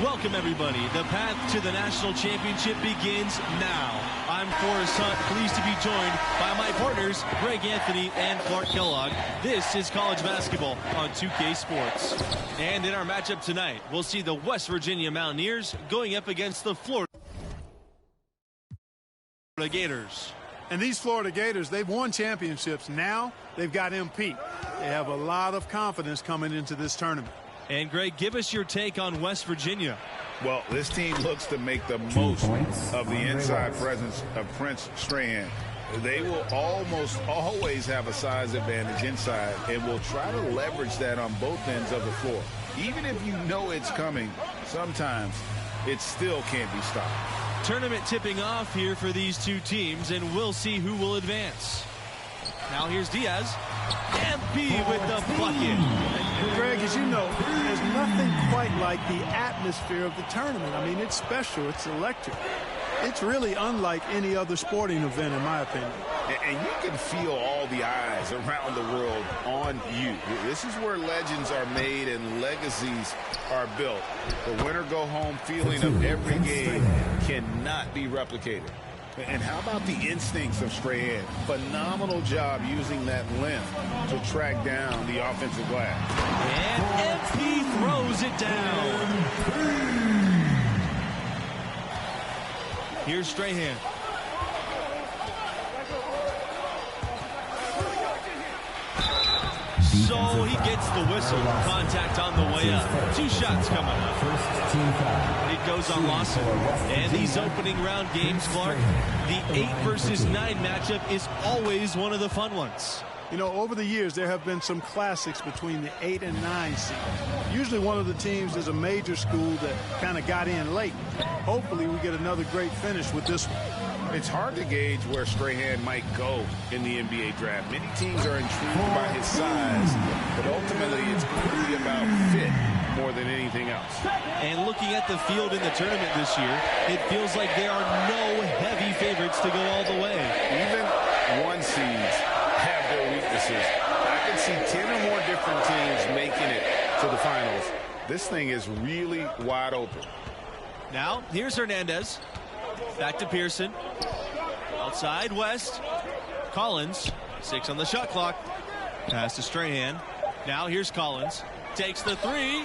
Welcome, everybody. The path to the national championship begins now. I'm Forrest Hunt, pleased to be joined by my partners, Greg Anthony and Clark Kellogg. This is college basketball on 2K Sports. And in our matchup tonight, we'll see the West Virginia Mountaineers going up against the Florida Gators. And these Florida Gators, they've won championships. Now they've got MP. They have a lot of confidence coming into this tournament. And Greg, give us your take on West Virginia. Well, this team looks to make the most of the inside presence of Prince Strahan. They will almost always have a size advantage inside and will try to leverage that on both ends of the floor. Even if you know it's coming, sometimes it still can't be stopped. Tournament tipping off here for these two teams, and we'll see who will advance. Now here's Diaz. MP with the bucket. And Greg, as you know, there's nothing quite like the atmosphere of the tournament. I mean, it's special. It's electric. It's really unlike any other sporting event, in my opinion. And you can feel all the eyes around the world on you. This is where legends are made and legacies are built. The winner-go-home feeling of every game cannot be replicated. And how about the instincts of Strahan? Phenomenal job using that length to track down the offensive glass. And MP throws it down. Here's Strahan. So he gets the whistle. Contact on the way up. Two shots coming up. It goes on Lawson. And these opening round games, Clark, the 8 versus 9 matchup is always one of the fun ones. You know, over the years, there have been some classics between the 8 and 9 seed. Usually one of the teams is a major school that kind of got in late. Hopefully we get another great finish with this one. It's hard to gauge where Strahan might go in the NBA draft. Many teams are intrigued by his size, but ultimately it's going to be about fit more than anything else. And looking at the field in the tournament this year, it feels like there are no heavy favorites to go all the way. Even 1 seeds have their weaknesses. I can see 10 or more different teams making it to the finals. This thing is really wide open. Now, here's Hernandez. Back to Pearson. Outside, West. Collins. 6 on the shot clock. Pass to Strahan. Now here's Collins. Takes the 3.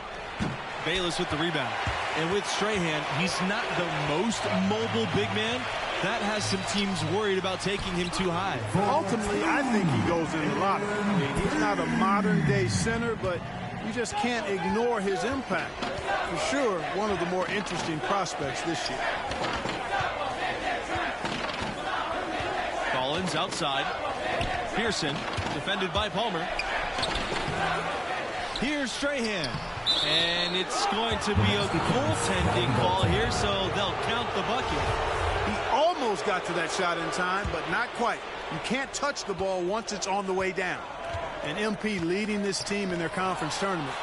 Bayless with the rebound. And with Strahan, he's not the most mobile big man. That has some teams worried about taking him too high. Ultimately, I think he goes in the lottery. I mean, he's not a modern-day center, but you just can't ignore his impact. For sure, one of the more interesting prospects this year. Collins outside. Pearson, defended by Palmer. Here's Strahan. And it's going to be a goaltending call here, so they'll count the bucket. He almost got to that shot in time, but not quite. You can't touch the ball once it's on the way down. And MP leading this team in their conference tournament.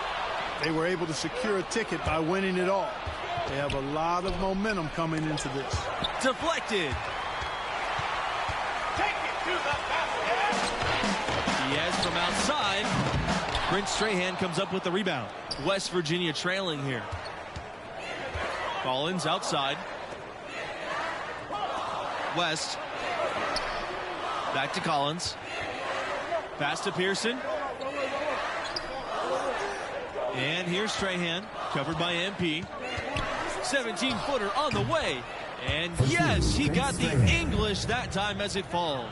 They were able to secure a ticket by winning it all. They have a lot of momentum coming into this. Deflected. Take it to the basket. Diaz from outside. Prince Strahan comes up with the rebound. West Virginia trailing here. Collins outside. West. Back to Collins. Pass to Pearson. And here's Strahan, covered by MP. 17-footer on the way. And yes, he got the English that time as it falls.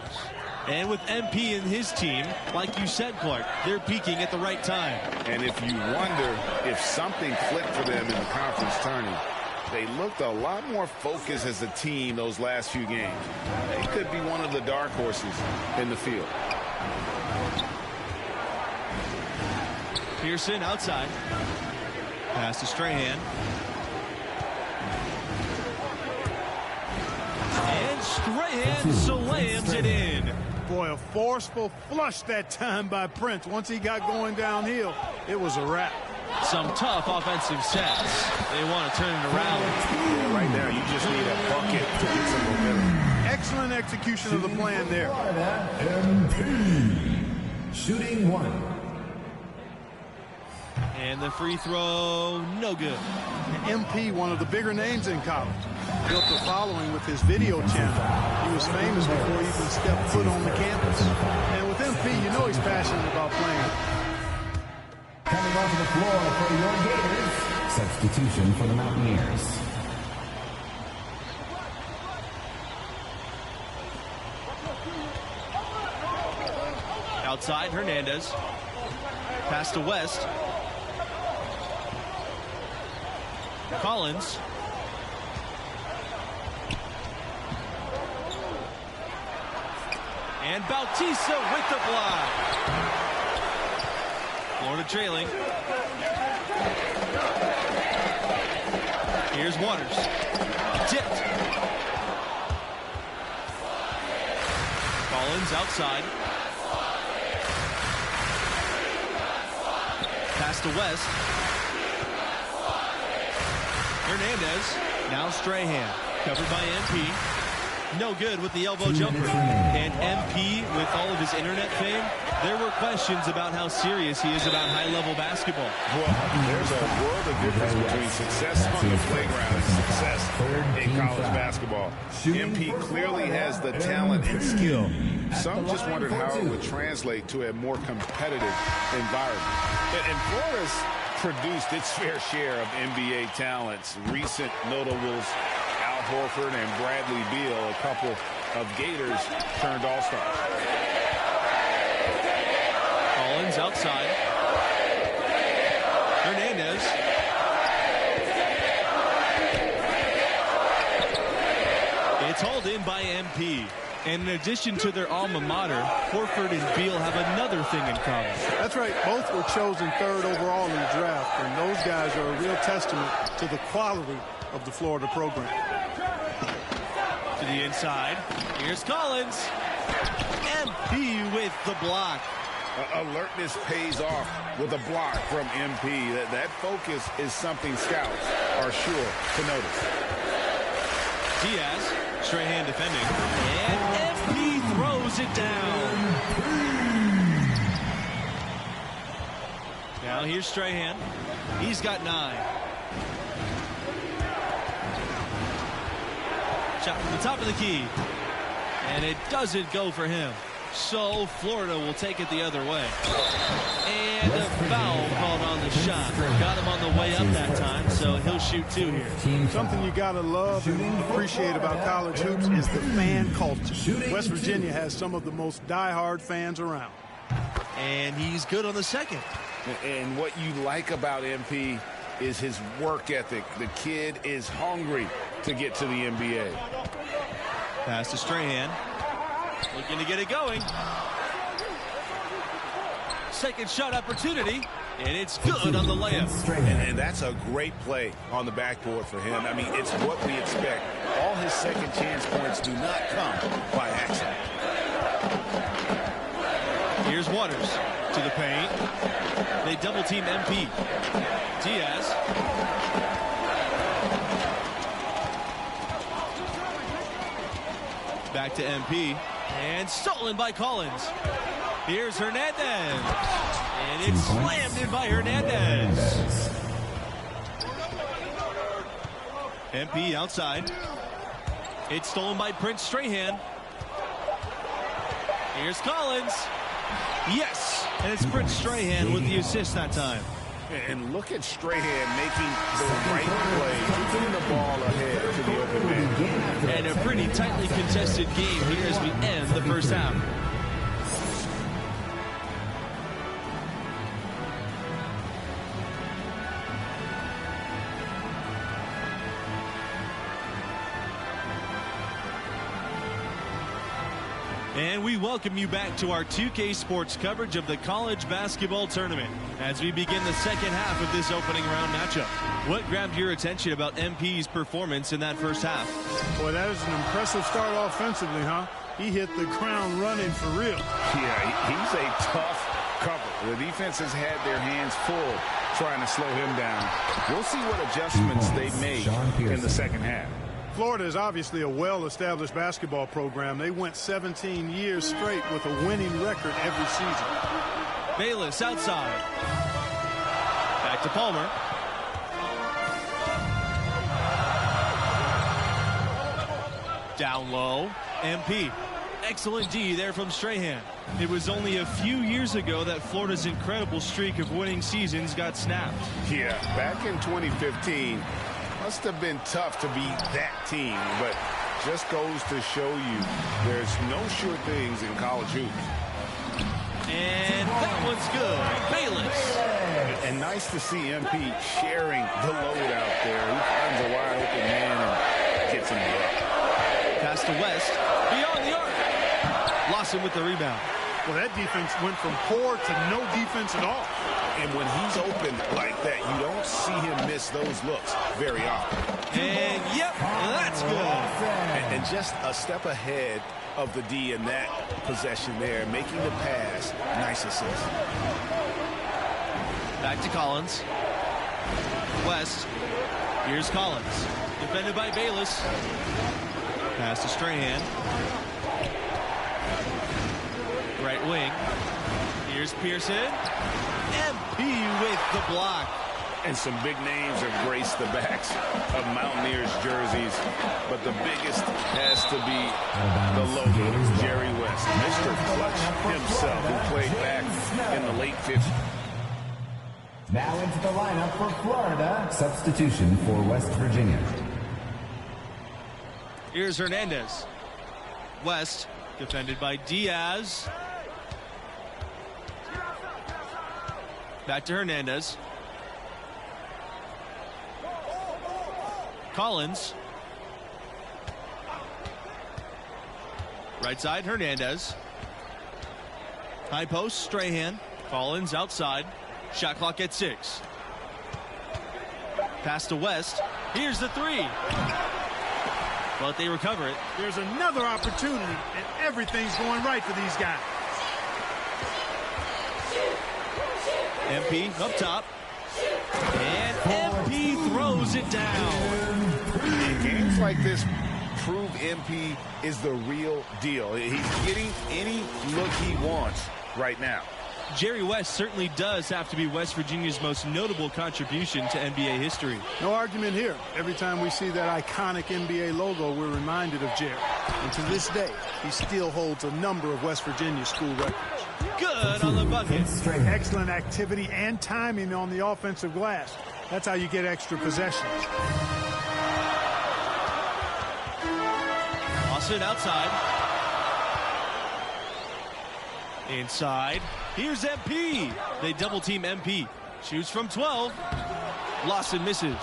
And with MP and his team, like you said, Clark, they're peaking at the right time. And if you wonder if something clicked for them in the conference tournament, they looked a lot more focused as a team those last few games. They could be one of the dark horses in the field. Pearson outside. Pass to Strahan. And Strahan slams it in. Boy, a forceful flush that time by Prince. Once he got going downhill, it was a wrap. Some tough offensive sets. They want to turn it around. Yeah, right now, you just need a bucket to get some momentum. Excellent execution of the plan there. MP. Shooting 1. And the free throw, no good. And MP, one of the bigger names in college, built a following with his video channel. He was famous before he even stepped foot on the campus. And with MP, you know he's passionate about playing. Coming onto the floor for your Gators, substitution for the Mountaineers. Outside, Hernandez. Pass to West. Collins. And Bautista with the block. Florida trailing. Here's Waters. Tipped. Collins outside. Pass to West. Hernandez. Now Strahan. Covered by MP. No good with the elbow jumper. And MP, with all of his internet fame, there were questions about how serious he is about high-level basketball. Well, there's a world of difference between success on the playground and success in college basketball. MP clearly has the talent and skill. Some just wondered how it would translate to a more competitive environment. And Florida's produced its fair share of NBA talents. Recent notables, Al Horford and Bradley Beal, a couple of Gators turned all-stars. Collins outside. Hernandez. It's hauled in by MP. And in addition to their alma mater, Horford and Beal have another thing in common. That's right. Both were chosen 3rd overall in the draft. And those guys are a real testament to the quality of the Florida program. To the inside. Here's Collins. MP with the block. Alertness pays off with a block from MP. That focus is something scouts are sure to notice. Diaz. Strahan defending. And MP throws it down. Now here's Strahan. He's got 9. Shot from the top of the key. And it doesn't go for him. So Florida will take it the other way. And a foul called on the shot. Got him on the way up that time, so he'll shoot 2 here. Something you got to love and appreciate about college hoops is the fan culture. West Virginia has some of the most diehard fans around. And he's good on the second. And what you like about MP is his work ethic. The kid is hungry to get to the NBA. Pass to Strahan. Looking to get it going. Second shot opportunity, and it's good on the layup. And that's a great play on the backboard for him. I mean, it's what we expect. All his second chance points do not come by accident. Here's Waters to the paint. They double team MP. Diaz. Back to MP. And stolen by Collins. Here's Hernandez. And it's slammed in by Hernandez. MP outside. It's stolen by Prince Strahan. Here's Collins. Yes. And it's Prince Strahan with the assist that time. And look at Strahan making the right play, putting the ball ahead to the open man. And a pretty tightly contested game here as we end the first half. And we welcome you back to our 2K Sports coverage of the college basketball tournament as we begin the second half of this opening round matchup. What grabbed your attention about MP's performance in that first half? Boy, that is an impressive start offensively, huh? He hit the ground running for real. Yeah, he's a tough cover. The defense has had their hands full trying to slow him down. We'll see what adjustments they make in the second half. Florida is obviously a well-established basketball program. They went 17 years straight with a winning record every season. Bayless outside. Back to Palmer. Down low, MP. Excellent D there from Strahan. It was only a few years ago that Florida's incredible streak of winning seasons got snapped. Yeah, back in 2015, must have been tough to beat that team, but just goes to show you there's no sure things in college hoops. And that one's good. Bayless. And nice to see MP sharing the load out there. He finds a wide open man and gets him up. Pass to West. Beyond the arc. Lawson with the rebound. Well, that defense went from poor to no defense at all. And when he's open like that, you don't see him miss those looks very often. And, yep, that's good. And just a step ahead of the D in that possession there, making the pass. Nice assist. Back to Collins. West. Here's Collins. Defended by Bayless. Pass to Strahan. Right wing. Here's Pearson. MP with the block. And some big names have graced the backs of Mountaineers jerseys, but the biggest has to be the logo, Jerry West, Mr. Clutch himself, who played back in the late 50s. Now into the lineup for Florida. Substitution for West Virginia. Here's Hernandez. West, defended by Diaz. Back to Hernandez. Collins. Right side, Hernandez. High post, Strahan. Collins outside. Shot clock at 6. Pass to West. Here's the 3. But they recover it. There's another opportunity, and everything's going right for these guys. MP up top. And MP throws it down. In games like this, prove MP is the real deal. He's getting any look he wants right now. Jerry West certainly does have to be West Virginia's most notable contribution to NBA history. No argument here. Every time we see that iconic NBA logo, we're reminded of Jerry. And to this day, he still holds a number of West Virginia school records. Good on the bucket. Excellent activity and timing on the offensive glass. That's how you get extra possessions. Lawson outside. Inside. Here's MP. They double team MP. Shoots from 12. Lawson misses.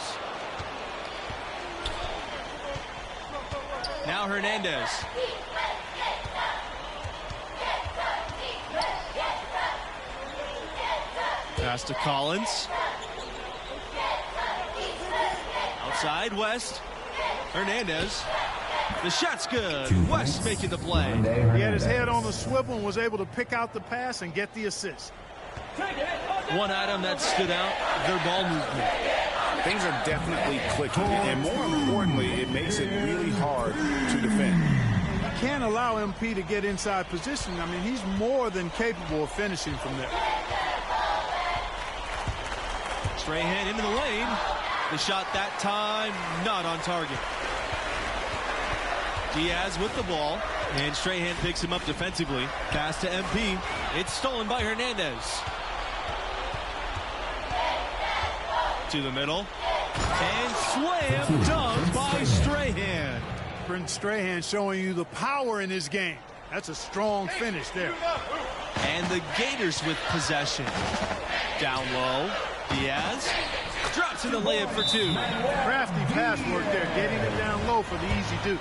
Now Hernandez. Pass to Collins. Outside, West. Hernandez. The shot's good. West making the play. He had his head on the swivel and was able to pick out the pass and get the assist. One item that stood out, their ball movement. Things are definitely clicking, and more importantly, it makes it really hard to defend. You can't allow MP to get inside position. I mean, he's more than capable of finishing from there. Strahan into the lane. The shot that time, not on target. Diaz with the ball, and Strahan picks him up defensively. Pass to MP. It's stolen by Hernandez. To the middle. And slam dunk by Strahan. Brent Strahan showing you the power in his game. That's a strong finish there. And the Gators with possession. Down low. Diaz drops in the layup for 2. Crafty pass work there, getting it down low for the easy deuce.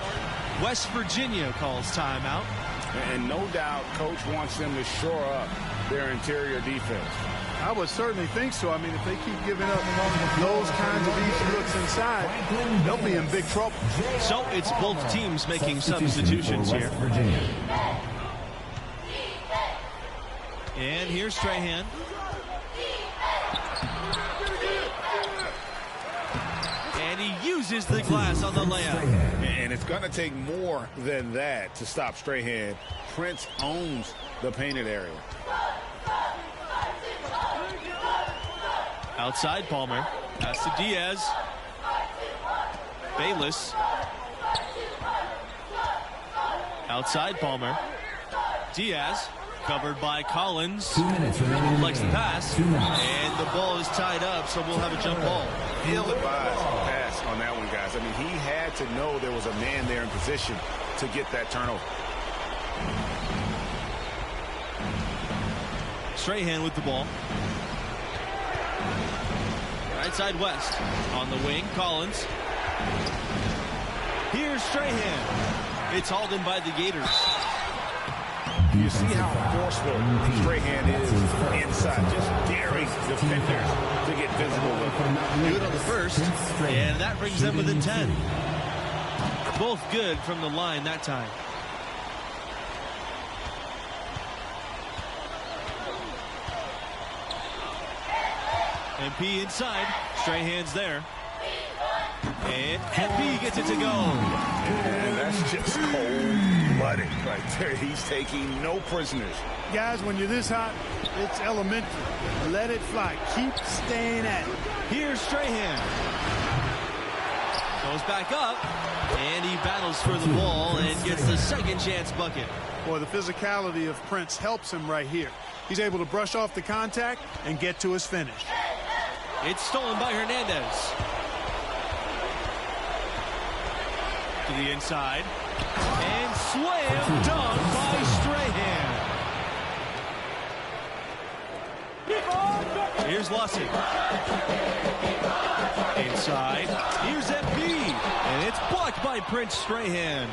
West Virginia calls timeout. And no doubt Coach wants them to shore up their interior defense. I would certainly think so. I mean, if they keep giving up those kinds of easy looks inside, they'll be in big trouble. So it's both teams making substitutions here. And here's Strahan. And he uses the glass on the layup. And it's going to take more than that to stop Strahan. Prince owns the painted area. Outside Palmer. Pass to Diaz. Bayless. Outside Palmer. Diaz covered by Collins. 2 minutes remaining. Flex the pass. And the ball is tied up, so we'll have a jump ball. Ill-advised pass on that one, guys. I mean, he had to know there was a man there in position to get that turnover. Strahan with the ball. Right side West. On the wing, Collins. Here's Strahan. It's hauled in by the Gators. You see how forceful Strahan is inside, just daring defenders to get visible with him. Good on the first, and that brings them within 10. Both good from the line that time. MP inside. Strahan's there. And MP gets it to go. And that's just cold-blooded right there. He's taking no prisoners. Guys, when you're this hot, it's elementary. Let it fly. Keep staying at it. Here's Strahan. Goes back up. And he battles for the ball and gets the second chance bucket. Boy, the physicality of Prince helps him right here. He's able to brush off the contact and get to his finish. It's stolen by Hernandez. To the inside. And slam dunk by Strahan. Here's Lawson. Inside. Here's MP. And it's blocked by Prince Strahan.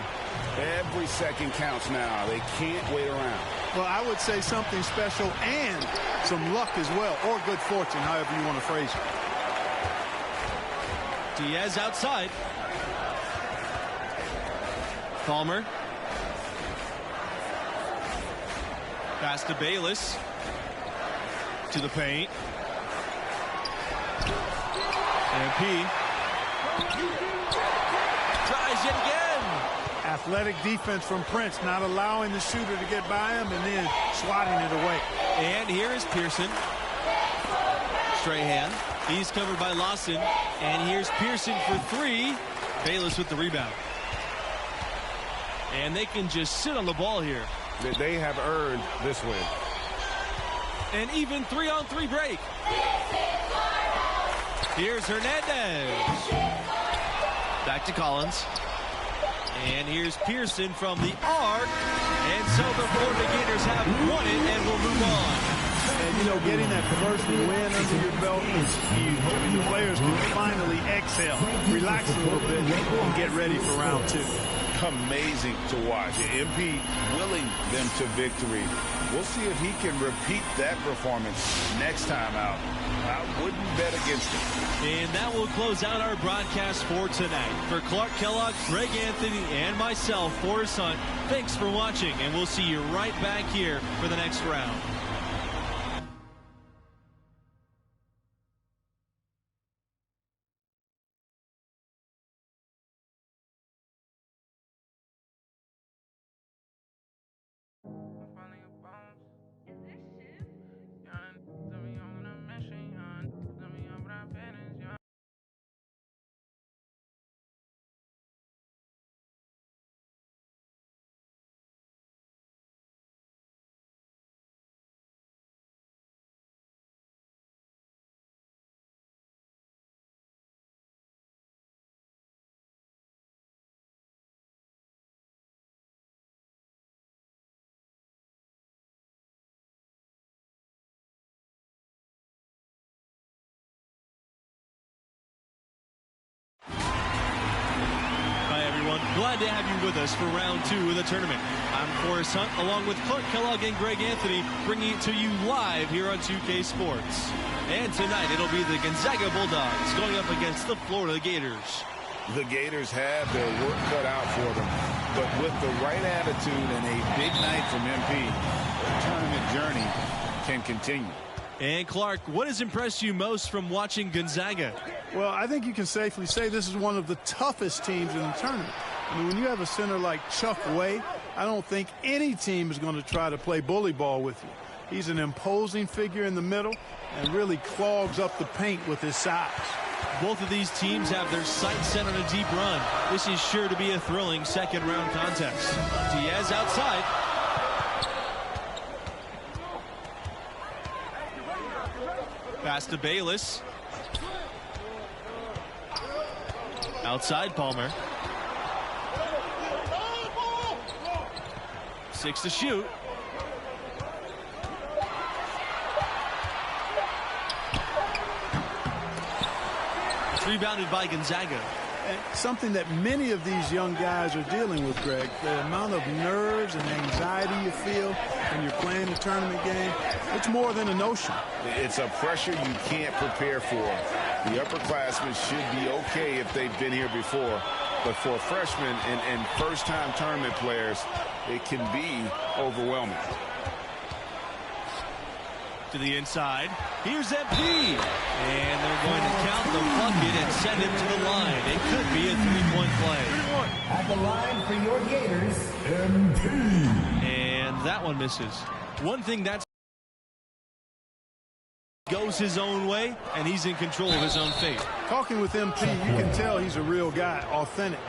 Every second counts now. They can't wait around. Well, I would say something special and some luck as well, or good fortune, however you want to phrase it. Diaz outside. Palmer. Pass to Bayless. To the paint. MP. Tries yet again. Athletic defense from Prince, not allowing the shooter to get by him and then swatting it away. And here is Pearson. Strahan. He's covered by Lawson. And here's Pearson for three. Bayless with the rebound. And they can just sit on the ball here. They have earned this win. An even 3-on-3 break. Here's Hernandez. Back to Collins. And here's Pearson from the arc. And so the Florida Gators have won it and will move on. And, you know, getting that first win under your belt is huge. The players can finally exhale, relax a little bit, and get ready for round two. Amazing to watch. MP willing them to victory. We'll see if he can repeat that performance next time out. I wouldn't bet against it. And that will close out our broadcast for tonight. For Clark Kellogg, Greg Anthony, and myself, Forrest Hunt, thanks for watching, and we'll see you right back here for the next round. Glad to have you with us for round two of the tournament. I'm Forrest Hunt, along with Clark Kellogg and Greg Anthony, bringing it to you live here on 2K Sports. And tonight, it'll be the Gonzaga Bulldogs going up against the Florida Gators. The Gators have their work cut out for them, but with the right attitude and a big night from MP, their tournament journey can continue. And Clark, what has impressed you most from watching Gonzaga? Well, I think you can safely say this is one of the toughest teams in the tournament. I mean, when you have a center like Chuck Way, I don't think any team is going to try to play bully ball with you. He's an imposing figure in the middle and really clogs up the paint with his size. Both of these teams have their sights set on a deep run. This is sure to be a thrilling second-round contest. Diaz outside. Pass to Bayless. Outside Palmer. 6 to shoot. It's rebounded by Gonzaga. And something that many of these young guys are dealing with, Greg, the amount of nerves and anxiety you feel when you're playing a tournament game, it's more than a notion. It's a pressure you can't prepare for. The upperclassmen should be okay if they've been here before. But for freshmen and first-time tournament players, it can be overwhelming. To the inside. Here's MP. And they're going to count the bucket and send him to the line. It could be a three-point play. At the line for your Gators, MP. And that one misses. One thing that goes his own way, and he's in control of his own fate. Talking with MP, you can tell he's a real guy, authentic.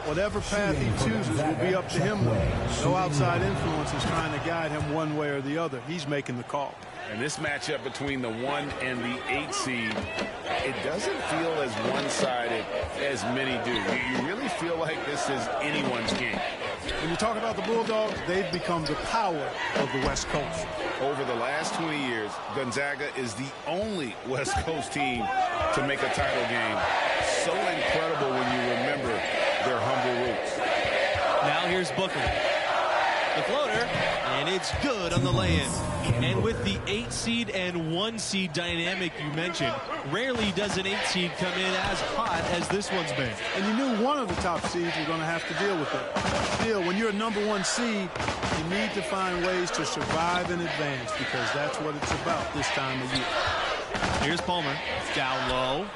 Whatever path he chooses will be up to him. No outside influence is trying to guide him one way or the other. He's making the call. And this matchup between the 1 and the 8 seed, it doesn't feel as one-sided as many do. You really feel like this is anyone's game. When you talk about the Bulldogs, they've become the power of the West Coast. Over the last 20 years, Gonzaga is the only West Coast team to make a title game. So incredible when you remember their humble roots. Now here's Booker. The floater, and it's good on the lay-in. And with the 8 seed and 1 seed dynamic you mentioned, rarely does an 8 seed come in as hot as this one's been. And you knew one of the top seeds were going to have to deal with it. Still, when you're a number 1 seed, you need to find ways to survive and advance, because that's what it's about this time of year. Here's Palmer, down low.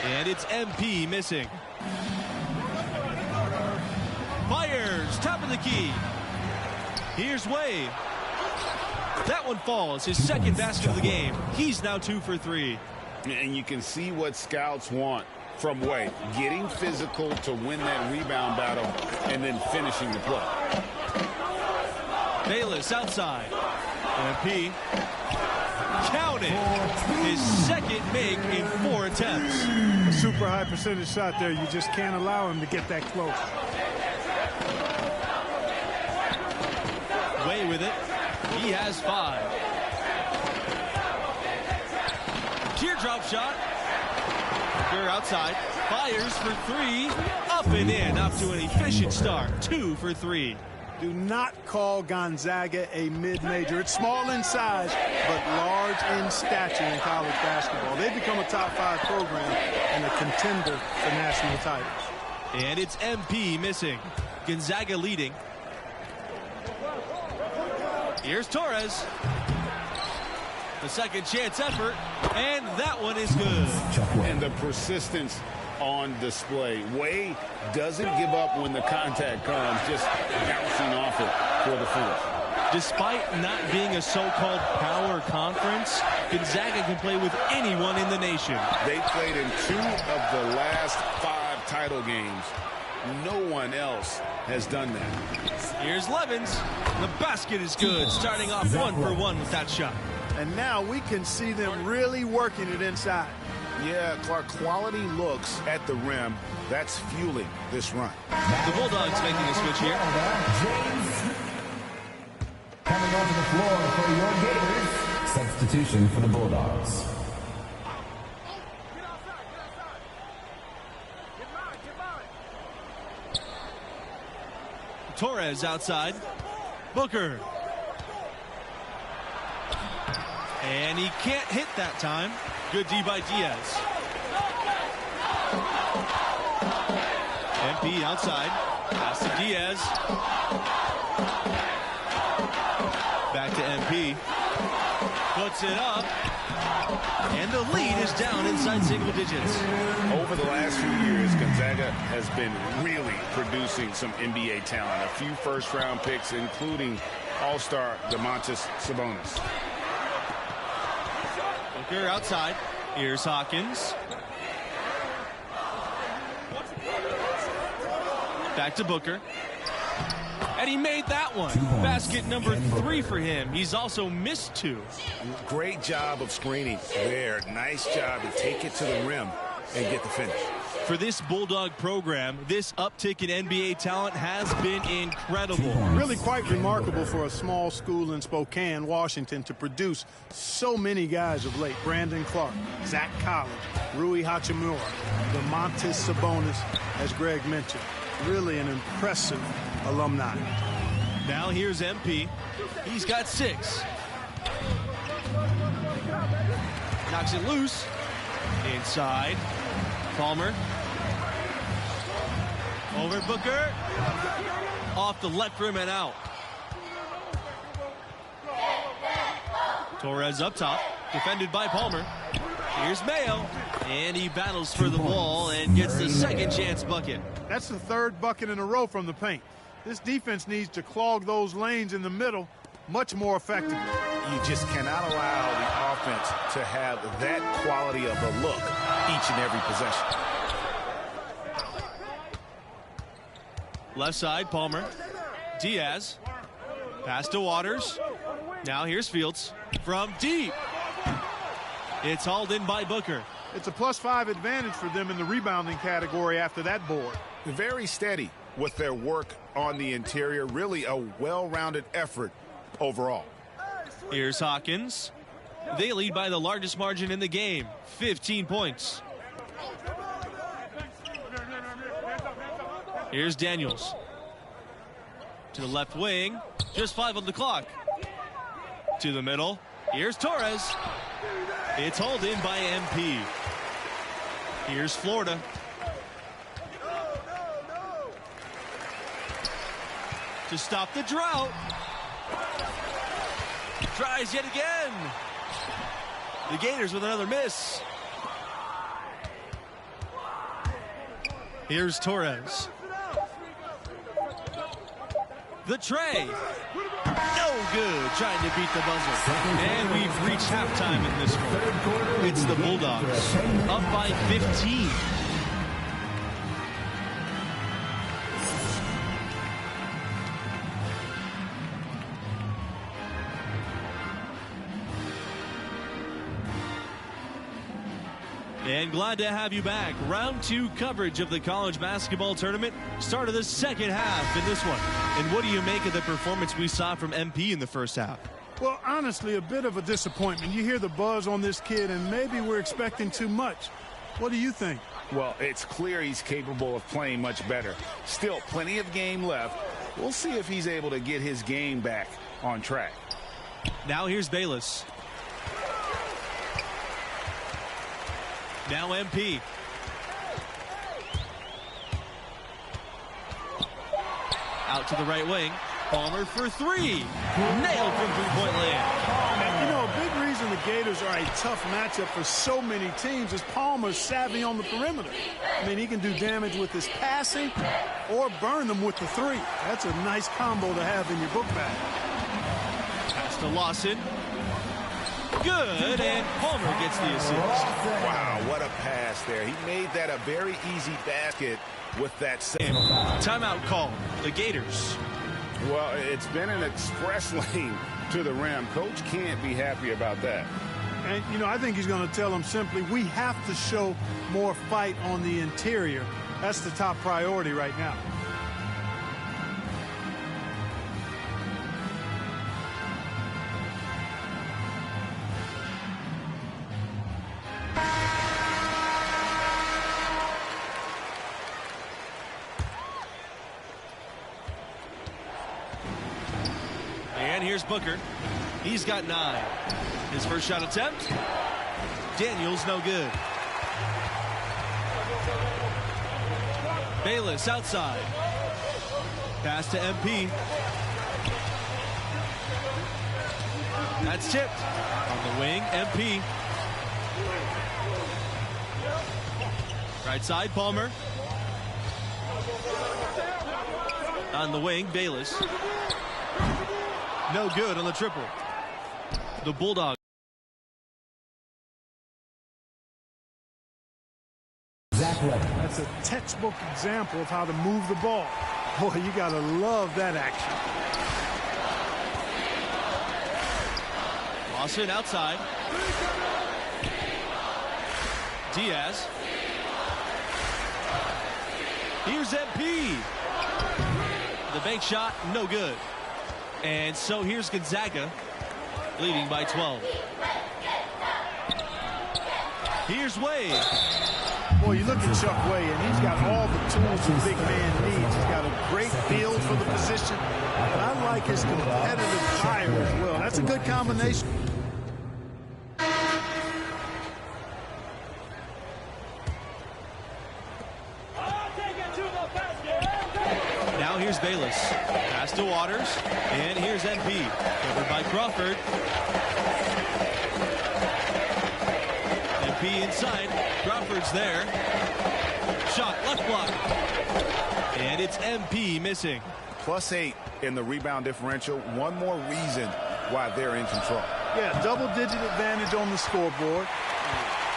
And it's MP missing. Fires, top of the key. Here's Way. That one falls, his second basket of the game. He's now 2 for 3. And you can see what scouts want from Way. Getting physical to win that rebound battle and then finishing the play. Bayless outside. MP. Count it. His second make in 4 attempts. A super high percentage shot there. You just can't allow him to get that close. Way with it. He has 5. Teardrop shot. They're outside. Fires for 3. Up and in. Up to an efficient start. 2 for 3. Do not call Gonzaga a mid-major. It's small in size, but large in stature in college basketball. They've become a top 5 program and a contender for national titles. And it's MP missing. Gonzaga leading. Here's Torres. The second chance effort, and that one is good. And the persistence on display. Way doesn't give up when the contact comes, just bouncing off it for the finish. Despite not being a so-called power conference, Gonzaga can play with anyone in the nation. They played in 2 of the last 5 title games. No one else has done that. Here's Levens. The basket is good, starting off 1 for 1 with that shot. And now we can see them really working it inside. Yeah, Clark, quality looks at the rim. That's fueling this run. The Bulldogs making a switch here. James coming onto the floor for your Gators. Substitution for the Bulldogs. Torres outside. Booker. And he can't hit that time. Good D by Diaz. MP outside. Pass to Diaz. Back to MP. Puts it up. And the lead is down inside single digits. Over the last few years, Gonzaga has been really producing some NBA talent. A few first-round picks, including All-Star Domantas Sabonis. Booker outside. Here's Hawkins. Back to Booker. And he made that one. Basket number 3 for him. He's also missed 2. Great job of screening there. Nice job to take it to the rim and get the finish. For this Bulldog program, this uptick in NBA talent has been incredible. Really quite remarkable for a small school in Spokane, Washington, to produce so many guys of late. Brandon Clark, Zach Collins, Rui Hachimura, Domantas Sabonis, as Greg mentioned. Really an impressive alumni. Now here's MP. He's got 6. Knocks it loose. Inside. Palmer. Over Booker. Off the left rim and out. Torres up top. Defended by Palmer. Here's Mayo. And he battles for the ball and gets the second chance bucket. That's the 3rd bucket in a row from the paint. This defense needs to clog those lanes in the middle much more effectively. You just cannot allow the offense to have that quality of a look each and every possession. Left side, Palmer. Diaz. Pass to Waters. Now here's Fields from deep. It's hauled in by Booker. It's a +5 advantage for them in the rebounding category after that board. Very steady with their work on the interior. Really a well-rounded effort overall. Here's Hawkins. They lead by the largest margin in the game, 15 points. Here's Daniels. To the left wing. Just 5 on the clock. To the middle. Here's Torres. It's hauled in by MP. Here's Florida. To stop the drought. Tries yet again. The Gators with another miss. Here's Torres. The tray. No good. Trying to beat the buzzer. And we've reached halftime in this one. It's the Bulldogs up by 15. And glad to have you back. Round 2 coverage of the college basketball tournament. Start of the second half in this one. And what do you make of the performance we saw from MP in the first half? Well, honestly, a bit of a disappointment. You hear the buzz on this kid, and maybe we're expecting too much. What do you think? Well, it's clear he's capable of playing much better. Still, plenty of game left. We'll see if he's able to get his game back on track. Now here's Bayless. Now MP. Out to the right wing. Palmer for 3. Nailed from three-point land. You know, a big reason the Gators are a tough matchup for so many teams is Palmer's savvy on the perimeter. I mean, he can do damage with his passing or burn them with the 3. That's a nice combo to have in your book bag. Pass to Lawson. Good, and Palmer gets the assist. Wow, what a pass there. He made that a very easy basket with that save. Timeout call. The Gators. Well, it's been an express lane to the rim. Coach can't be happy about that. And, you know, I think he's going to tell them simply, we have to show more fight on the interior. That's the top priority right now. And here's Booker. He's got 9. His first shot attempt. Daniels no good. Bayless outside. Pass to MP. That's tipped. On the wing, MP. Right side, Palmer. On the wing, Bayless. No good on the triple. The Bulldogs Zach Levens. That's a textbook example of how to move the ball. Boy, you got to love that action. Lawson outside. Diaz. Here's MP. The bank shot, no good. And so here's Gonzaga, leading by 12. Here's Wade. Boy, you look at Chuck Wade, and he's got all the tools a big man needs. He's got a great build for the position, but I like his competitive fire as well. That's a good combination. Now here's Bayless. Pass to Waters. And here's MP. Covered by Crawford. MP inside. Crawford's there. Shot left block. And it's MP missing. +8 in the rebound differential. One more reason why they're in control. Yeah, double-digit advantage on the scoreboard.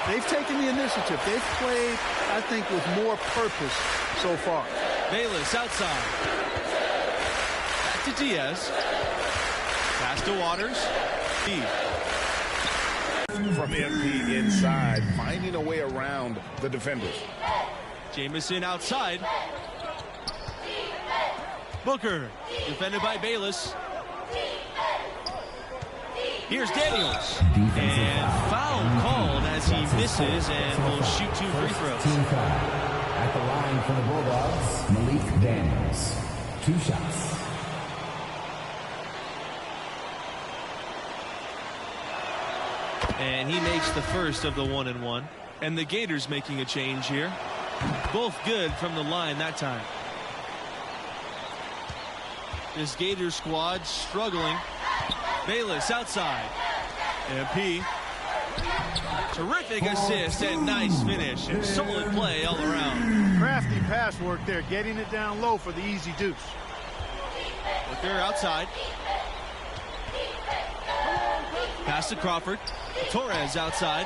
They've taken the initiative. They've played, I think, with more purpose so far. Bayless outside. Back to Diaz. Pass to Waters. From MP inside, finding a way around the defenders. Jamison outside. Booker, defended by Bayless. Here's Daniels. And foul called as he misses and will shoot 2 free throws. Team foul. At the line for the Bulldogs, Malik Daniels. 2 shots. And he makes the first of the 1-and-1. And the Gators making a change here. Both good from the line that time. This Gators squad struggling. Bayless outside. MP. Terrific assist and nice finish. And solid play all around. Crafty pass work there, getting it down low for the easy deuce. Booker outside. Pass to Crawford. Torres outside.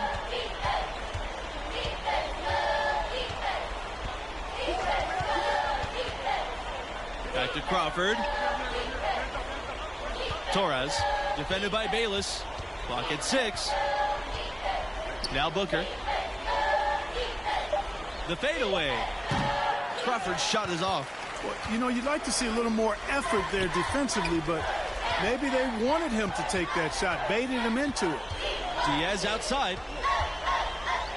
Back to Crawford. Torres, defended by Bayless. Clock at 6. Now Booker. The fadeaway. Crawford's shot is off. Well, you know, you'd like to see a little more effort there defensively, but maybe they wanted him to take that shot, baited him into it. Diaz outside.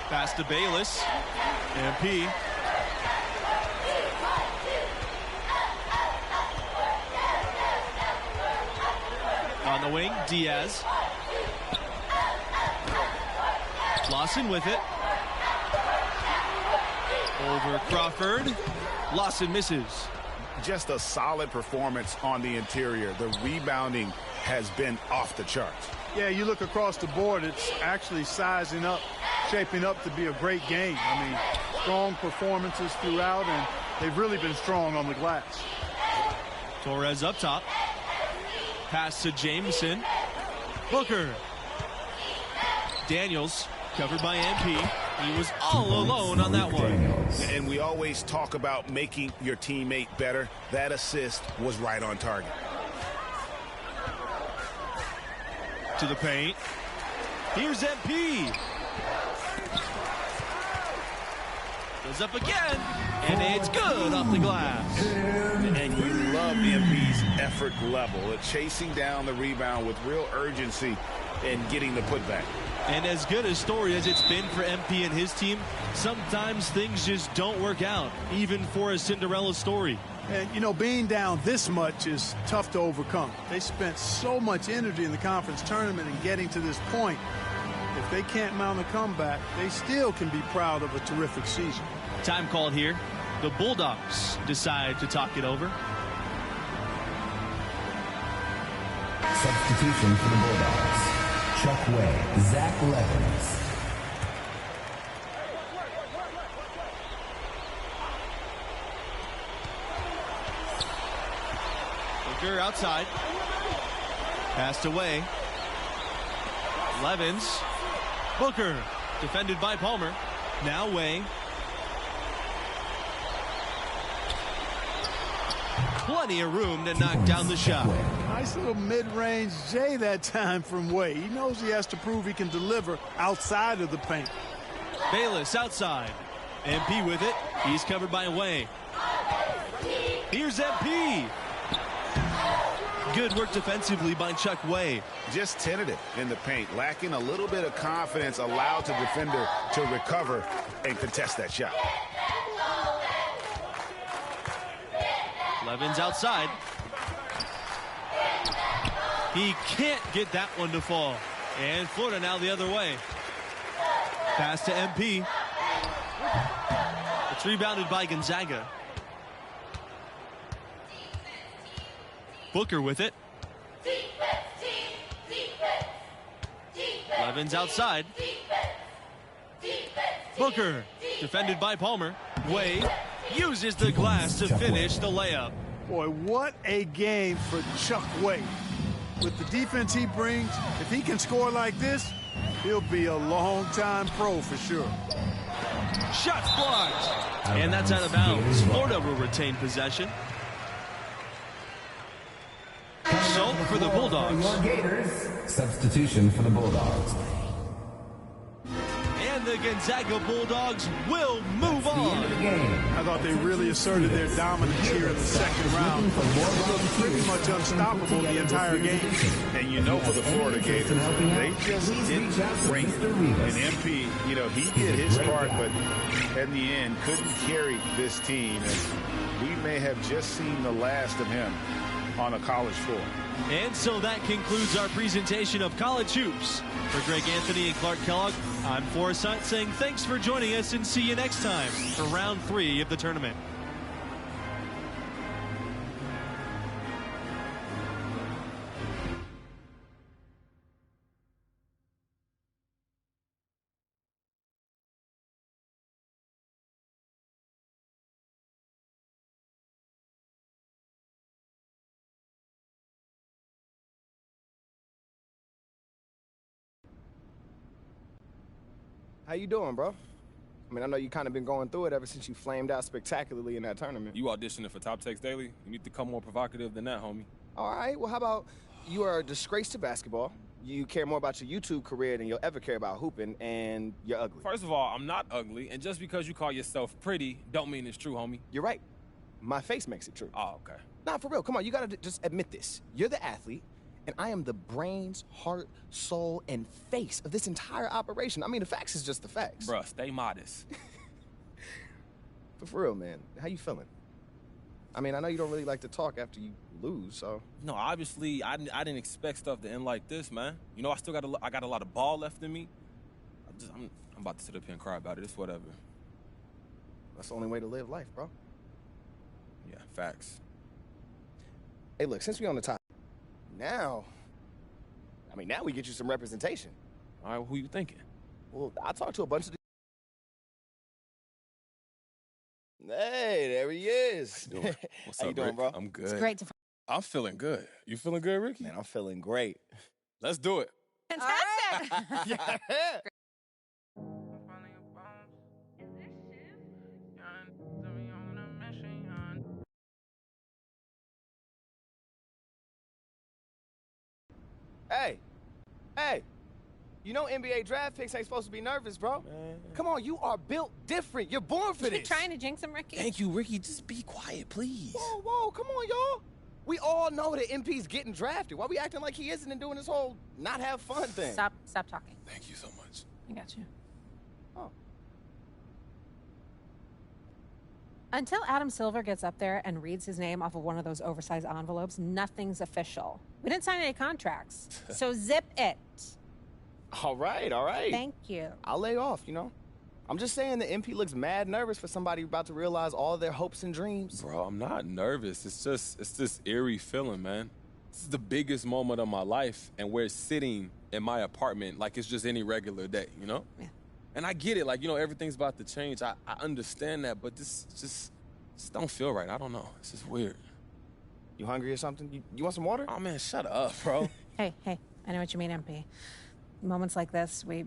Pass to Bayless. MP. On the wing, Diaz. Lawson with it. Over Crawford. Lawson misses. Just a solid performance on the interior. The rebounding has been off the charts. Yeah, you look across the board, it's actually sizing up, shaping up to be a great game. I mean, strong performances throughout, and they've really been strong on the glass. Torres up top. Pass to Jameson. Booker. Daniels covered by MP. He was all alone on that one. And we always talk about making your teammate better. That assist was right on target. To the paint. Here's MP. Goes up again. And it's good off the glass. And you love MP's effort level. Chasing down the rebound with real urgency and getting the putback. And as good a story as it's been for MP and his team, sometimes things just don't work out, even for a Cinderella story. And, you know, being down this much is tough to overcome. They spent so much energy in the conference tournament and getting to this point. If they can't mount a comeback, they still can be proud of a terrific season. Time called here. The Bulldogs decide to talk it over. Substitution for the Bulldogs. Chuck Way, Zach Levens. Booker outside. Passed away. Levens. Booker defended by Palmer. Now Way. plenty of room to knock down the shot. Nice little mid-range J that time from Way. He knows he has to prove he can deliver outside of the paint. Bayless outside. MP with it. He's covered by Way. Here's MP. Good work defensively by Chuck Way. Just tentative in the paint, lacking a little bit of confidence, allowed the defender to recover and contest that shot. Levins outside. He can't get that one to fall. And Florida now the other way. Pass to MP. It's rebounded by Gonzaga. Booker with it. Levins outside. Booker defended by Palmer. Way uses the glass to finish the layup. Boy, what a game for Chuck Way. With the defense he brings, if he can score like this, he'll be a long-time pro for sure. Shots blocked. And that's out of bounds. Florida will retain possession. So for the Bulldogs. Substitution for the Bulldogs. And the Gonzaga Bulldogs will move on. I thought they really asserted their dominance here in the second round. They looked pretty much unstoppable the entire game. And you know, for the Florida Gators, they just didn't bring it. And MP, you know, he did his part, but in the end couldn't carry this team. And we may have just seen the last of him on a college floor. And so that concludes our presentation of college hoops. For Greg Anthony and Clark Kellogg, I'm Forrest Hunt saying thanks for joining us and see you next time for round 3 of the tournament. How you doing, bro? I mean, I know you kind of been going through it ever since you flamed out spectacularly in that tournament. You auditioning for Top Takes Daily? You need to come more provocative than that, homie. All right, well, how about you are a disgrace to basketball, you care more about your YouTube career than you'll ever care about hooping, and you're ugly. First of all, I'm not ugly, and just because you call yourself pretty don't mean it's true, homie. You're right. My face makes it true. Oh, okay. Nah, for real, come on, you gotta just admit this. You're the athlete, and I am the brains, heart, soul, and face of this entire operation. I mean, the facts is just the facts. Bruh, stay modest. But for real, man, how you feeling? I mean, I know you don't really like to talk after you lose, so. No, obviously, I didn't expect stuff to end like this, man. You know, I got a lot of ball left in me. I'm about to sit up here and cry about it. It's whatever. That's the only way to live life, bro. Yeah, facts. Hey, look, since we on the top, now we get you some representation. All right, who you thinking? Well, I talked to a bunch of Hey, there he is. What's How up, you doing, Rick? bro? I'm good. It's great to I'm feeling good. You feeling good, Ricky? Man, I'm feeling great. Let's do it. Fantastic. Yeah. Hey, you know NBA draft picks ain't supposed to be nervous, bro. Man. Come on, you are built different. You're born for You're this. trying to jinx him, Ricky? Thank you, Ricky. Just be quiet, please. Whoa, come on, y'all. We all know that MP's getting drafted. Why we acting like he isn't and doing this whole not have fun thing? Stop talking. Thank you so much. I got you. Oh. Until Adam Silver gets up there and reads his name off of one of those oversized envelopes, nothing's official. We didn't sign any contracts. So zip it. All right. Thank you. I'll lay off, you know. I'm just saying that MP looks mad nervous for somebody about to realize all their hopes and dreams. Bro, I'm not nervous. It's this eerie feeling, man. This is the biggest moment of my life, and we're sitting in my apartment like it's just any regular day, you know? Yeah. And I get it, like, you know, everything's about to change. I understand that, but this just don't feel right. I don't know. It's just weird. You hungry or something? You want some water? Oh, man, shut up, bro. Hey, I know what you mean, MP. Moments like this, we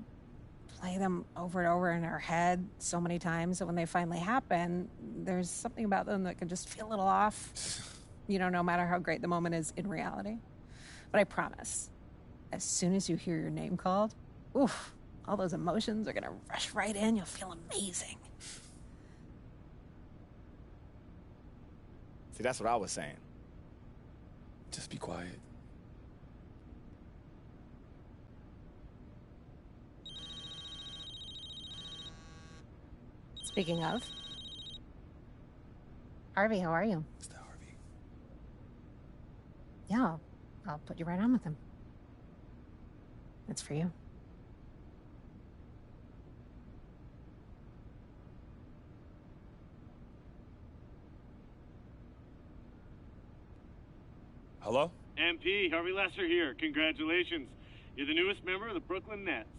play them over and over in our head so many times that when they finally happen, there's something about them that can just feel a little off. You know, no matter how great the moment is in reality. But I promise, as soon as you hear your name called, oof, all those emotions are gonna rush right in. You'll feel amazing. See, that's what I was saying. Just be quiet. Speaking of, Harvey, how are you? Is that Harvey? Yeah, I'll put you right on with him. It's for you. Hello? MP, Harvey Lesser here. Congratulations. You're the newest member of the Brooklyn Nets.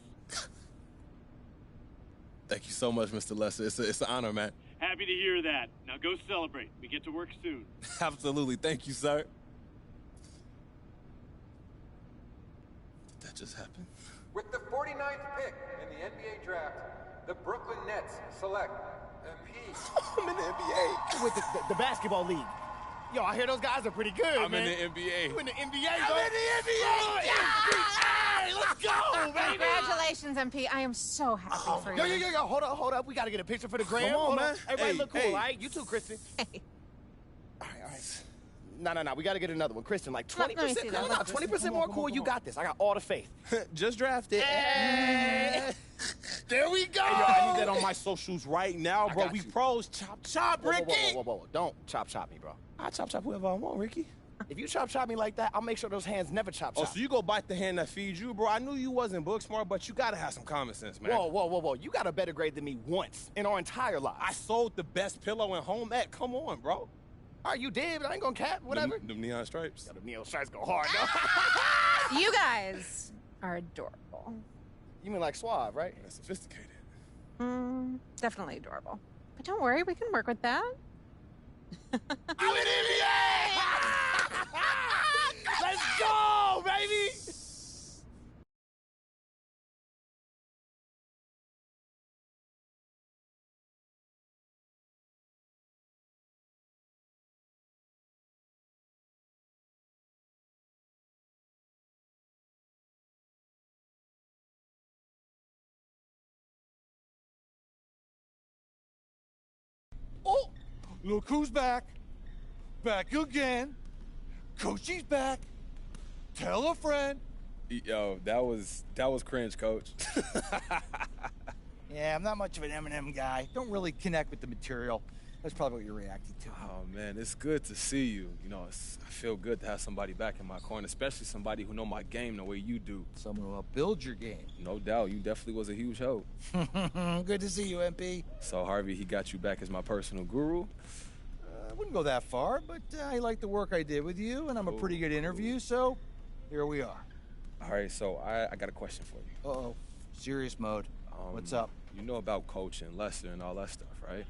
Thank you so much, Mr. Lesser. It's an honor, man. Happy to hear that. Now go celebrate. We get to work soon. Absolutely. Thank you, sir. Did that just happen? With the 49th pick in the NBA draft, the Brooklyn Nets select MP. I'm in the NBA. With the basketball league. Yo, I hear those guys are pretty good, I'm man. in the NBA. You in the NBA, I'm bro? in the NBA. Hey, let's go, baby. Congratulations, MP. I am so happy for you. Yo, hold up. We got to get a picture for the gram. Come on, Hold man. Everybody Hey, look cool, hey. all right? You too, Kristen. Hey. All right. No. We got to get another one. Kristen, like 20%. Let me see that. No, 20% more cool. You got this. I got all the faith. Just drafted. Hey. There we go. Hey, yo, I need that on my socials right now, bro. got We you. pros. Chop, Ricky. Whoa. Don't chop me, bro. I chop whoever I want, Ricky. If you chop me like that, I'll make sure those hands never chop. Oh, so you go bite the hand that feeds you, bro. I knew you wasn't book smart, but you gotta have some common sense, man. Whoa. You got a better grade than me once in our entire lives. I sold the best pillow in home ec. Come on, bro. All right, you did, but I ain't gonna cap, whatever. Them neon stripes. The neon stripes go hard, though. You guys are adorable. You mean like suave, right? That's sophisticated. Definitely adorable. But don't worry, we can work with that. I'm in NBA! Let's go, baby! Oh, look who's back. Back again. Coachy's back. Tell a friend. Yo, that was cringe, coach. Yeah, I'm not much of an Eminem guy. Don't really connect with the material. That's probably what you're reacting to. Oh, man, it's good to see you. You know, I feel good to have somebody back in my corner, especially somebody who know my game the way you do. Someone who will build your game. No doubt. You definitely was a huge help. Good to see you, MP. So, Harvey, he got you back as my personal guru? I wouldn't go that far, but I like the work I did with you, and I'm a pretty good interview, so here we are. All right, so I got a question for you. Uh-oh. Serious mode. What's up? You know about Coach and Lester and all that stuff, right?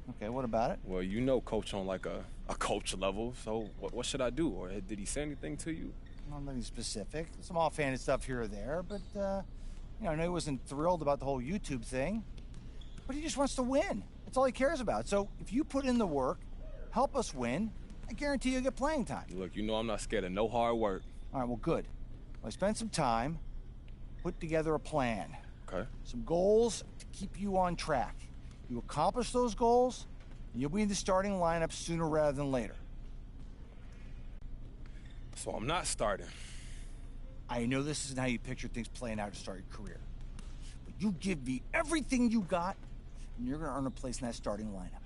Okay, what about it? Well, you know Coach on like a coach level, so what should I do? Or did he say anything to you? Not nothing specific. Some offhanded stuff here or there, but, I know he wasn't thrilled about the whole YouTube thing. But he just wants to win. That's all he cares about. So if you put in the work, help us win, I guarantee you'll get playing time. Look, you know I'm not scared of no hard work. All right, well, good. Well, I spent some time, put together a plan. Okay. Some goals to keep you on track. You accomplish those goals, and you'll be in the starting lineup sooner rather than later. So I'm not starting. I know this isn't how you picture things playing out to start your career. But you give me everything you got, and you're going to earn a place in that starting lineup.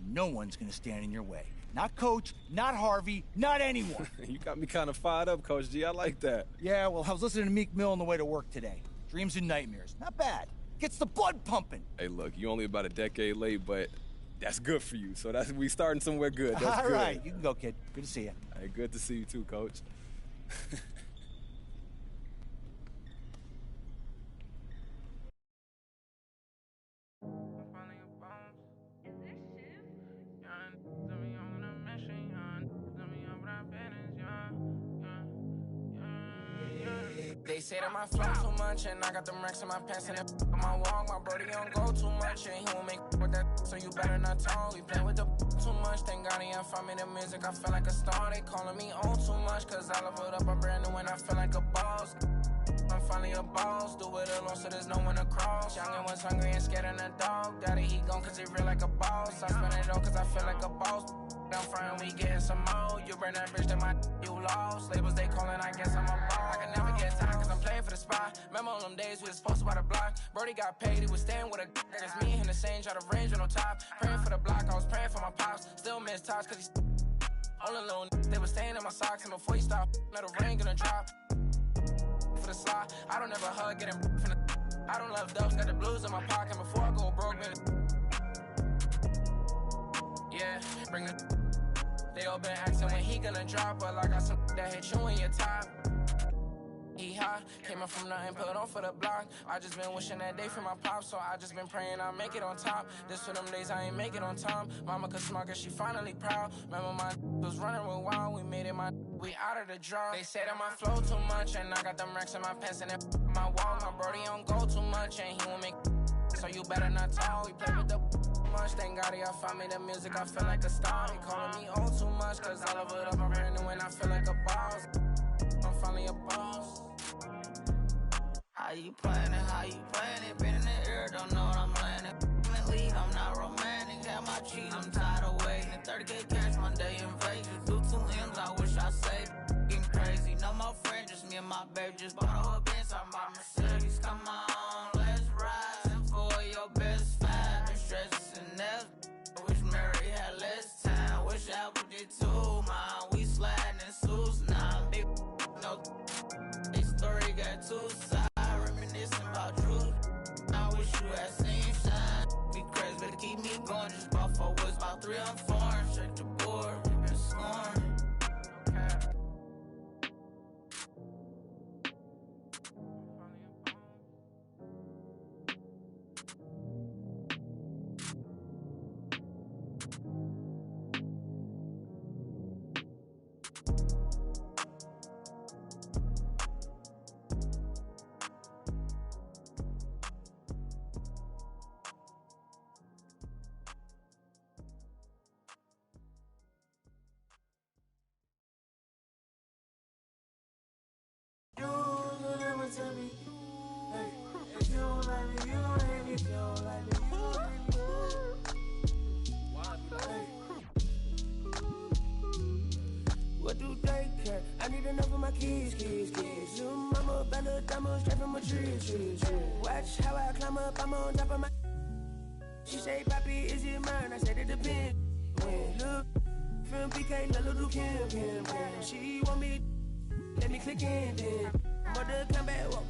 No one's going to stand in your way. Not Coach, not Harvey, not anyone. You got me kind of fired up, Coach G. I like that. Yeah, well, I was listening to Meek Mill on the way to work today. Dreams and nightmares. Not bad. Gets the blood pumping. Hey, look, you only about a decade late, but that's good for you. So we starting somewhere good. That's All good. right, you can go, kid. Good to see you. Hey, good to see you too, Coach. They say that my flow too much, and I got them racks in my pants, and on my walk, my brody don't go too much, and he won't make with that, so you better not talk. We play with the too much, thank God Gotti and find me the music, I feel like a star. They calling me on too much, cause I leveled up a brand new and I feel like a boss. I'm finally a boss, do it alone so there's no one to cross. Youngin' was hungry and scared of the dog. Daddy, he gone cause he real like a boss. I spend it all cause I feel like a boss. I'm frying, we getting some more. You burn that bridge, that you lost. Labels they calling, I guess I'm a boss. I can never get tired cause I'm playing for the spot. Remember all them days we was posted by the block. Brody got paid, he was staying with a It's me and him the same, try to range on no top. Praying for the block, I was praying for my pops. Still miss tops cause he's all alone. They was staying in my socks and before he stopped, let the rain gonna drop. For the slide, I don't ever hug, getting from the I don't love dubs, got the blues in my pocket before I go broke, man. Yeah, bring the they all been asking when he gonna drop, but I got some that hit you in your top. He high, came up from nothing, put on for the block. I just been wishing that day for my pop, so I just been praying I make it on top. This for them days I ain't make it on time. Mama could smug her, she finally proud. Remember my was running with wild, we made it we out of the draw. They say that my flow too much, and I got them racks in my pants and my wall. My brody don't go too much, and he won't make so you better not talk. We play with the much, thank God y'all find me the music, I feel like a star. They calling me on too much, cause I love it up, I'm brand new and I feel like a boss. I'm finally a boss. How you playing it, been in the air, don't know what I'm landing. I'm not romantic, got my cheese, I'm tired of waiting. 30K cash Monday in Vegas, do 2 M's, I wish I saved. Getting crazy, no more friends, just me and my baby. Just bought a Benz, I bought Mercedes. Come on, let's ride. And for your best five, been stressing else. Wish Mary had less time, wish Apple did too. Mine, we sliding in suits, nah, big no. This story got 2 sides, reminiscing about truth. I wish you had seen shine. Be crazy, better keep me going. Just bought 4 woods, about 3 on 4. Check the board, been scoring. What do they care? I need enough for my kids. Little mama, better diamond straight from a tree. Watch how I climb up, I'm on top of my. She say, Papi, is it mine? I said it depends. When look from PK, little Kim. She want me, let me click in then. Mother come back, whoa.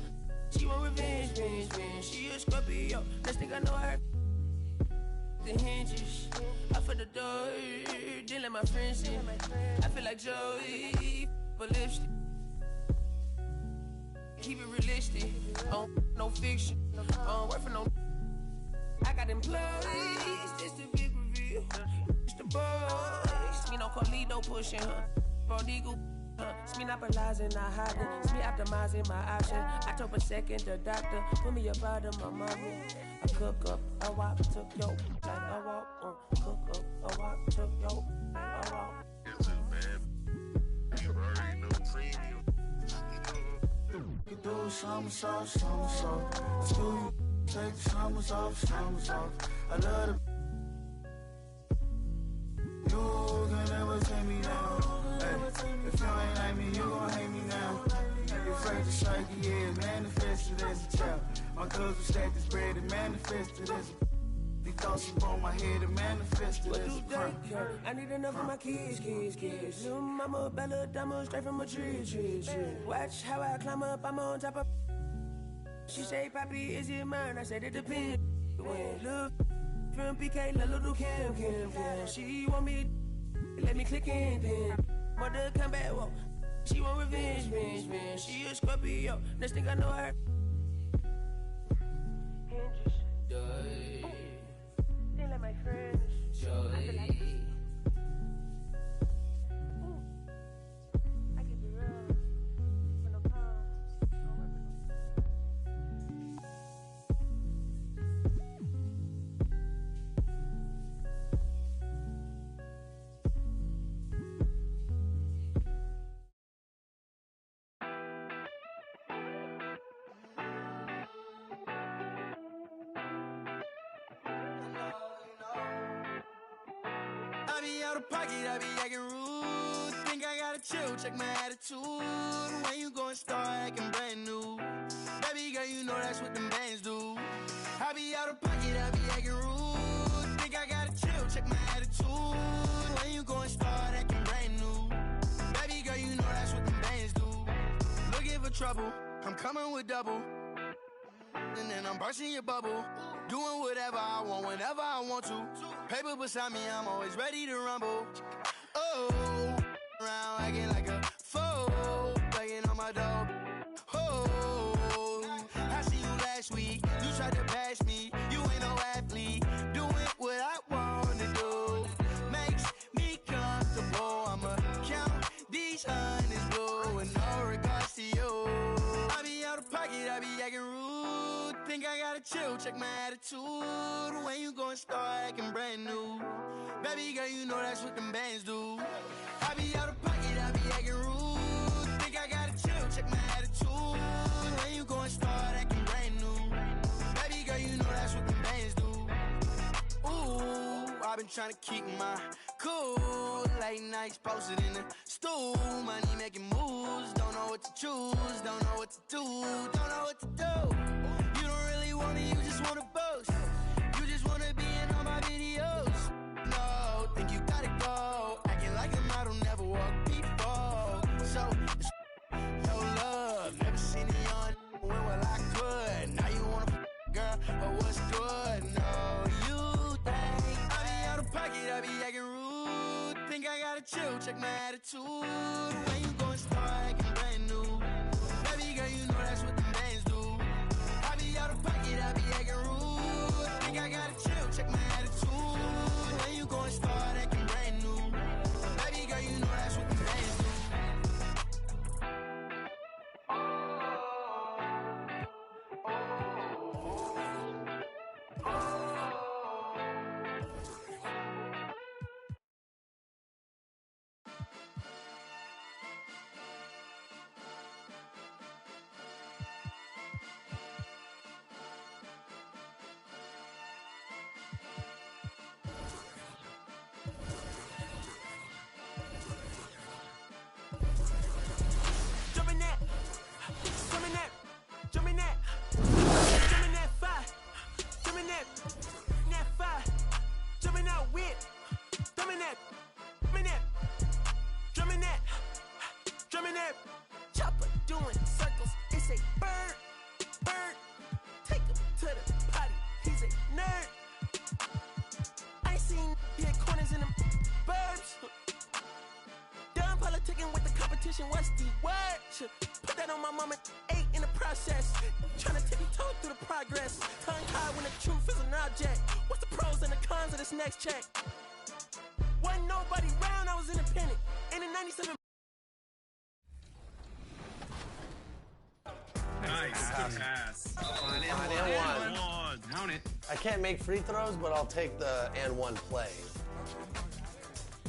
She want revenge. She a Scorpio, next thing I know her. The hinges, I for the door, then let my friends in. I feel like Joey, but lipstick. Keep it realistic, no fiction, work for no. I got employees, this the big reveal. It's the boys, me no Carlito pushing her. Prodigal, it's me not paralyzing, not hiding. It's me optimizing my option. I took a second, the doctor put me up out of my mommy. I cook up a wop, took yo, like a walk. Cook up a wop, took yo, like a walk. It's just bad. You already know premium. You do something. Let's do you. Take the summers off. I love the. You can never take me down. Hey, if you ain't like me, you gon' hate me now. You're afraid to strike, yeah, manifested as a child. My cousin stacked this bread and manifested as a. These thoughts upon my head and manifested as a crime. I need enough for my kids. Little mama, Bella, diamond straight from a tree. Watch how I climb up, I'm on top of. She say, Papi, is it mine? I said it depends. When look from PK, little Kim. She want me, let me click in then. Mother come back, whoa. She want revenge. She a Scorpio, next thing I know her. Then let my friends. I be out of pocket, I be acting rude. Think I gotta chill, check my attitude. When you gon' start acting brand new? Baby girl, you know that's what them bands do. I be out of pocket, I be acting rude. Think I gotta chill, check my attitude. When you gon' start acting brand new? Baby girl, you know that's what them bands do. Looking for trouble, I'm coming with double. And then I'm bursting your bubble. Doing whatever I want, whenever I want to. Paper beside me, I'm always ready to rumble. Oh, around acting like a fool, begging on my dough. Oh, I see you last week. You tried to pass me. You ain't no athlete. Doing what I want to do makes me comfortable. I'ma count these hundreds blue with no regards to you. I be out of pocket, I be acting rude. Think I gotta chill, check my attitude. When you gon' start acting brand new? Baby girl, you know that's what them bands do. I be out of pocket, I be acting rude. Think I gotta chill, check my attitude. When you gon' start acting brand new? Baby girl, you know that's what them bands do. Ooh, I've been trying to keep my cool. Late nights posted in the stool. Money making moves. Don't know what to choose. Don't know what to do. Don't know what to do. You don't really want it. You just want to boast. You just want to be in all my videos. No, think you gotta go. Acting like a model, never walk before. So, it's your love. Never seen it on. When will I could? Now you wanna girl, but what's good? No, you think I be out of pocket, I be acting rude. Think I gotta chill, check my attitude. When you gon' start acting brand new? Baby girl, you know that's what them bands do. I be out of pocket, I be acting rude. Think I gotta chill, check my attitude. When you gon' start acting brand new? Baby girl, you know that's what them bands do. Chopper doing circles, it's a bird, bird. Take him to the potty, he's a nerd. I ain't seen hit corners in them burbs. Done politicking with the competition, what's the word? Put that on my mama, 8 in the process. Trying to tippy-toe through the progress. Tongue-tied when the truth is an object. What's the pros and the cons of this next check? Wasn't nobody round, I was independent. In the 97. Nice pass. On and one. Count it. I can't make free throws, but I'll take the and one play.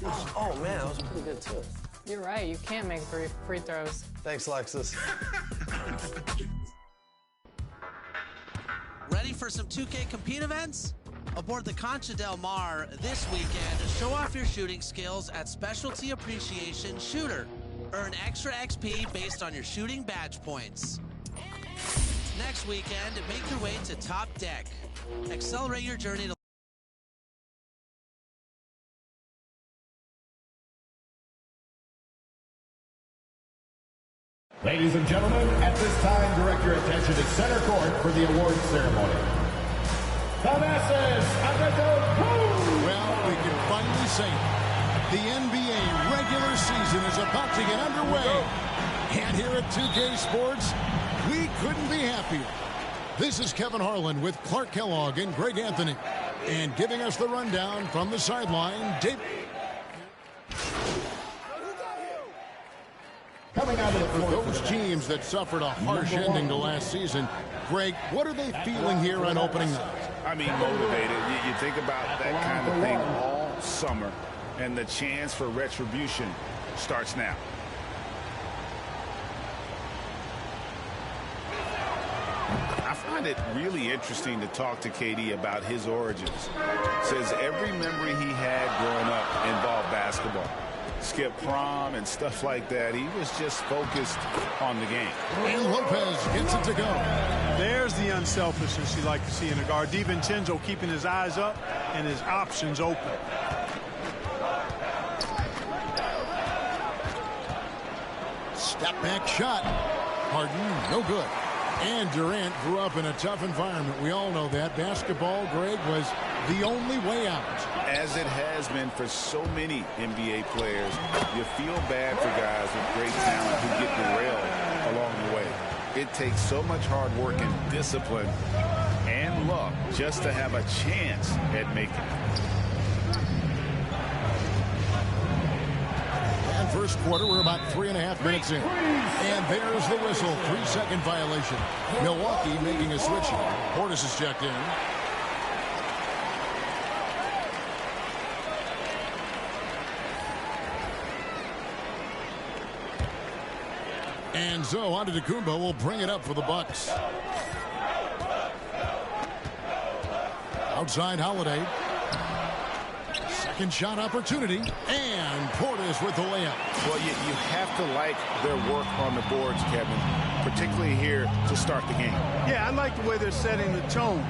Oh man, that was pretty good too. You're right, you can't make free throws. Thanks, Lexus. Ready for some 2K compete events? Aboard the Concha Del Mar this weekend, show off your shooting skills at Specialty Appreciation Shooter. Earn extra XP based on your shooting badge points. Next weekend, make your way to Top Deck. Accelerate your journey to Ladies and gentlemen, at this time, direct your attention to center court for the awards ceremony. The masses of the Well, we can finally say it. The NBA regular season is about to get underway. And here at 2K Sports, we couldn't be happier. This is Kevin Harlan with Clark Kellogg and Greg Anthony. And giving us the rundown from the sideline, Dave. Coming out of the For those teams that suffered a harsh ending to last season, Greg, what are they feeling here on opening night? I mean, motivated. You think about that kind of thing all summer, and the chance for retribution starts now. I find it really interesting to talk to KD about his origins. Says every memory he had growing up involved basketball. Skip prom and stuff like that. He was just focused on the game. And Lopez gets it to go. There's the unselfishness you like to see in a guard. DiVincenzo keeping his eyes up and his options open. Step back shot. Harden, no good. And Durant grew up in a tough environment. We all know that. Basketball, Greg, was the only way out. As it has been for so many NBA players, you feel bad for guys with great talent who get derailed along the way. It takes so much hard work and discipline and luck just to have a chance at making it. And first quarter, we're about 3.5 minutes in. And there's the whistle. 3-second violation. Milwaukee making a switch here. Portis is checked in. And so Antetokounmpo will bring it up for the Bucks. Outside Holiday. Second shot opportunity. And Portis with the layup. Well, you have to like their work on the boards, Kevin, particularly here to start the game. Yeah, I like the way they're setting the tone.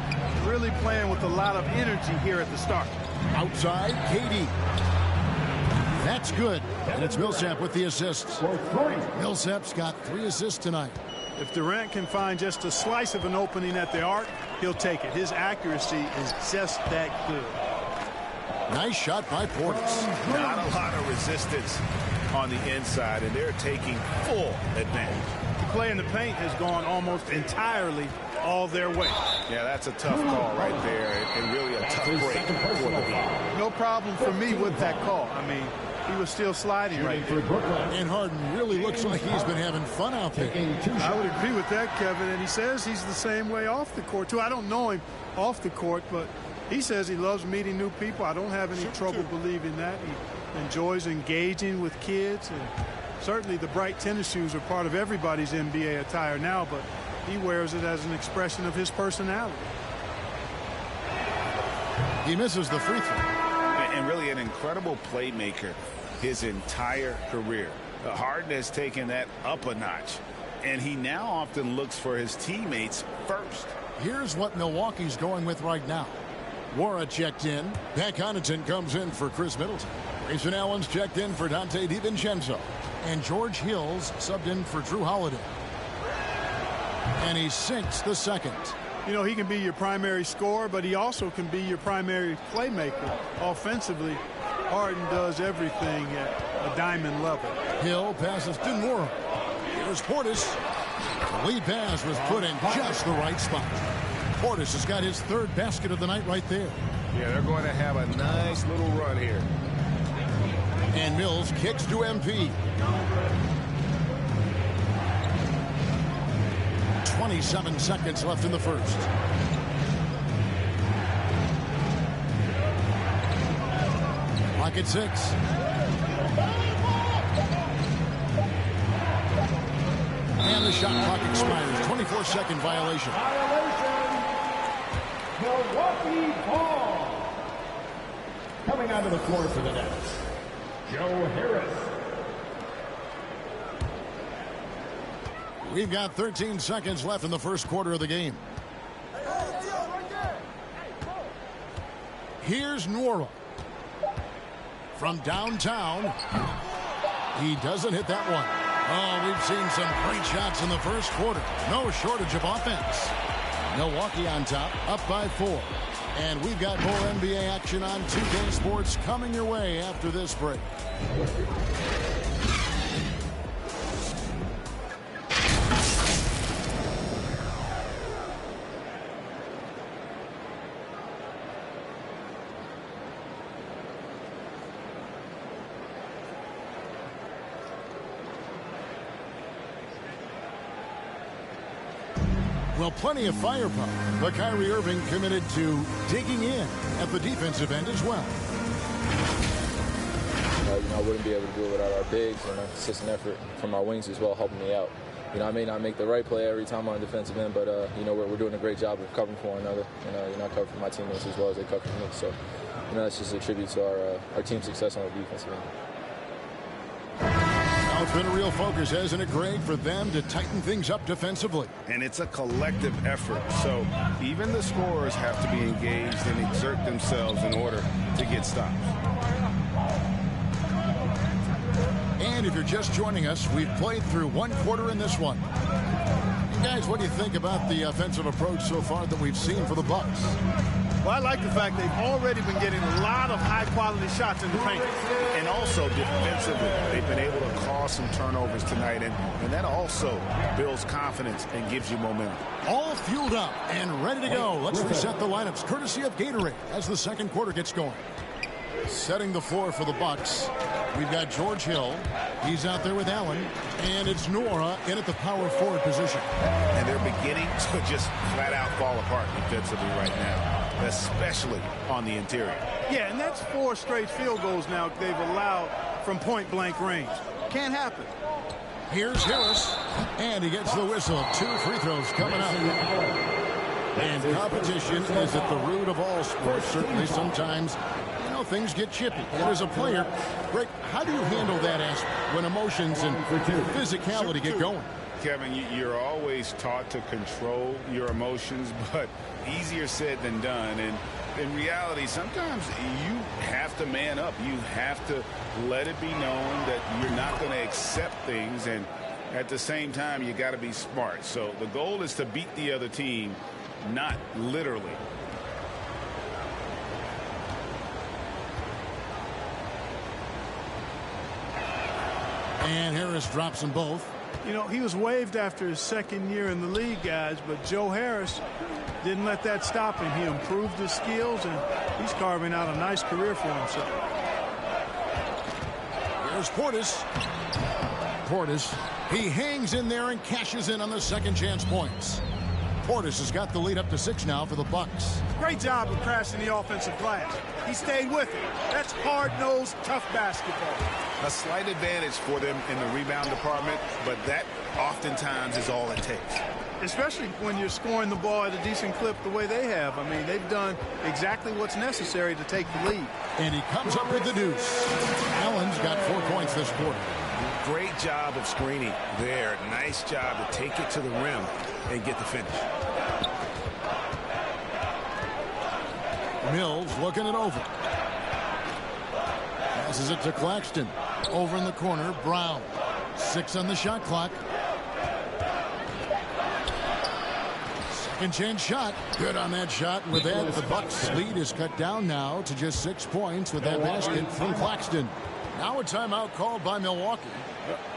Really playing with a lot of energy here at the start. Outside, KD. That's good. And it's Millsap with the assists. Millsap's got 3 assists tonight. If Durant can find just a slice of an opening at the arc, he'll take it. His accuracy is just that good. Nice shot by Portis. Not a lot of resistance on the inside, and they're taking full advantage. The play in the paint has gone almost entirely all their way. Yeah, that's a tough call right there, and really a tough break for the game. No problem for me with that call. I mean, he was still sliding right there. And Harden really looks like he's been having fun out there. I would agree with that, Kevin, and he says he's the same way off the court, too. I don't know him off the court, but he says he loves meeting new people. I don't have any trouble believing that. He enjoys engaging with kids, and certainly the bright tennis shoes are part of everybody's NBA attire now, but he wears it as an expression of his personality. He misses the free throw. And really an incredible playmaker his entire career. Harden has taken that up a notch, and he now often looks for his teammates first. Here's what Milwaukee's going with right now. Wara checked in. Pat Connaughton comes in for Chris Middleton. Grayson Allen's checked in for Dante DiVincenzo. And George Hill's subbed in for Drew Holiday. And he sinks the second. You know, he can be your primary scorer, but he also can be your primary playmaker. Offensively, Harden does everything at a diamond level. Hill passes to Nwora. Here's Portis. The lead pass was put in just the right spot. Portis has got his 3rd basket of the night right there. Yeah, they're going to have a nice little run here. And Mills kicks to MP. 27 seconds left in the first. Clock at 6. And the shot clock expires. 24-second violation. Milwaukee ball. Coming onto the floor for the Nets, Joe Harris. We've got 13 seconds left in the first quarter of the game. Here's Nwora. From downtown. He doesn't hit that one. Oh, we've seen some great shots in the first quarter. No shortage of offense. Milwaukee on top, up by 4. And we've got more NBA action on 2K Sports coming your way after this break. Well, plenty of firepower, but Kyrie Irving committed to digging in at the defensive end as well. I wouldn't be able to do it without our bigs and our consistent effort from our wings as well, helping me out. I may not make the right play every time on defensive end, but, we're doing a great job of covering for one another. I cover for my teammates as well as they cover for me. So, that's just a tribute to our team's success on the defensive end. Now it's been a real focus, hasn't it, Greg, for them to tighten things up defensively? And it's a collective effort. So even the scorers have to be engaged and exert themselves in order to get stops. And if you're just joining us, we've played through one quarter in this one. Guys, what do you think about the offensive approach so far that we've seen for the Bucks? Well, I like the fact they've already been getting a lot of high-quality shots in the paint. And also defensively, they've been able to cause some turnovers tonight, and that also builds confidence and gives you momentum. All fueled up and ready to go. Let's reset the lineups, courtesy of Gatorade, as the second quarter gets going. Setting the floor for the Bucks, we've got George Hill. He's out there with Allen, and it's Nora in at the power forward position. And they're beginning to just flat-out fall apart defensively right now, especially on the interior. Yeah, and that's 4 straight field goals now they've allowed from point-blank range. Can't happen. Here's Harris, and he gets the whistle. 2 free throws coming up. And competition is at the root of all sports. Certainly sometimes, things get chippy. And as a player, Greg, how do you handle that aspect when emotions and physicality get going? Kevin, you're always taught to control your emotions, but easier said than done. And in reality, sometimes you have to man up. You have to let it be known that you're not going to accept things. And at the same time, you got to be smart. So the goal is to beat the other team, not literally. And Harris drops them both. He was waived after his second year in the league, guys, but Joe Harris didn't let that stop him. He improved his skills, and he's carving out a nice career for himself. Here's Portis. Portis, he hangs in there and cashes in on the second chance points. Portis has got the lead up to 6 now for the Bucks. Great job of crashing the offensive glass. He stayed with it. That's hard-nosed, tough basketball. A slight advantage for them in the rebound department, but that oftentimes is all it takes. Especially when you're scoring the ball at a decent clip the way they have. I mean, they've done exactly what's necessary to take the lead. And he comes up with the deuce. Allen's got 4 points this quarter. Great job of screening there. Nice job to take it to the rim and get the finish. Mills looking it over. Passes it to Claxton. Over in the corner, Brown. 6 on the shot clock. Second chance shot. Good on that shot. And with that, the Bucks' lead is cut down now to just 6 points with that basket from Claxton. Now a timeout called by Milwaukee.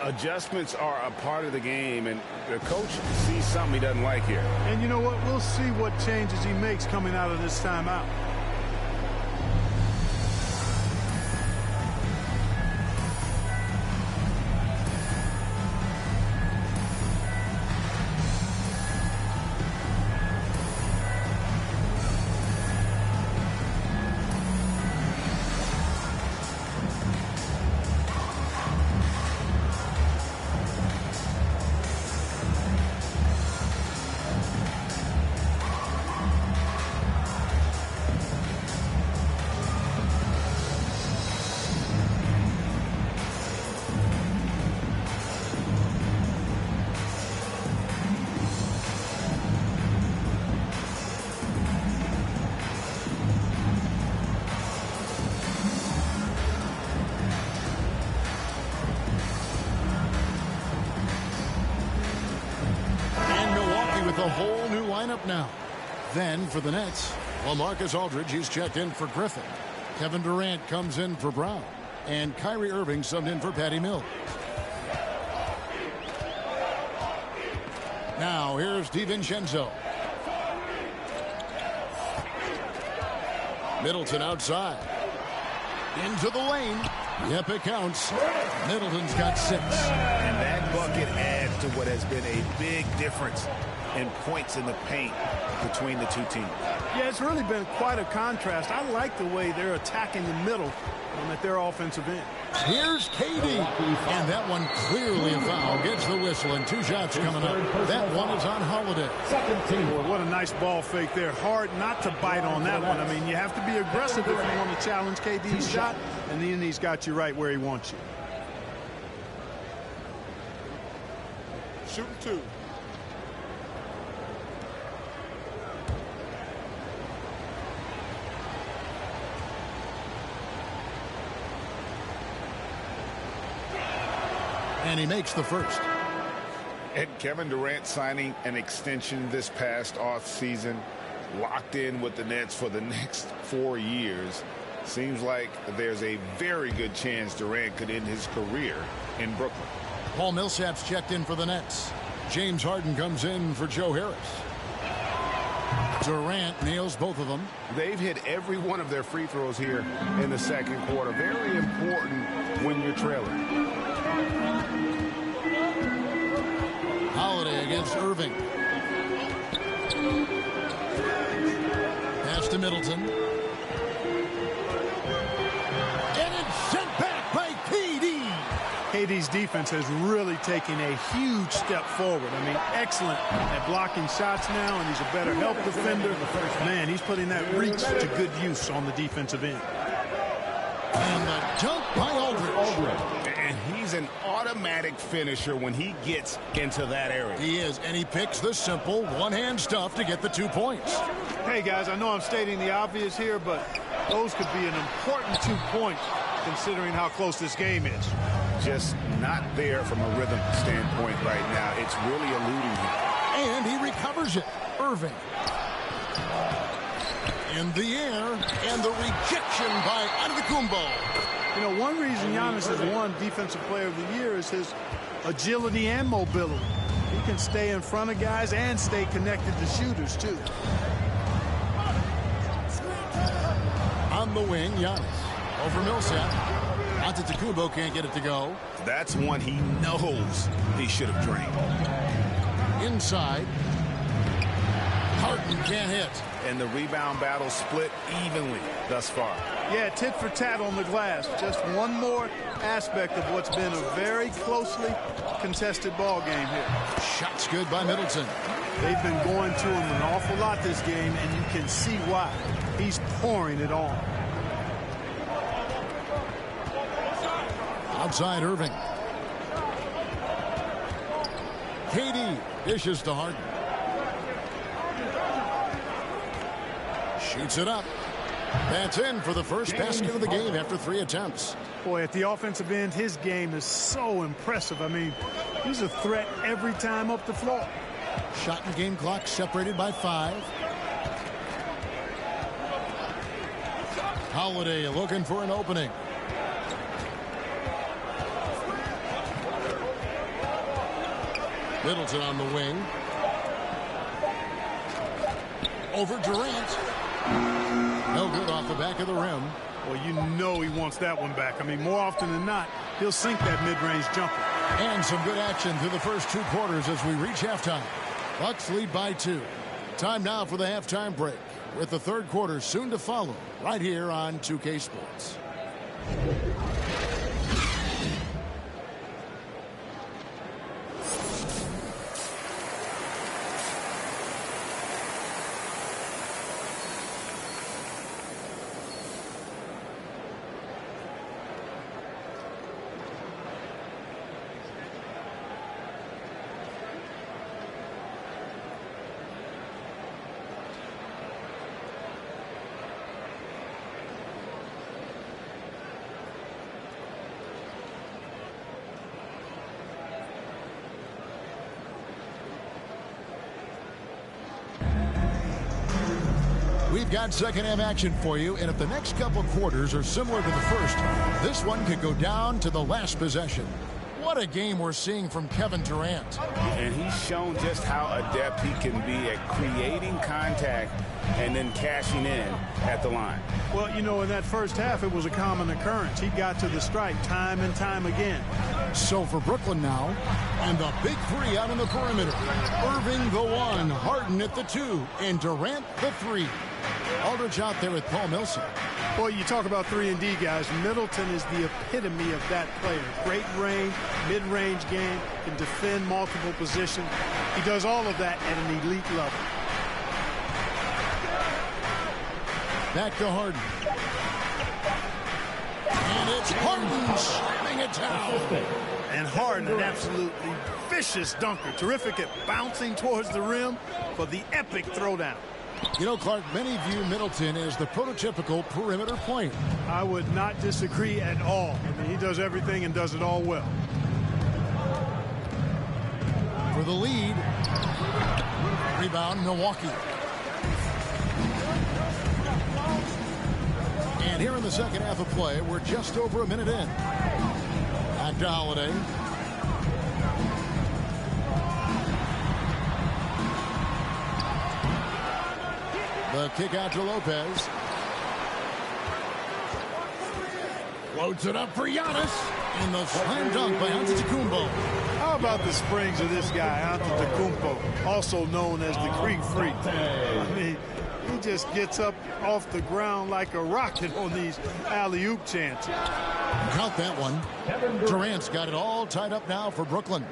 Adjustments are a part of the game, and the coach sees something he doesn't like here. And you know what? We'll see what changes he makes coming out of this timeout. with a whole new lineup now. Then for the Nets, LaMarcus Aldridge, he's checked in for Griffin. Kevin Durant comes in for Brown. And Kyrie Irving subbed in for Patty Mills. Now here's DiVincenzo. Middleton outside. Into the lane. Yep, it counts. Middleton's got 6. And that bucket adds to what has been a big difference in points in the paint between the two teams. Yeah, it's really been quite a contrast. I like the way they're attacking the middle at their offensive end. Here's KD. And that one clearly a foul. Gets the whistle, and 2 shots coming up. That one is on Holiday. Boy, what a nice ball fake there. Hard not to bite on that one. I mean, you have to be aggressive if you want to challenge KD's shot, and then he's got you right where he wants you. Shooting 2. And he makes the first. And Kevin Durant signing an extension this past offseason, locked in with the Nets for the next 4 years. Seems like there's a very good chance Durant could end his career in Brooklyn. Paul Millsap's checked in for the Nets. James Harden comes in for Joe Harris. Durant nails both of them. They've hit every one of their free throws here in the second quarter. Very important when you're trailing. Holiday against Irving. Pass to Middleton. And it's sent back by KD. KD's defense has really taken a huge step forward. I mean, excellent at blocking shots now, and he's a better help defender. Man, he's putting that reach to good use on the defensive end. And the dunk by Aldridge. And he's an automatic finisher when he gets into that area. He is, and he picks the simple one-hand stuff to get the 2 points. Hey, guys, I know I'm stating the obvious here, but those could be an important 2 points considering how close this game is. Just not there from a rhythm standpoint right now. It's really eluding him. And he recovers it. Irving. In the air, and the rejection by Antetokounmpo. You know, one reason Giannis has won Defensive Player of the Year is his agility and mobility. He can stay in front of guys and stay connected to shooters, too. On the wing, Giannis. Over Millsap. Antetokounmpo can't get it to go. That's one he knows he should have drained. Inside. Harden can't hit. And the rebound battle split evenly thus far. Yeah, tit for tat on the glass. Just one more aspect of what's been a very closely contested ball game here. Shots good by Middleton. They've been going to him an awful lot this game, and you can see why. He's pouring it on. Outside Irving. KD dishes to Harden. Shoots it up. That's in for the first basket of the game after 3 attempts. Boy, at the offensive end, his game is so impressive. I mean, he's a threat every time up the floor. Shot and game clock separated by 5. Holiday looking for an opening. Middleton on the wing. Over Durant. No good off the back of the rim. Well, you know he wants that one back. I mean, more often than not, he'll sink that mid-range jumper. And some good action through the first 2 quarters as we reach halftime. Bucks lead by 2. Time now for the halftime break, with the third quarter soon to follow right here on 2K Sports. We've got second half action for you, and if the next couple quarters are similar to the first, this one could go down to the last possession. What a game we're seeing from Kevin Durant. And he's shown just how adept he can be at creating contact and then cashing in at the line. Well, you know, in that first half, it was a common occurrence. He got to the stripe time and time again. So for Brooklyn now, and the big 3 out on the perimeter. Irving the 1, Harden at the 2, and Durant the 3. Aldridge out there with Paul Millsap. Boy, you talk about 3-and-D guys. Middleton is the epitome of that player. Great range, mid-range game, can defend multiple positions. He does all of that at an elite level. Back to Harden. And it's Harden slamming it down. And Harden, an absolutely vicious dunker. Terrific at bouncing towards the rim for the epic throwdown. You know, Clark, many view Middleton as the prototypical perimeter player. I would not disagree at all. I mean, he does everything and does it all well. For the lead. Rebound, Milwaukee. And here in the second half of play, we're just over a minute in. Back to Holiday. The kick out to Lopez. Floats it up for Giannis. And the slam dunk by Antetokounmpo. How about the springs of this guy, Antetokounmpo, also known as the Greek Freak? I mean, he just gets up off the ground like a rocket on these alley-oop chances. Count that one. Durant's got it all tied up now for Brooklyn.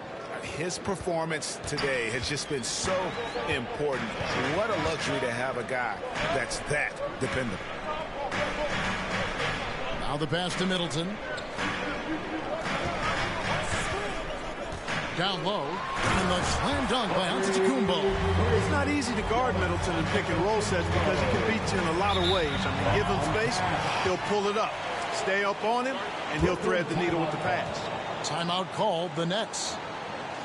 His performance today has just been so important. What a luxury to have a guy that's that dependable. Now the pass to Middleton. Down low. And the slam dunk by Antetokounmpo. It's not easy to guard Middleton in pick and roll sets because he can beat you in a lot of ways. I mean, give him space, he'll pull it up. Stay up on him, and he'll thread the needle with the pass. Timeout called, the Nets.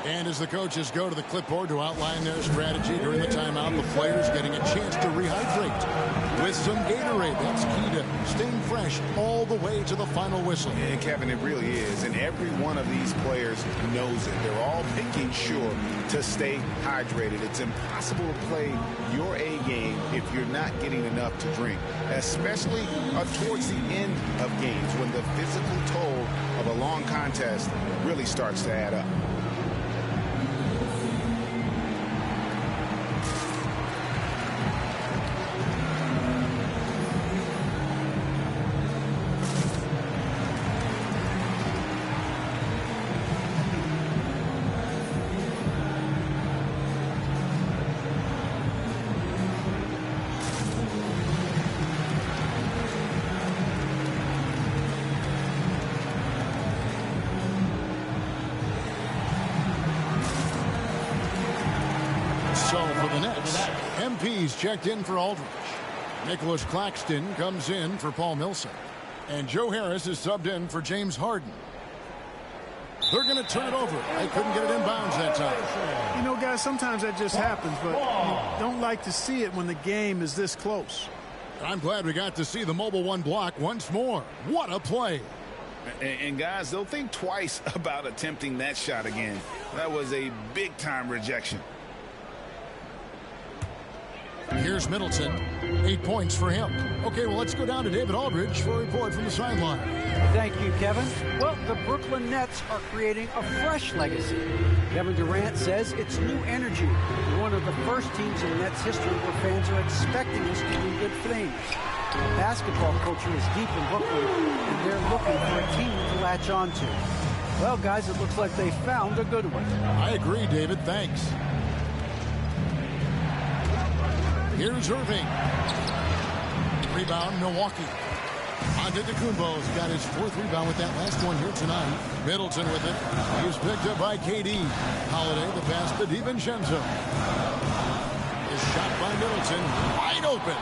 And as the coaches go to the clipboard to outline their strategy during the timeout, the players getting a chance to rehydrate with some Gatorade. That's key to staying fresh all the way to the final whistle. And Kevin, it really is. And every one of these players knows it. They're all making sure to stay hydrated. It's impossible to play your A game if you're not getting enough to drink, especially towards the end of games when the physical toll of a long contest really starts to add up. MP's checked in for Aldridge. Nicholas Claxton comes in for Paul Millsap. And Joe Harris is subbed in for James Harden. They're going to turn it over. They couldn't get it in bounds that time. You know, guys, sometimes that just happens, but you don't like to see it when the game is this close. I'm glad we got to see the Mobile One block once more. What a play. And guys, they'll think twice about attempting that shot again. That was a big-time rejection. Here's Middleton. 8 points for him. Okay, well, let's go down to David Aldridge for a report from the sideline. Thank you, Kevin. Well, the Brooklyn Nets are creating a fresh legacy. Kevin Durant says it's new energy. We're one of the first teams in Nets history where fans are expecting us to do good things. The basketball culture is deep in Brooklyn, and they're looking for a team to latch on to. Well, guys, it looks like they found a good one. I agree, David. Thanks. Here's Irving. Rebound, Milwaukee. Antetokounmpo's got his fourth rebound with that last one here tonight. Middleton with it. He's picked up by KD. Holiday, the pass to DiVincenzo. Is shot by Middleton. Wide open.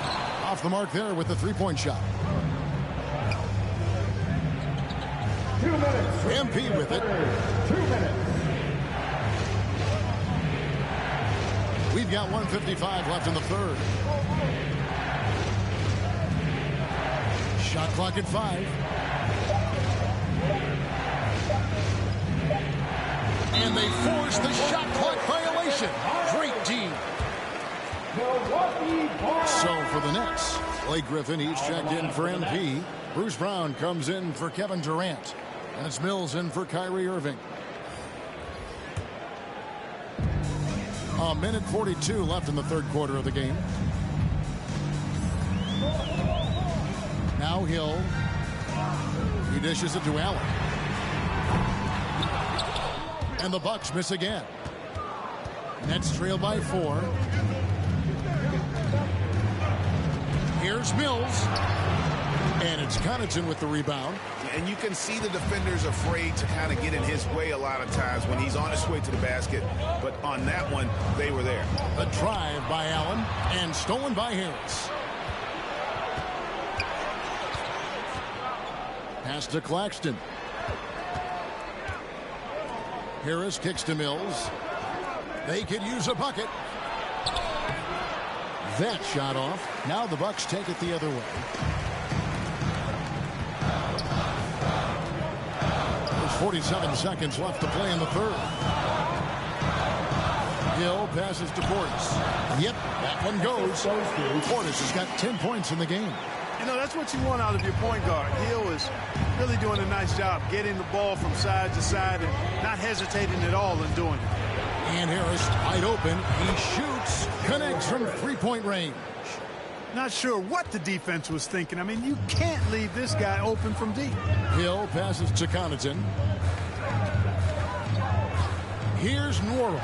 Off the mark there with the three-point shot. 2 minutes. MP with it. 2 minutes. We've got 1:55 left in the third. Shot clock at 5. And they force the shot clock violation. Great team. So for the Nets, Blake Griffin, he's checked in for MP. Bruce Brown comes in for Kevin Durant. And it's Mills in for Kyrie Irving. A minute 42 left in the third quarter of the game. Now Hill. He dishes it to Allen. And the Bucks miss again. Nets trail by 4. Here's Mills. And it's Connaughton with the rebound. And you can see the defenders afraid to kind of get in his way a lot of times when he's on his way to the basket. But on that one, they were there. A drive by Allen and stolen by Harris. Pass to Claxton. Harris kicks to Mills. They could use a bucket. That shot off. Now the Bucks take it the other way. There's 47 seconds left to play in the third. Hill passes to Portis. Yep, that one goes. Portis has got 10 points in the game. You know, that's what you want out of your point guard. Hill is really doing a nice job getting the ball from side to side and not hesitating at all in doing it. And Harris wide open. He shoots, connects from three-point range. Not sure what the defense was thinking. I mean, you can't leave this guy open from deep. Hill passes to Connaughton. Here's Norrell.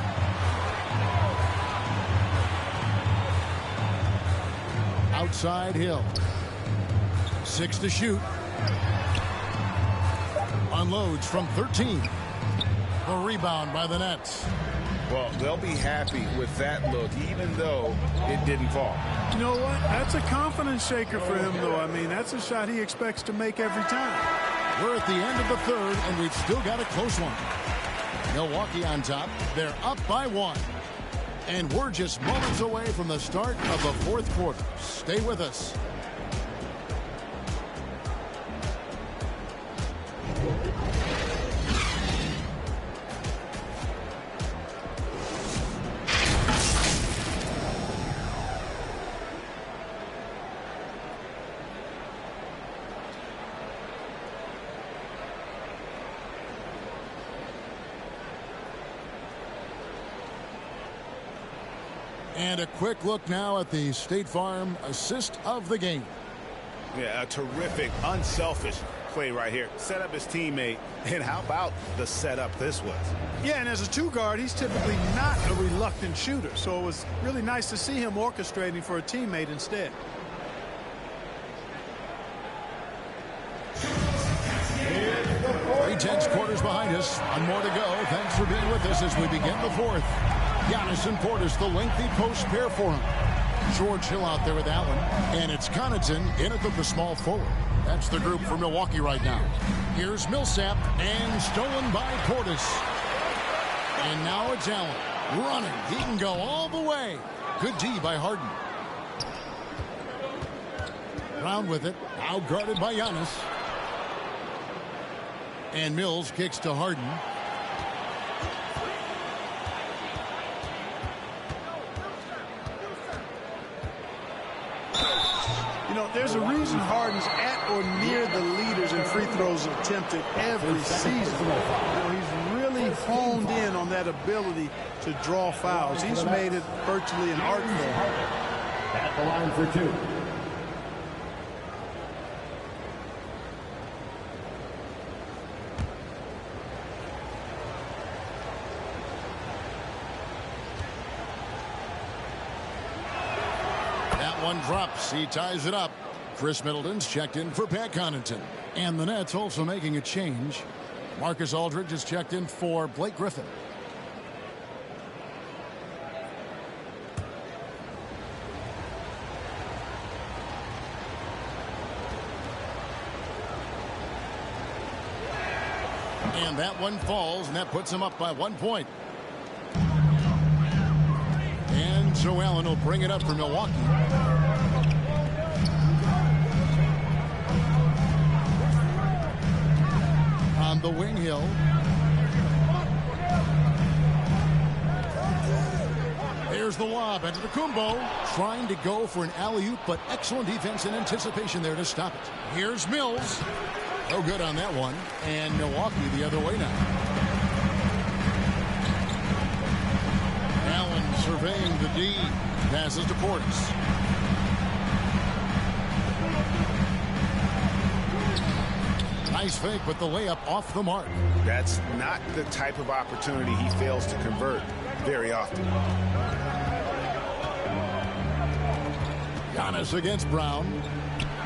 Outside Hill. 6 to shoot. Unloads from 13. The rebound by the Nets. Well, they'll be happy with that look, even though it didn't fall. You know what? That's a confidence shaker for him, though. I mean, that's a shot he expects to make every time. We're at the end of the third, and we've still got a close one. Milwaukee on top. They're up by 1. And we're just moments away from the start of the fourth quarter. Stay with us. And a quick look now at the State Farm assist of the game. Yeah, a terrific, unselfish play right here. Set up his teammate, and how about the setup this was? Yeah, and as a two guard, he's typically not a reluctant shooter, so it was really nice to see him orchestrating for a teammate instead. Three tenths quarters behind us. One more to go. Thanks for being with us as we begin the fourth. Giannis and Portis, the lengthy post pair for him. George Hill out there with Allen. And it's Connaughton in at the small forward. That's the group for Milwaukee right now. Here's Millsap and stolen by Portis. And now it's Allen running. He can go all the way. Good D by Harden. Brown with it. Now guarded by Giannis. And Mills kicks to Harden. You know, there's a reason Harden's at or near the leaders in free throws attempted every season. You know, he's really honed in on that ability to draw fouls. He's made it virtually an art form. At the line for 2. One drops. He ties it up. Chris Middleton's checked in for Pat Connaughton. And the Nets also making a change. Marcus Aldridge is checked in for Blake Griffin. And that one falls, and that puts him up by 1 point. And Joe Allen will bring it up for Milwaukee. On the wing, Hill. There's the lob. Antetokounmpo trying to go for an alley-oop, but excellent defense and anticipation there to stop it. Here's Mills. No good on that one. And Milwaukee the other way now. Allen surveying the D. Passes to Portis. Nice fake, but the layup off the mark. That's not the type of opportunity he fails to convert very often. Giannis against Brown.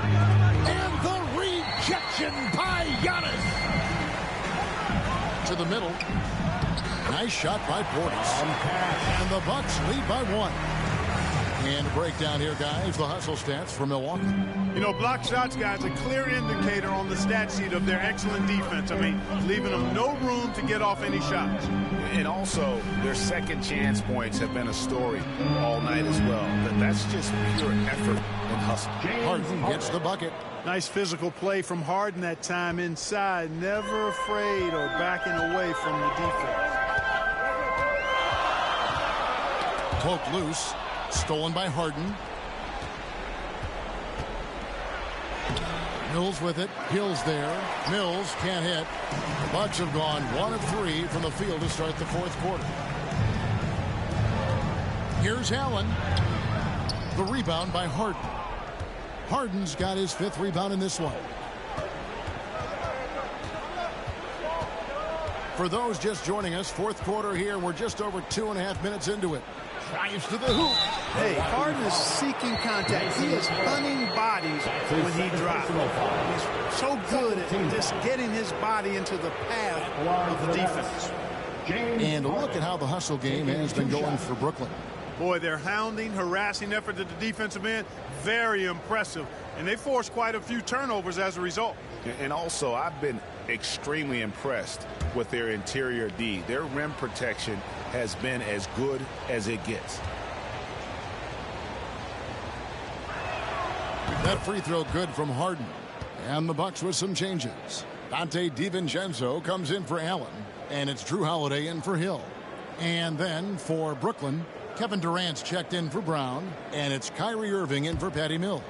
And the rejection by Giannis. To the middle. Nice shot by Portis. And the Bucks lead by 1. And a breakdown here, guys. The hustle stats for Milwaukee. You know, block shots, guys, a clear indicator on the stat sheet of their excellent defense. I mean, leaving them no room to get off any shots. And also, their second chance points have been a story all night as well. That's just pure effort and hustle. Harden gets the bucket. Nice physical play from Harden that time inside. Never afraid or backing away from the defense. Poked loose. Stolen by Harden. Mills with it. Hill's there. Mills can't hit. The Bucks have gone 1 of 3 from the field to start the fourth quarter. Here's Allen. The rebound by Harden. Harden's got his 5th rebound in this one. For those just joining us, fourth quarter here. We're just over 2.5 minutes into it. Drives to the hoop. Hey, Harden is seeking contact. He is hunting bodies when he drives. He's so good at just getting his body into the path of the defense. And look at how the hustle game has been going for Brooklyn. Boy, their hounding, harassing effort at the defensive end, very impressive. And they forced quite a few turnovers as a result. And also, I've been extremely impressed with their interior D. Their rim protection has been as good as it gets. That free throw good from Harden. And the Bucks with some changes. Dante DiVincenzo comes in for Allen. And it's Drew Holiday in for Hill. And then for Brooklyn, Kevin Durant's checked in for Brown. And it's Kyrie Irving in for Patty Mills.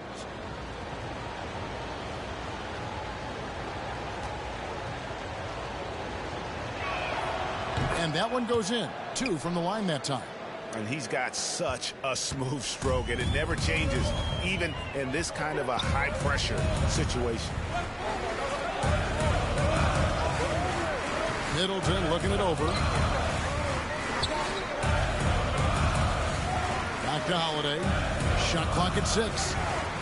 And that one goes in. 2 from the line that time. And he's got such a smooth stroke, and it never changes, even in this kind of a high-pressure situation. Middleton looking it over. Back to Holiday. Shot clock at 6.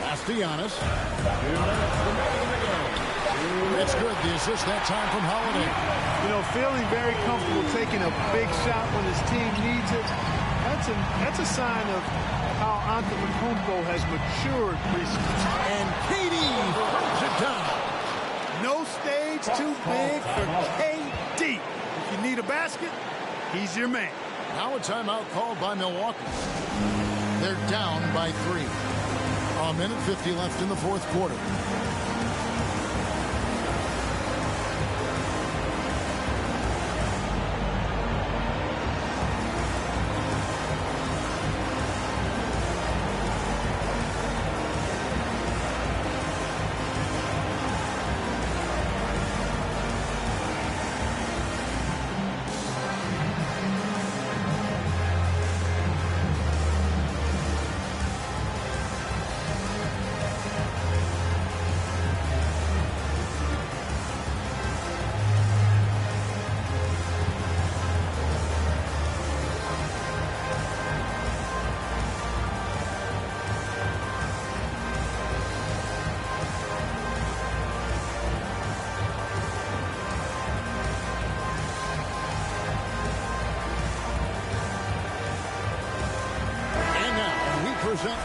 Pass to Giannis. It's good. The assist that time from Holiday. You know, feeling very comfortable taking a big shot when his team needs it. That's a sign of how Antetokounmpo has matured recently. And KD throws it down. No stage too big for KD. If you need a basket, he's your man. Now a timeout called by Milwaukee. They're down by 3. 1:50 left in the fourth quarter.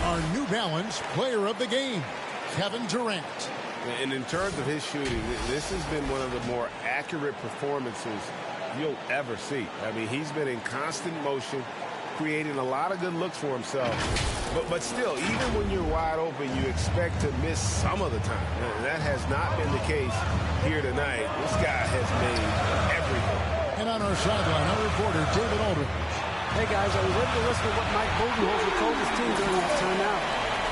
Our New Balance player of the game, Kevin Durant. And in terms of his shooting, this has been one of the more accurate performances you'll ever see. I mean, he's been in constant motion, creating a lot of good looks for himself. But still, even when you're wide open, you expect to miss some of the time. And that has not been the case here tonight. This guy has made everything. And on our sideline, our reporter, David Aldridge. Hey, guys, I was able to listen to what Mike Budenholzer told his team during that timeout.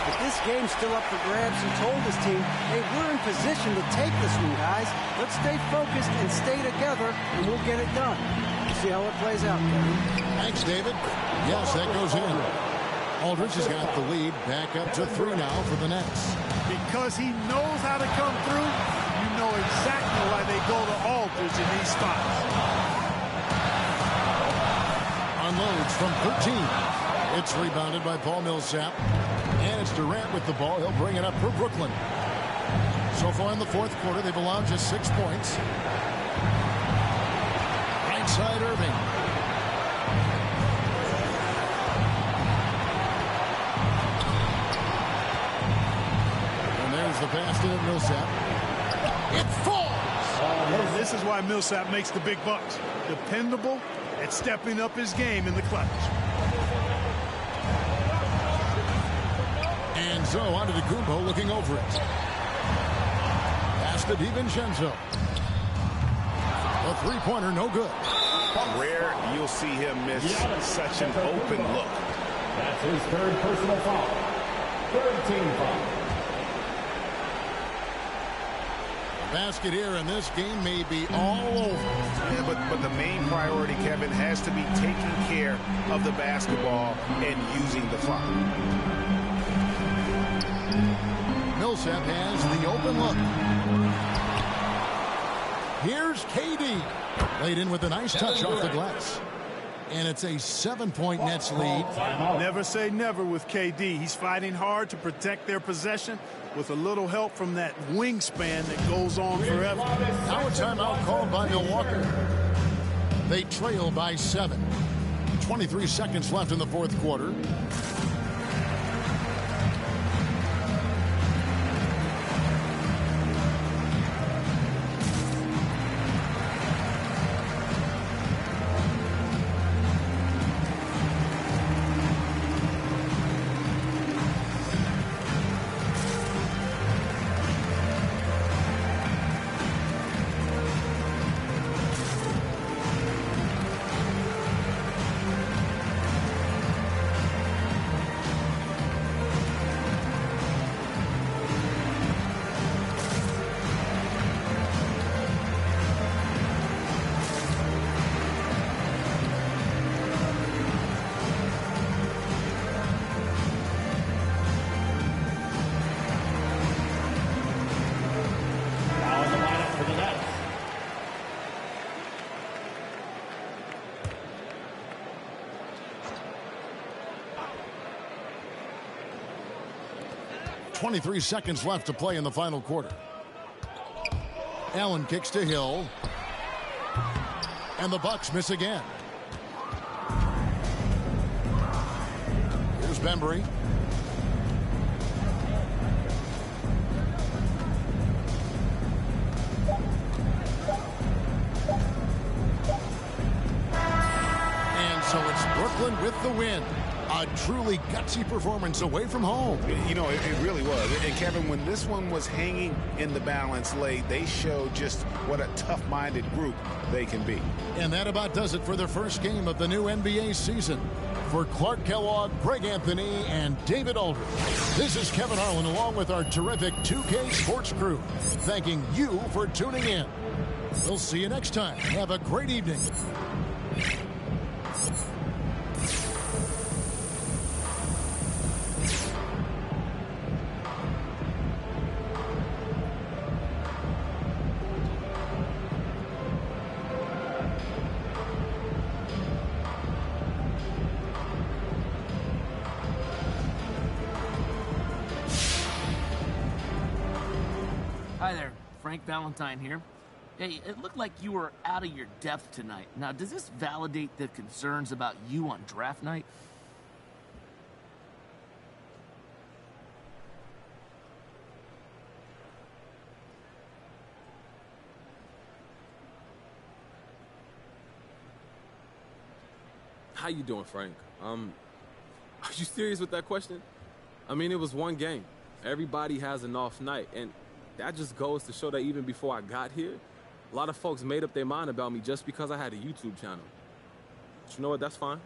But this game's still up for grabs. He told his team, hey, we're in position to take this one, guys. Let's stay focused and stay together, and we'll get it done. We'll see how it plays out, Kevin. Thanks, David. Yes, that goes in. Aldridge has got the lead back up to 3 now for the Nets. Because he knows how to come through, you know exactly why they go to altars in these spots. Unloads from 13. It's rebounded by Paul Millsap. And it's Durant with the ball. He'll bring it up for Brooklyn. So far in the fourth quarter, they've allowed just 6 points. Right side, Irving. And there's the pass to Millsap. It falls! This is why Millsap makes the big bucks. Dependable at stepping up his game in the clutch. And so onto DeCumbo looking over it. Pass to DiVincenzo. A three-pointer, no good. Rare you'll see him miss such an open look. That's his third personal foul. Third team foul. The basket here in this game may be all over. Yeah, but the main priority, Kevin, has to be taking care of the basketball and using the clock. Millsap has the open look. Here's KD. Laid in with a nice touch off the glass. And it's a 7-point Nets lead. Never say never with KD. He's fighting hard to protect their possession with a little help from that wingspan that goes on forever. Now a timeout called by Milwaukee. They trail by 7. 23 seconds left in the fourth quarter. Now in the lineup for the Nets. .23 seconds left to play in the final quarter. Allen kicks to Hill. And the Bucks miss again. Here's Bembry. And so it's Brooklyn with the win. A truly gutsy performance away from home. You know, it really was. And Kevin, when this one was hanging in the balance late, they showed just what a tough-minded group they can be. And that about does it for the first game of the new NBA season. For Clark Kellogg, Greg Anthony, and David Aldridge, this is Kevin Harlan along with our terrific 2K Sports crew, thanking you for tuning in. We'll see you next time. Have a great evening. Hi there, Frank Valentine here. Hey, it looked like you were out of your depth tonight. Now, does this validate the concerns about you on draft night? How you doing, Frank? Are you serious with that question? I mean, it was one game. Everybody has an off night, and that just goes to show that even before I got here, a lot of folks made up their mind about me just because I had a YouTube channel. But you know what? That's fine.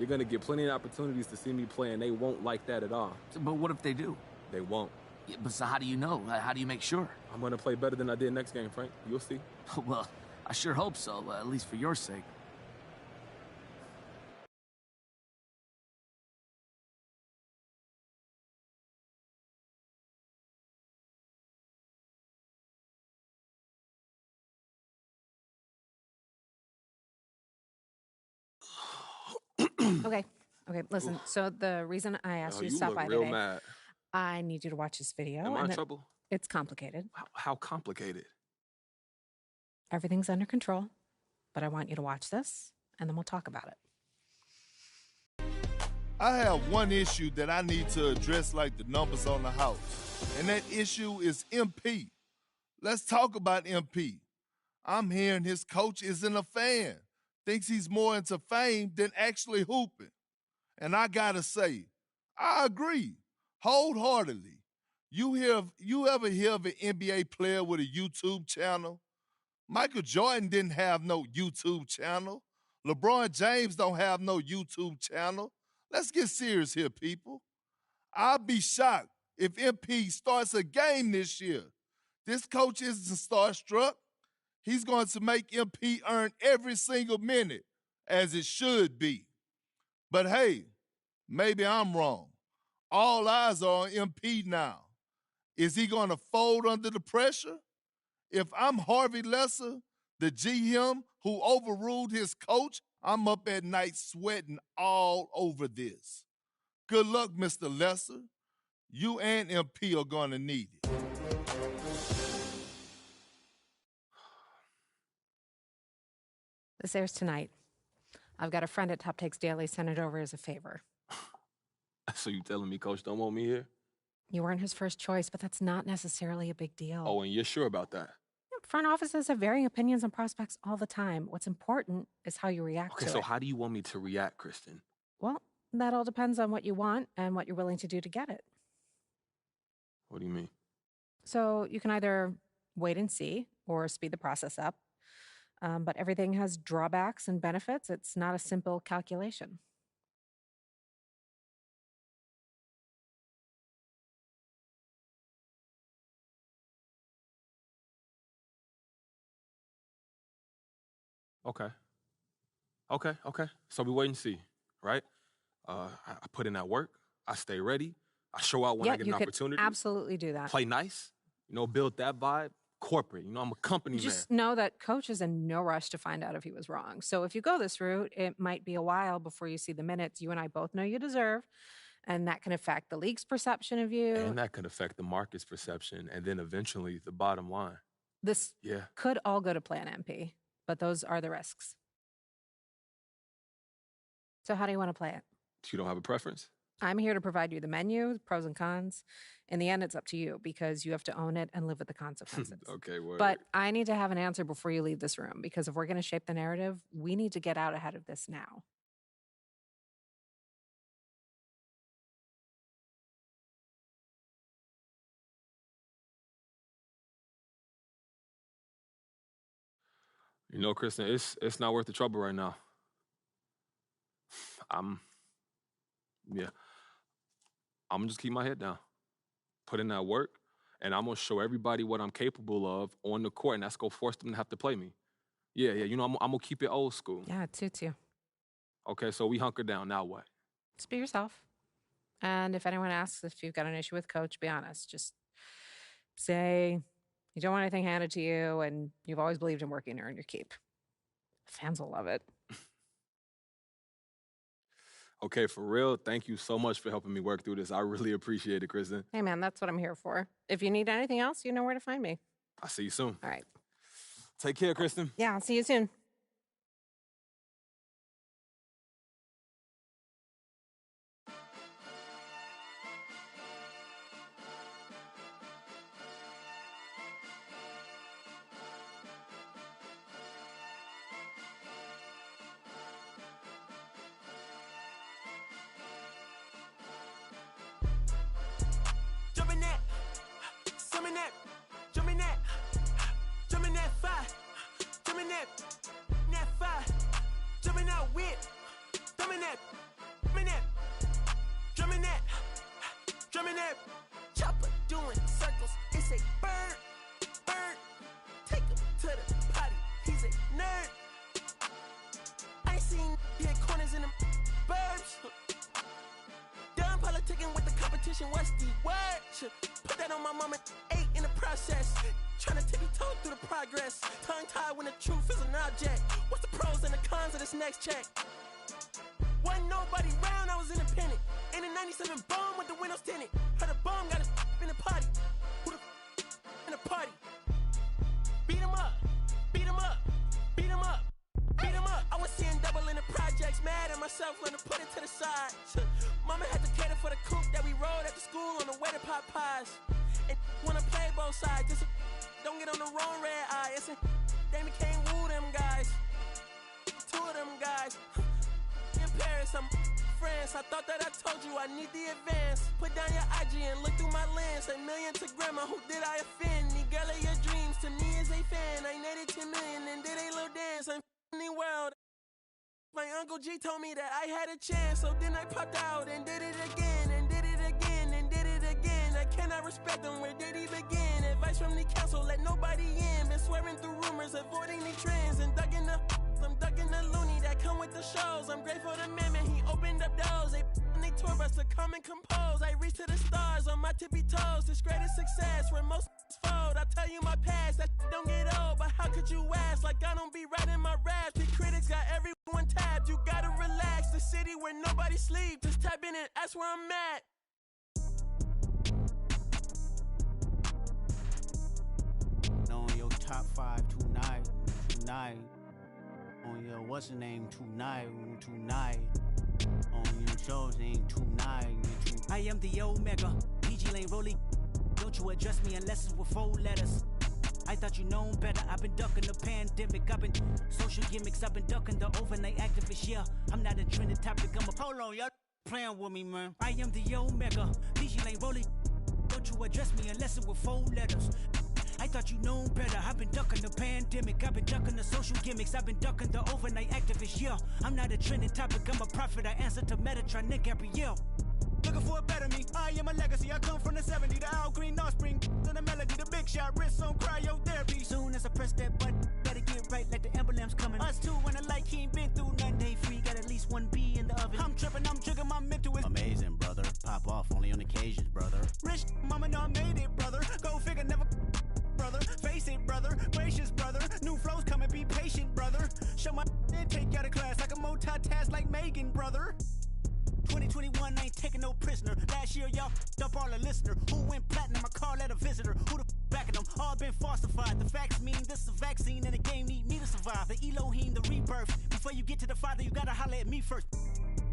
You're going to get plenty of opportunities to see me play, and they won't like that at all. But what if they do? They won't. Yeah, but so how do you know? How do you make sure? I'm going to play better than I did next game, Frank. You'll see. Well, I sure hope so, at least for your sake. Okay, listen. So the reason I asked you to you stop look by real today, mad. I need you to watch this video. Am I and in trouble? It's complicated. How complicated? Everything's under control, but I want you to watch this, and then we'll talk about it. I have one issue that I need to address like the numbers on the house, and that issue is MP. Let's talk about MP. I'm hearing his coach isn't a fan, thinks he's more into fame than actually hooping. And I gotta say, I agree wholeheartedly. You ever hear of an NBA player with a YouTube channel? Michael Jordan didn't have no YouTube channel. LeBron James don't have no YouTube channel. Let's get serious here, people. I'll be shocked if MP starts a game this year. This coach isn't starstruck. He's going to make MP earn every single minute, as it should be. But hey, maybe I'm wrong. All eyes are on MP now. Is he going to fold under the pressure? If I'm Harvey Lesser, the GM who overruled his coach, I'm up at night sweating all over this. Good luck, Mr. Lesser. You and MP are going to need it. This airs tonight. I've got a friend at Top Takes Daily sent it over as a favor. So you telling me Coach don't want me here? You weren't his first choice, but that's not necessarily a big deal. Oh, and you're sure about that? Front offices have varying opinions on prospects all the time. What's important is how you react to it. Okay, so how do you want me to react, Kristen? Well, that all depends on what you want and what you're willing to do to get it. What do you mean? So you can either wait and see or speed the process up. But everything has drawbacks and benefits. It's not a simple calculation. Okay. So we wait and see, right? I put in that work. I stay ready. I show out when I get an opportunity. Absolutely do that. Play nice. Build that vibe. Corporate. I'm a company Just man. know that Coach is in no rush to find out if he was wrong. So if you go this route, it might be a while before you see the minutes you and I both know you deserve. And that can affect the league's perception of you. And that could affect the market's perception. And then eventually the bottom line. This could all go to plan MP, but those are the risks. So how do you want to play it? You don't have a preference? I'm here to provide you the menu, pros and cons. In the end, it's up to you because you have to own it and live with the consequences. Okay, word. But I need to have an answer before you leave this room because if we're going to shape the narrative, we need to get out ahead of this now. Kristen, it's not worth the trouble right now. I'm gonna just keep my head down, put in that work, and I'm gonna show everybody what I'm capable of on the court, and that's gonna force them to have to play me. Yeah, I'm gonna keep it old school. Yeah, it suits you. Okay, so we hunker down. Now what? Just be yourself. And if anyone asks if you've got an issue with Coach, be honest. Just say you don't want anything handed to you, and you've always believed in working to earn your keep. Fans will love it. Okay, for real, thank you so much for helping me work through this. I really appreciate it, Kristen. Hey, man, that's what I'm here for. If you need anything else, you know where to find me. I'll see you soon. All right. Take care, Kristen. Yeah, I'll see you soon. Chopper doing circles, it's a bird. Take him to the potty, he's a nerd. I ain't seen hit corners in them burbs. Done politicking with the competition, what's the word? Put that on my mama, 8 in the process. Trying to tippy-toe through the progress. Tongue-tied when the truth is an object. What's the pros and the cons of this next check? Wasn't no nobody round, I was independent. In a 97 bomb with the windows tinted. Heard a bomb got a in the party. Who the in the party? Beat him up, beat him up, beat him up, beat him up. I was seeing double in the projects, mad at myself, learned to put it to the side. Mama had to cater for the coupe that we rode at the school on the way to Popeyes. And wanna play both sides, just don't get on the wrong red eye. It's a they became woo them guys. Two of them guys. In Paris, I'm France. I thought that I told you I need the advance. Put down your IG and look through my lens. A million to grandma, who did I offend? The girl of your dreams to me is a fan. I netted 10 million and did a little dance. I'm the world. My Uncle G told me that I had a chance. So then I popped out and did it again. And did it again and did it again. I cannot respect them, where did he begin? Advice from the council, let nobody in. Been swearing through rumors, avoiding the trends. And ducking the I'm ducking the loony that come with the shows. I'm grateful to man, he opened up doors. They tour bus to come and compose. I reach to the stars on my tippy toes. This greatest success where most fold. I tell you my past, that don't get old. But how could you ask? Like I don't be writing my raps. The critics got everyone tabbed. You gotta relax. The city where nobody sleeps. Just tap in and ask where I'm at. On your top 5 tonight. On your what's the name tonight. On your show's name tonight. I am the Omega, PG Lane Rolly. Don't you address me unless it's with 4 letters. I thought you known better. I've been ducking the pandemic. I've been social gimmicks. I've been ducking the overnight activists. Yeah, I'm not a trending topic. I'm a hold on, y'all playing with me, man. I am the Omega, PG Lane Rolly. Don't you address me unless it's with 4 letters. I thought you known better. I've been ducking the pandemic. I've been ducking the social gimmicks. I've been ducking the overnight activists. Yeah, I'm not a trending topic. I'm a prophet. I answer to Metatron, Nick Gabrielle. Looking for a better me. I am a legacy. I come from the 70s. The Al Green offspring. To the melody, the big shot. Wrist on cryotherapy. Soon as I press that button, better get right like the emblem's coming. Us two when I like he ain't been through nothing. Day free. Got at least 1 B in the oven. I'm tripping. I'm triggering. My mental is amazing, brother. Pop off only on occasions, brother. Rich mama know I made it, brother. Go figure, never brother. Face it, brother. Gracious, brother. New flows coming, be patient, brother. Show my and take you out of class like a multitask like Megan, brother. 2021 ain't taking no prisoner. Last year, y'all up all the listener. Who went platinum? I call that a visitor. Who the backing them? All been falsified. The facts mean this is a vaccine and the game need me to survive. The Elohim, the rebirth. Before you get to the Father, you gotta holler at me first.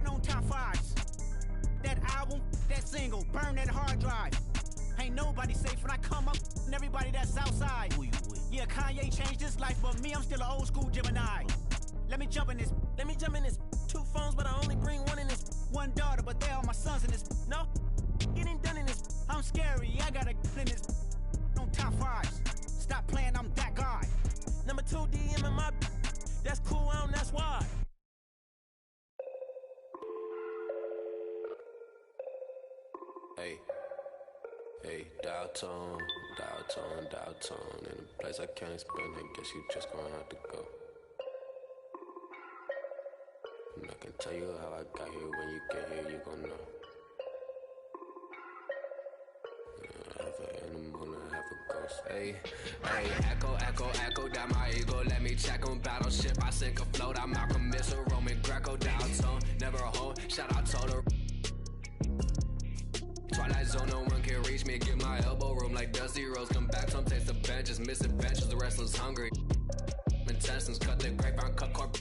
On top 5s. That album, that single, burn that hard drive. Ain't nobody safe when I come up and everybody that's outside. Who you with? Yeah, Kanye changed his life, but me, I'm still an old school Gemini. Let me jump in this. 2 phones, but I only bring 1 in this. 1 daughter, but they all my sons in this. No, getting done in this. I'm scary, I got a in this. On top 5s. Stop playing, I'm that guy. Number 2 DM in my. That's cool, I don't, that's why. Hey, dial tone, in a place I can't explain, I guess you just gonna have to go. And I can tell you how I got here, when you get here, you gon' know. I have an animal and I have a ghost. Hey, echo down my ego, let me check on battleship. I sink a float, I'm Malcolm Missile, Roman Greco, dial tone, never a hole, shout out total. Twilight zone, no one can reach me. Get my elbow room like Dusty Rose. Come back, some taste the benches, misadventures, the restless hungry. Intestines, cut the grapevine, cut corp.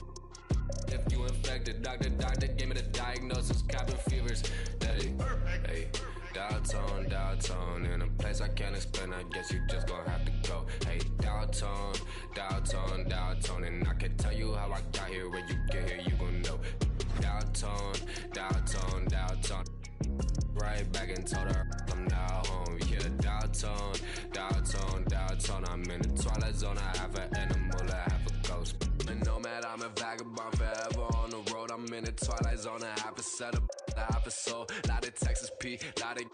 If you infected, doctor, give me the diagnosis. Cabin fevers, hey, dial tone, in a place I can't explain. I guess you just gonna have to go. Hey, dial tone, and I can tell you how I got here. When you get here, you gon' know. Dial tone. Right back and told her I'm now home. Yeah, dial tone. I'm in the twilight zone. I have an animal, I have a ghost. A nomad, I'm a vagabond forever on the road. I'm in the twilight zone. I have a setup, I have a soul. Lot of Texas P, lot of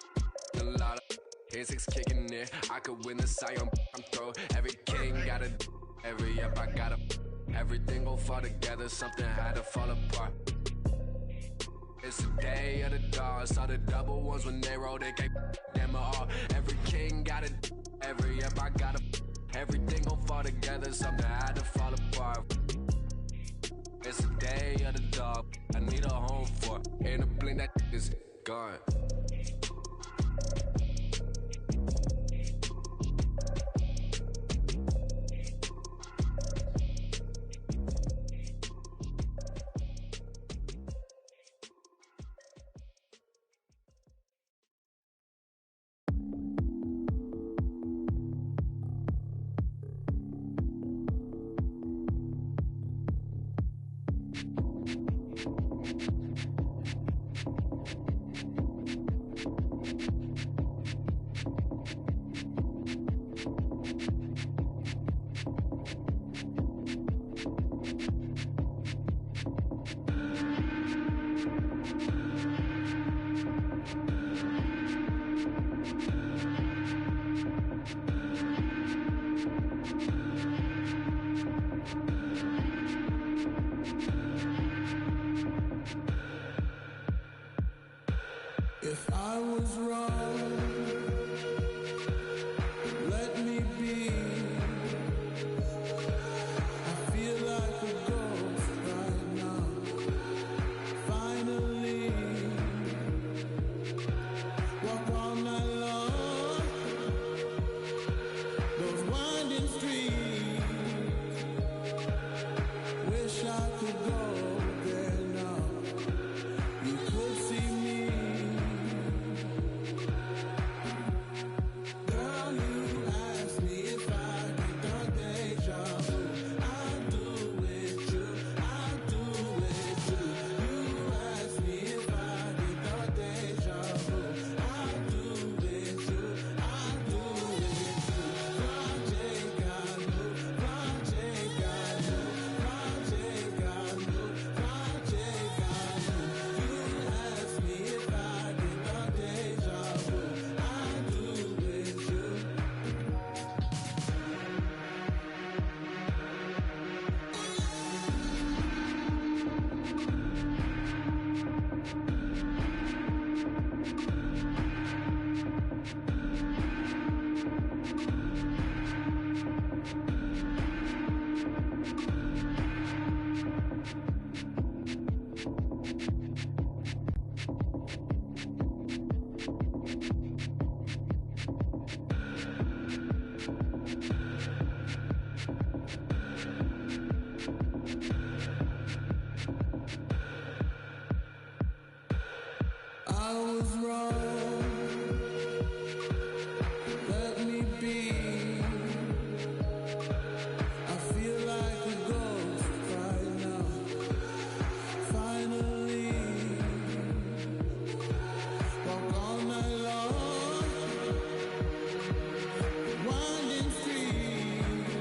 insects kicking in. I could win the Sion, I'm throw. Every king got a, every up I got a. Everything gon' fall together. Something had to fall apart. It's the day of the dogs. Saw the double ones when they rolled. They can't them all. Every king got it. Every up I got a. Everything gon' fall together. Something had to fall apart. It's the day of the dog. I need a home. before. In a blink, that is gone. If I was wrong, let me be. I feel like a ghost right now. Finally, walk all night long. Those winding streets. Wish I could go there now. You could see me. Girl, you asked me if I get the deja vu. I do with you, I do with you. You asked me if I get the deja vu. I do with you, I do with you. Project got new, project got new, project got new, project got new. You asked me if I get the deja vu. I do with you. I was wrong. Let me be. I feel like a ghost right now. Finally, walk all night long. Winding streets.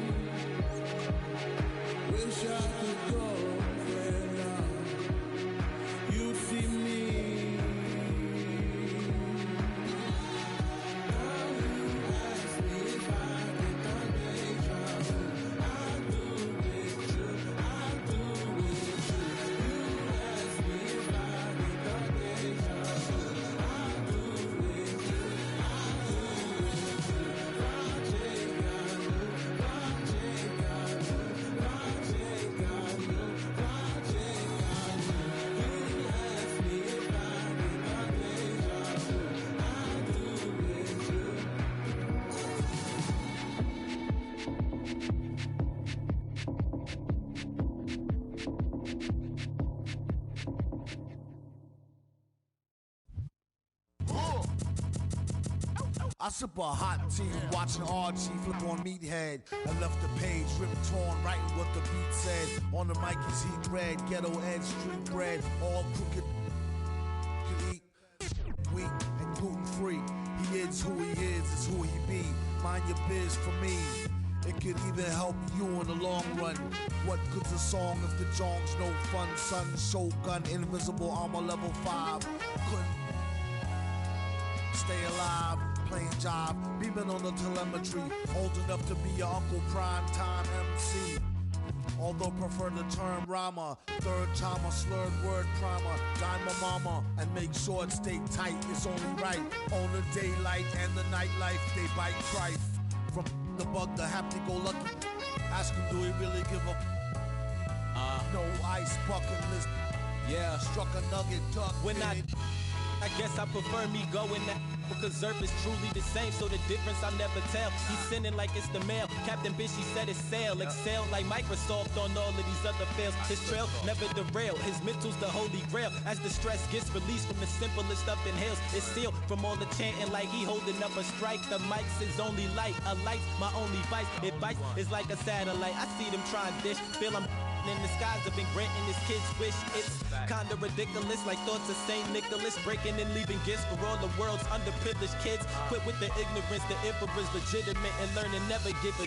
Wish I could go there now. You'd see me. I sip a hot tea, watching RG flip on Meathead. I left the page ripped torn, writing what the beat said. On the mic is heat red, ghetto edge, street bread, all crooked. Could eat wheat and gluten free. He is who he is who he be. Mind your biz for me. It could even help you in the long run. What good's a song if the jong's no fun? Sun, Shogun, invisible armor level 5. Couldn't stay alive, playing job, beaming on the telemetry. Old enough to be your Uncle Prime Time MC. Although prefer the term rhymer, third timer, slurred word primer. Dime my mama and make sure it stay tight. It's only right. On the daylight and the nightlife, they bite trife. From the bug, the happy-go-lucky. Ask him, do he really give a no ice bucket list? Yeah. Struck a nugget duck. When I guess I prefer me going that because Zerp is truly the same, so the difference I'll never tell. He's sending like it's the mail. Captain Bishy said it's sail. Excel like Microsoft on all of these other fails. His trail never derail. His mental's the holy grail. As the stress gets released from the simplest stuff inhales, it's sealed from all the chanting like he holding up a strike. The mic's his only light. A light's my only vice. Advice is like a satellite. I see them trying to dish. Feel I'm in the skies have been granting this kid's wish. It's kinda ridiculous, like thoughts of St. Nicholas, breaking and leaving gifts for all the world's underprivileged kids. Quit with the ignorance, the emperor's legitimate, and learning never give a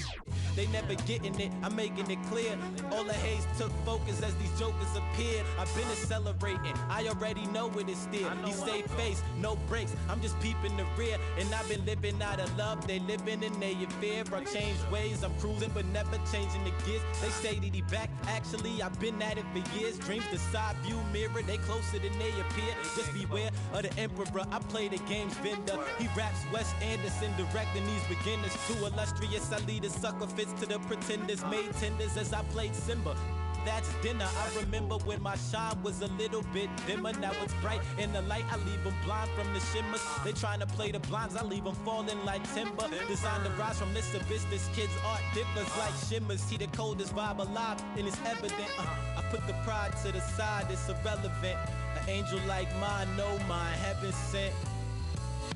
they never getting it, I'm making it clear. All the haze took focus as these jokers appeared. I've been accelerating, I already know it is still. He stay face, no brakes, I'm just peeping the rear. And I've been living out of love, they living in their fear. I changed ways, I'm cruising but never changing the gears. They say that he back, actually I've been at it for years. Dreams the side view mirror, they closer than they appear. Just beware of the emperor, I play the game's vendor. He raps Wes Anderson, directing these beginners. Too illustrious, I lead a sucker fits to the pretenders. Made tenders as I played Simba. That's dinner. I remember when my shine was a little bit dimmer. Now it's bright in the light. I leave them blind from the shimmers. They trying to play the blinds. I leave them falling like timber. Designed to rise from this abyss. This kid's art differs like shimmers. See the coldest vibe alive, and it's evident. I put the pride to the side. It's irrelevant. An angel like mine, no mine, heaven sent.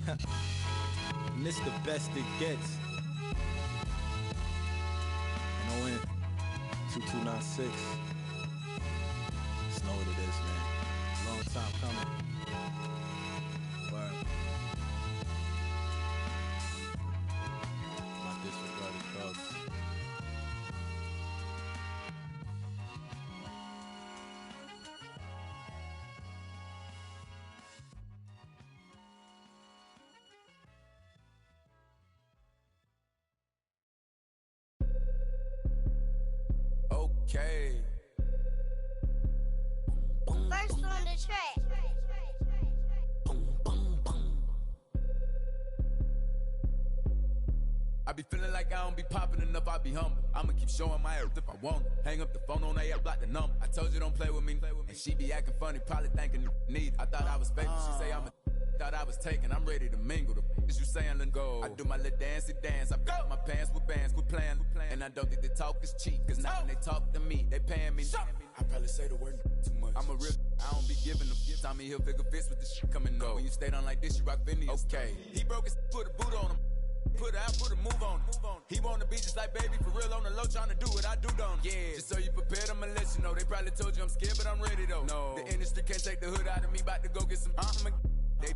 And this the best it gets. And ON 2296. Just know what it is, man. Long time coming. Word. My disregarded thugs. Okay. First on the track. I be feeling like I don't be popping enough, I be humble. I'ma keep showing my earth if I want it. Hang up the phone on AF, block the number. I told you don't play with me. And she be acting funny, probably thinking need. I thought I was faking, she say I'm a thought I was taken, I'm ready to mingle. The is you saying, let go. I do my little dancey dance, I got my pants with bands, quit playing. And I don't think the talk is cheap, cause now when they talk to me, they paying me. I probably say the word too much. I'm a real, I don't be giving them. Tommy Hilfiger fits with the shit coming up. When you stay down like this, you rock Phineas. Okay, he broke his, put a boot on him. Put it out, put a move on it. He wanna be just like baby, for real on the low, trying to do what I do, don't he? Yeah. Just so you prepared, I'ma let you know. They probably told you I'm scared, but I'm ready though. No. The industry can't take the hood out of me, about to go get some They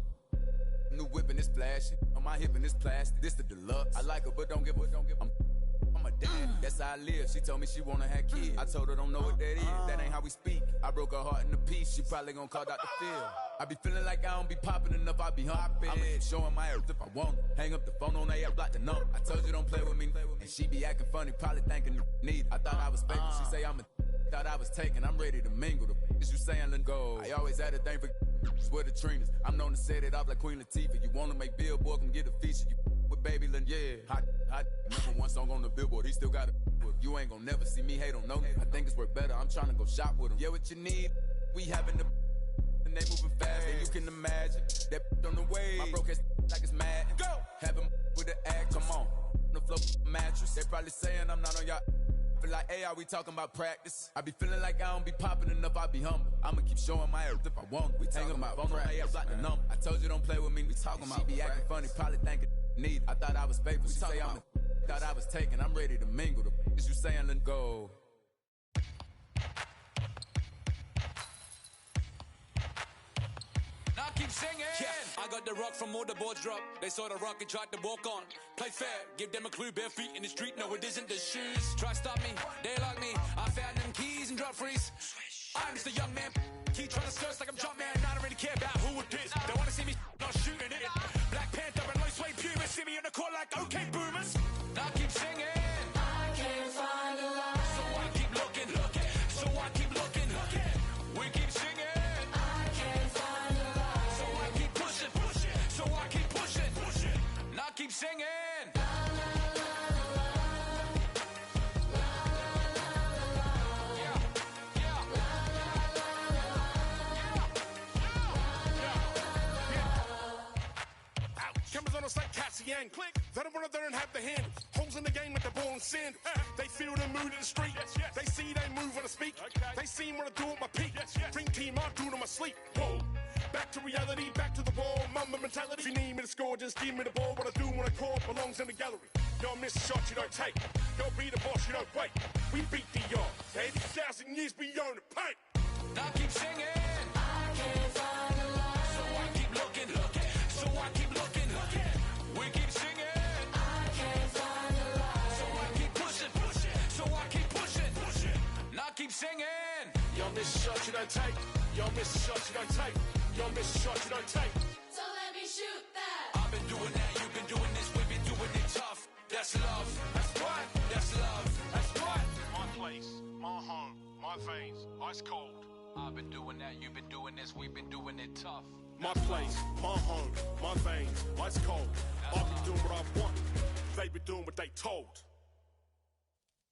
new whip and it's flashy. On my hip and it's plastic. This the deluxe. I like her, but don't give her. I'm a dad, that's how I live. She told me she wanna have kids. I told her don't know what that is. That ain't how we speak. I broke her heart in a piece. She probably gonna call Dr. Phil. I be feeling like I don't be popping enough. I be hopping. I'ma keep showing my earth if I want it. Hang up the phone on AF, block the number. I told you don't play with me. And she be acting funny, probably thinking need. I thought I was faking. She say I'm a thought I was taken. I'm ready to mingle. The is you saying let go. I always had a thing for with the Trinas. I'm known to set it off like Queen Latifah. You wanna make Billboard, come get a feature. You with Baby Lynn, yeah. Hot. Remember one song on the Billboard, he still got it. You ain't gonna never see me hate on no. I think it's worth better, I'm trying to go shop with him. Yeah, what you need, we having the and they moving fast, and you can imagine that on the way. My broke ass like it's mad. Go! Have him with the act, come on. The flow mattress, they probably saying I'm not on y'all. Feel like, hey, are we talking about practice? I be feeling like I don't be popping enough, I be humble. I'ma keep showing my earth if I want. We talking about phone on AF, block the number. I told you don't play with me. We talking about she be acting funny, probably thinking need. I thought I was faithful. She say I'm thought I was taken. I'm ready to mingle. The is you saying let go. Now keep singing. Yeah, I got the rock from all the boards drop. They saw the rock and tried to walk on. Play fair, give them a clue. Bare feet in the street. No, it isn't the shoes. Try stop me, they like me. I found them keys and drop freeze. I'm just a young man. Keep trying to search like I'm jump man. I don't really care about who it is. They wanna see me not shooting it. Black Panther and low sway pumas. See me in the court like okay boomers. Now keep singing. I can't find a line. So I keep looking. So I keep looking. We keep singing. I can't find a line. So I keep pushing. So I keep pushing. Now keep singing. just like Cassie and Click. They don't want to learn have the handles. Holes in the game with the ball and sandals. They feel the mood in the street. They see they move when I speak. They see what I do with my peak. Dream team, I do it in my sleep. Whoa. Back to reality, back to the wall. Mama mentality. If you need me to score, just give me the ball. What I do when I call belongs in the gallery. Y'all miss a shot, you don't take. Y'all be the boss, you don't wait. We beat the yard. 80,000 years beyond the paint. I keep singing. I can't find the light. So I keep looking. So I keep looking. We keep singing. I can't find the light. So I keep pushing. So I keep pushing. And I keep singing. Y'all miss a shot, you don't take. Y'all miss a shot, you don't take. Y'all miss a shot, you don't take. So let me shoot that. I've been doing that. You've been doing this. We've been doing it tough. That's love. That's what. That's love. That's what. My place, my home, my veins, ice cold. I've been doing that. You've been doing this. We've been doing it tough. My place, my home, my veins, ice cold. I've been doing what I want. They been doing what they told.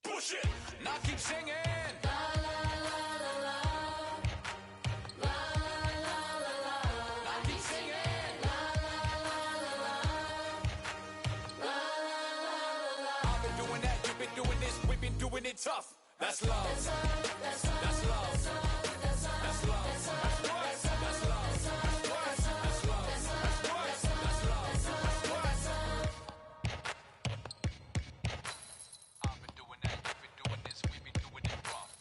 Push it. And I keep singing. La la la la la. La la la la la. I keep singing. La la la la la. La la la la. I've been doing that. You've been doing this. We've been doing it tough. That's love. That's love. That's love. That's love. That's love. That's love. That's love. That's love. That's love. That's love. I've been doing that. You've been doing this. We've been doing it rough.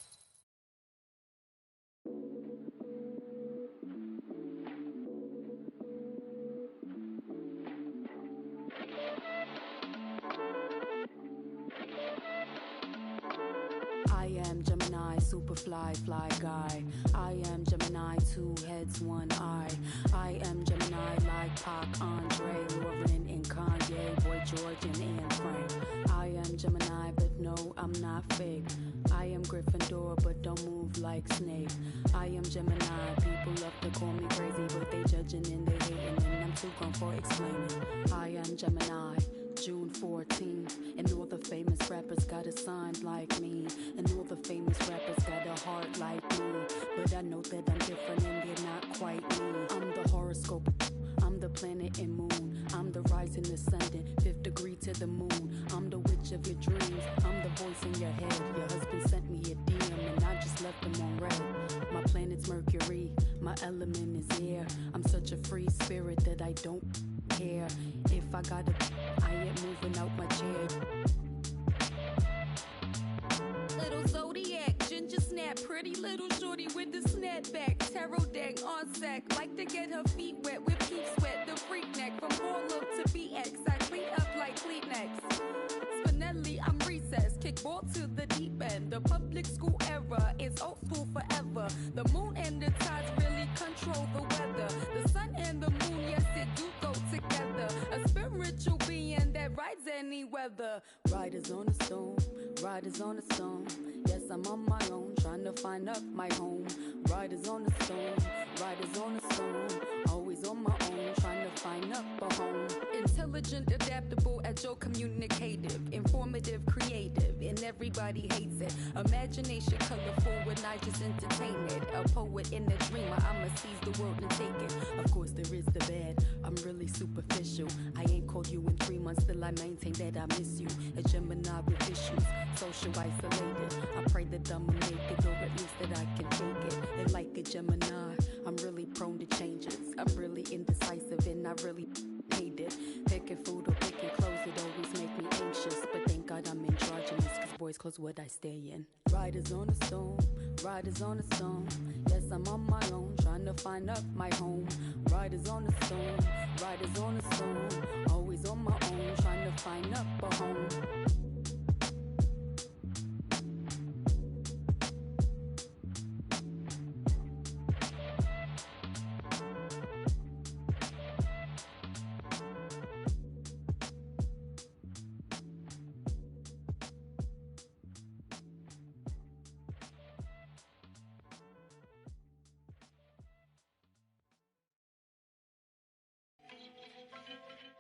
I am Gemini, superfly, fly guy. I am Gemini, 2 heads, 1 eye. I am Gemini like Pac, Andre, Lauren, and Kanye, Boy George, and Anne Frank. I am Gemini, but no, I'm not fake. I am Gryffindor, but don't move like Snake. I am Gemini, people love to call me crazy, but they judging and they hating, and I'm too gone for explaining. I am Gemini. June 14th, and all the famous rappers got a sign like me, and all the famous rappers got a heart like me, but I know that I'm different and they're not quite me. I'm the horoscope, I'm the planet and moon, I'm the rising ascendant, 5th degree to the moon, I'm the witch of your dreams, I'm the voice in your head. Your husband sent me a DM and I just left him on red. My planet's Mercury, my element is air. I'm such a free spirit that I don't care. If I gotta, I ain't moving out my chair. Little zodiac, ginger snap, pretty little shorty with the snapback, tarot deck on sack, like to get her feet wet with peep sweat, the freak neck from Harlem to BX, I clean up like Kleenex. Spinelli, I'm recessed, kickball to the deep end, the public school era is old school forever. The moon and the tides really control the weather. The sun and the moon, yes, it do go together. A spiritual being that rides any weather. Riders on a stone, riders on a stone. Yes, I'm on my own, trying to find up my home. Riders on a stone, riders on a stone. Always on my own, trying to find up a home. Intelligent, adaptable, agile, communicative, informative, creative, and everybody hates it. Imagination colorful when I just entertain it. A poet and a dreamer, I'ma seize the world and take it. Of course there is the bad, I'm really superficial. I ain't called you in 3 months, still I maintain that I miss you. A Gemini with issues, social isolated. I pray that I'ma make it, or at least that I can take it. And like a Gemini, I'm really prone to changes. I'm really indecisive and I really hate it. Picking food or picking clothes, it always make me anxious. But thank God I'm androgynous, cause boys clothes what I stay in. Riders on a stone, riders on a stone. Yes, I'm on my own, trying to find up my home. Riders on a stone, riders on a stone. Always on my own, trying to find up a home.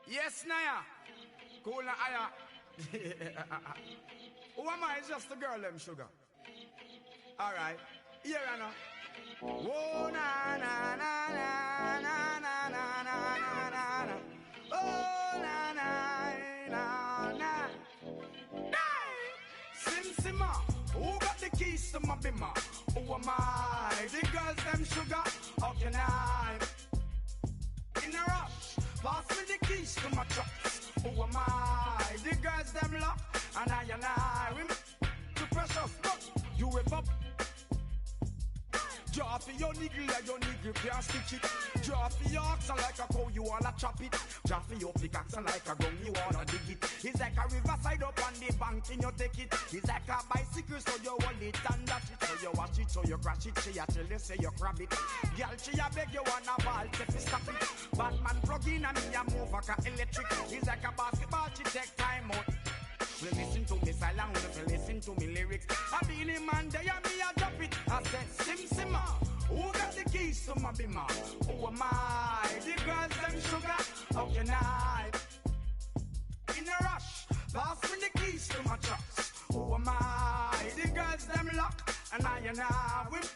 Yes, Naya. Cool na aya. Who am I? It's just the girl, them sugar. Alright. Here I know. Whoa, na na na na na na na na na na. Oh, na na na na. Sim Simma, who got the keys to my bimmer? Who am I? The girls them sugar, how can I? In a rush, pass me the keys to my trucks. Who am I? The girls them lock, and I we too precious, but you whip up. Draw for your niggle like your niggle can't stitch it. Draw for your oxen like a cow, you wanna chop it. Draw for your pickaxe like a gun, you wanna dig it. It's like a riverside up on the bank and you take it. It's like a bicycle, so you hold it and dash it. So you wash it, so you crash it. She a tell you, say you grab it. Girl, she a beg you wanna ball, take it, stop it. Batman plug in and me a move like a electric. It's like a basketball, she take time out. Well, listen to me silent, well, listen to me lyrics. I been in man, they and me a drop it. I said, Sim Simma, who got the keys to my bimmer? Who am I? The girls them sugar, how can I? In a rush, pass me the keys to my trucks. Who am I? The girls them lock, and I whip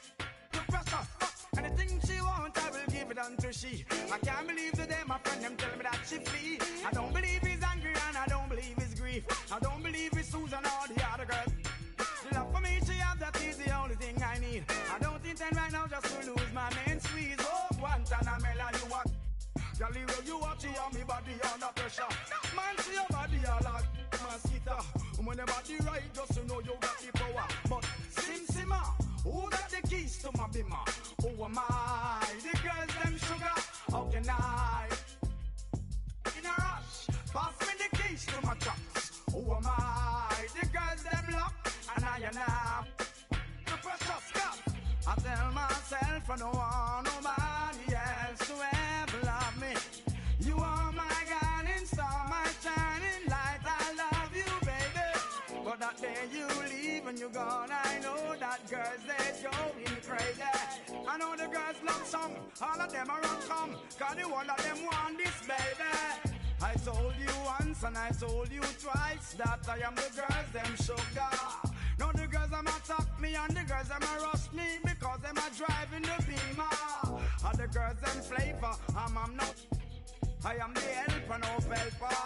the precious. Anything she want, I will give it unto she. I can't believe the day my friend them tell me that she flee. I don't believe he's angry and I don't believe his grief. I don't believe it's Susan or the other girls. The love for me she have, that is the only thing I need. I don't intend right now just to lose my main squeeze. Oh, Guantanamela, you are Galileo, you watch it on me body under pressure. Man, see your body all like mosquito. When the body right, just to know you got the power. But Sim Simma, who got the keys to my bimmer? Who am I? The girls them sugar, how can I? In a rush, pass me the keys to my trucks. Who am I? The girls them lock, and I the precious cup. I tell myself I don't want nobody else to ever love me. You are my guiding star, my shining light. I love you, baby. But that day you leave and you're gone, I know that girls they going crazy. I know the girls love some, all of them are run come, cause the one of them want this, baby. I told you once and I told you twice that I am the girls them sugar. Now the girls them attack me and the girls them rush me because them are driving the beamer. And the girls them flavor, I'm not. I am the helper, no helper.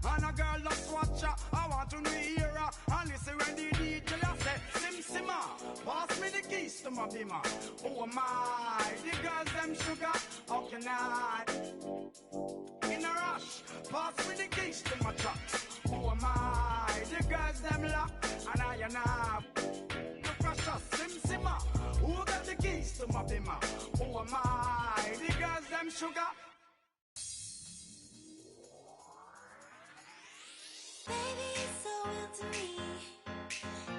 And a girl loves watcher, I want to hear her. And listen when the DJ say, Sim Simma, pass me the keys to my bimmer. Who am I? The girls them sugar, how can I? In a rush, pass me the keys to my trucks. Who am I? The girls them lock, and I the precious Sim Simma. Who got the keys to my bimmer? Who am I? The girls them sugar. Baby, it's so real to me.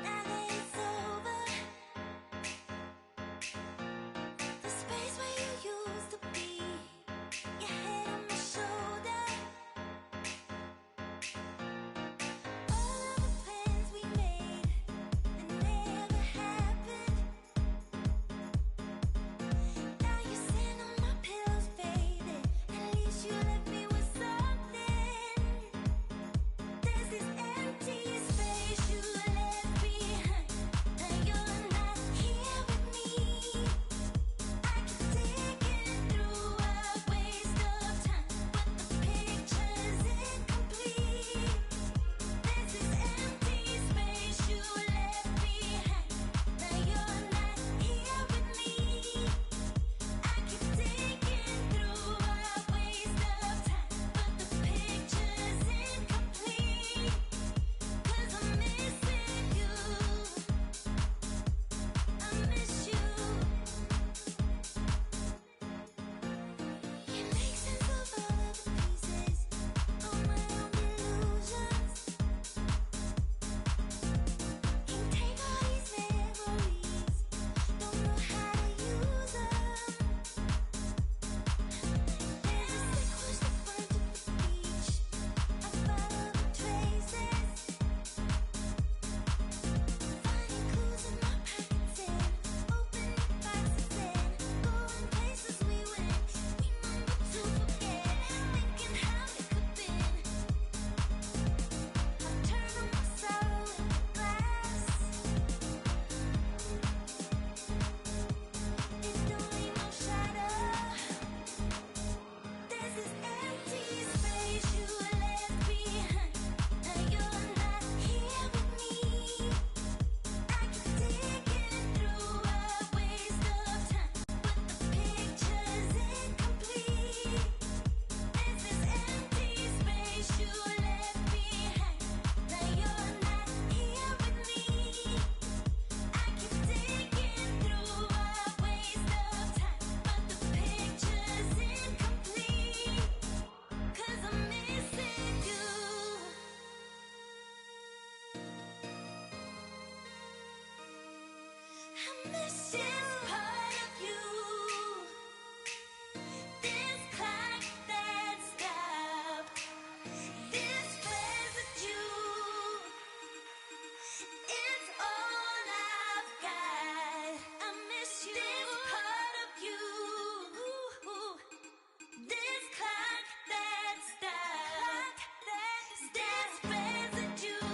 Now that it's over, the space where you used to be, your head on my shoulder. All of the plans we made that never happened. Now you're sitting on my pillows, baby. At least you left me with something. There's this empty space you left behind, and you're not here with me. This part of you, this clock that stopped, this residue, it's all I've got. I miss you. This part of you, this clock that stopped, this residue,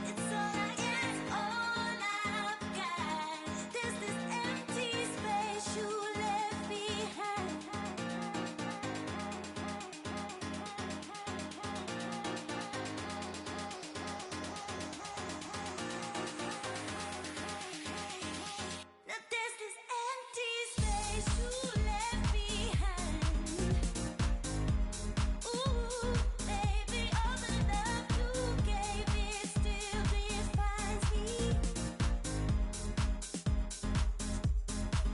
it's all I've got. There's this empty space you left behind. Now there's this empty space you left behind. Ooh, baby, all the love you gave it still defines me.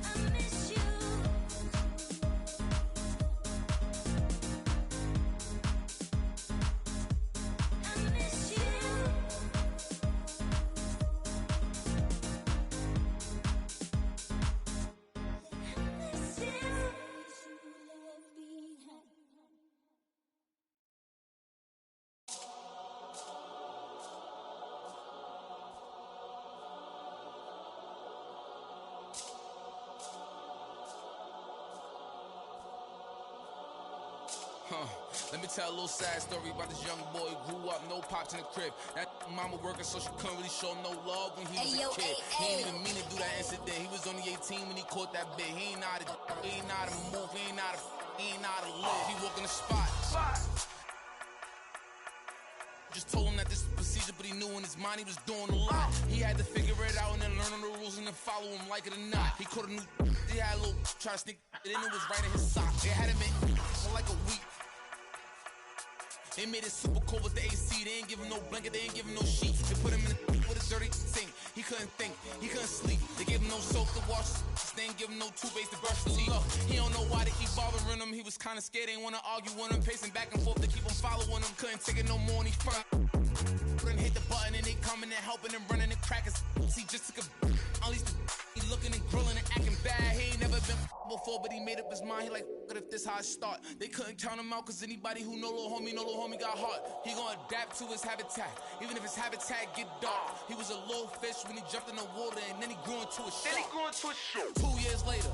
I miss you. I miss you. Let me tell a little sad story about this young boy who grew up, no pops in the crib. That mama working, so she couldn't really show no love when he was a kid. He ain't even mean to do that incident. He was only 18 when he caught that bit. He ain't know how to move, he ain't know how to live. He walk in the spot. Just told him that this was procedure, but he knew in his mind he was doing a lot. He had to figure it out and then learn the rules and then follow him like it or not. He caught a new, he had a little, try to sneak it in, it was right in his sock. They had him in for like a week. They made it super cold with the AC. They ain't give him no blanket, they ain't give him no sheets. They put him in with a dirty sink. He couldn't think, he couldn't sleep. They gave him no soap to wash his. They ain't give him no toothpaste to brush his teeth. Look, he don't know why they keep bothering him. He was kinda scared, they ain't wanna argue with him. Pacing back and forth to keep him following him. Couldn't take it no more and he front. Couldn't hit the button and they coming and helping and running and cracking. He just took a unleashed the. He looking and grilling and acting bad. He ain't never been before, but he made up his mind. He like, what if this how I start? They couldn't count him out, cause anybody who know little homie got heart. He gonna adapt to his habitat, even if his habitat get dark. He was a little fish when he jumped in the water, and then he grew into a shark. 2 years later,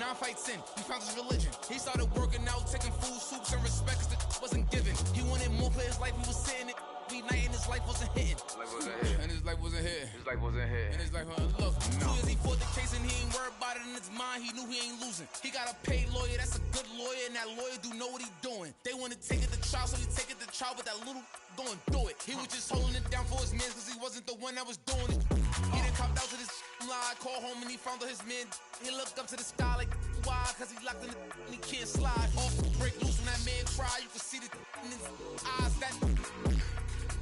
9 fights in, he found his religion. He started working out, taking food, soups, and respect, cause the wasn't given. He wanted more for his life, he was sitting it. Night and his life wasn't hitting. And his life wasn't hitting. And his life wasn't look. 2 years he fought the case and he ain't worried about it in his mind. He knew he ain't losing. He got a paid lawyer, that's a good lawyer, and that lawyer do know what he doing. They want to take it to trial, so he take it to trial, but that little going through it. He was just holding it down for his man, cause he wasn't the one that was doing it. He done copped out to this lie, called home and he found out his man. He looked up to the sky like, why? Cause he locked in the and he can't slide. Off, break loose when that man cry, you can see the in his eyes. That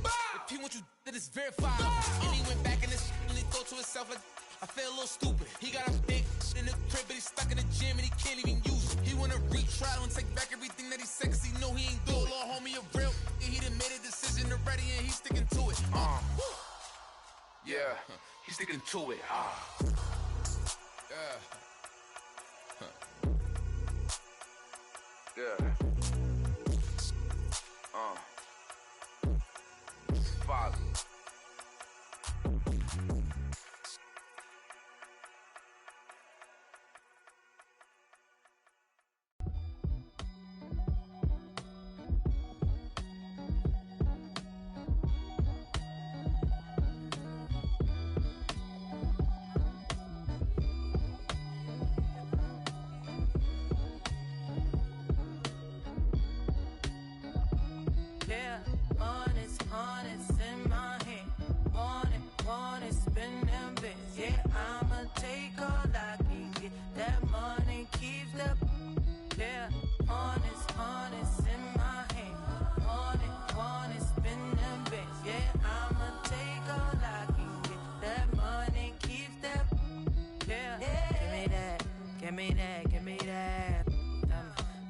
if he want you, that is verified. And he went back in his and he thought to himself like, I feel a little stupid. He got a big in the crib, but he's stuck in the gym and he can't even use it. He wanna retrial and take back everything that he said, cause he know he ain't do it. Little homie a real, he done made a decision already and he's sticking to it. Yeah, he's sticking to it. Yeah. Father.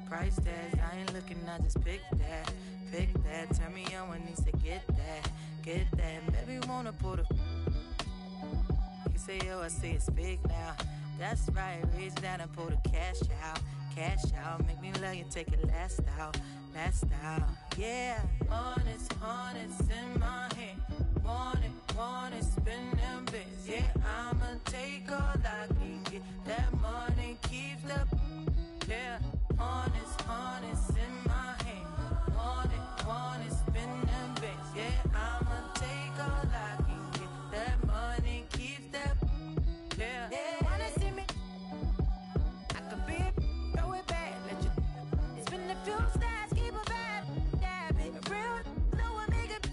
Price tags, I ain't looking, I just pick that. Turn me on when he said get that. Baby wanna put a. He say yo, I say it's big now. That's right, reach down and pull the cash out. Cash out, make me love you, take it last out. Last out, yeah. Honest in my hand. Want it, spend them bits. Yeah, I'ma take all I can get. That money keeps the, yeah. Honest in my hand. Want it, spend them bits. Yeah, I'ma take all I can get. That money keeps the, yeah. Wanna see me? I could be a, throw it back, let you spin a few stacks, keep a bad, dab it. Real, no one make it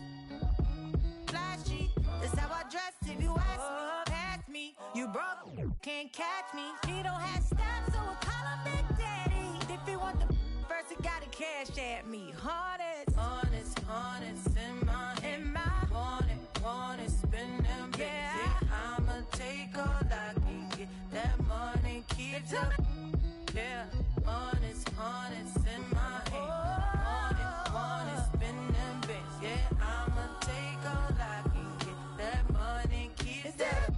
flashy. That's how I dress if you ask me. Past me, you broke, can't catch me. He don't have steps, so we'll call him Big Daddy. If he want the first, he gotta cash at me. Honest in my hand. Want it, spend them bits. Yeah, I'ma take all I can get. That money keeps up. Yeah, honest in my hand. Want it, spend them bits. Yeah, I'ma take all I can get. That money keeps up.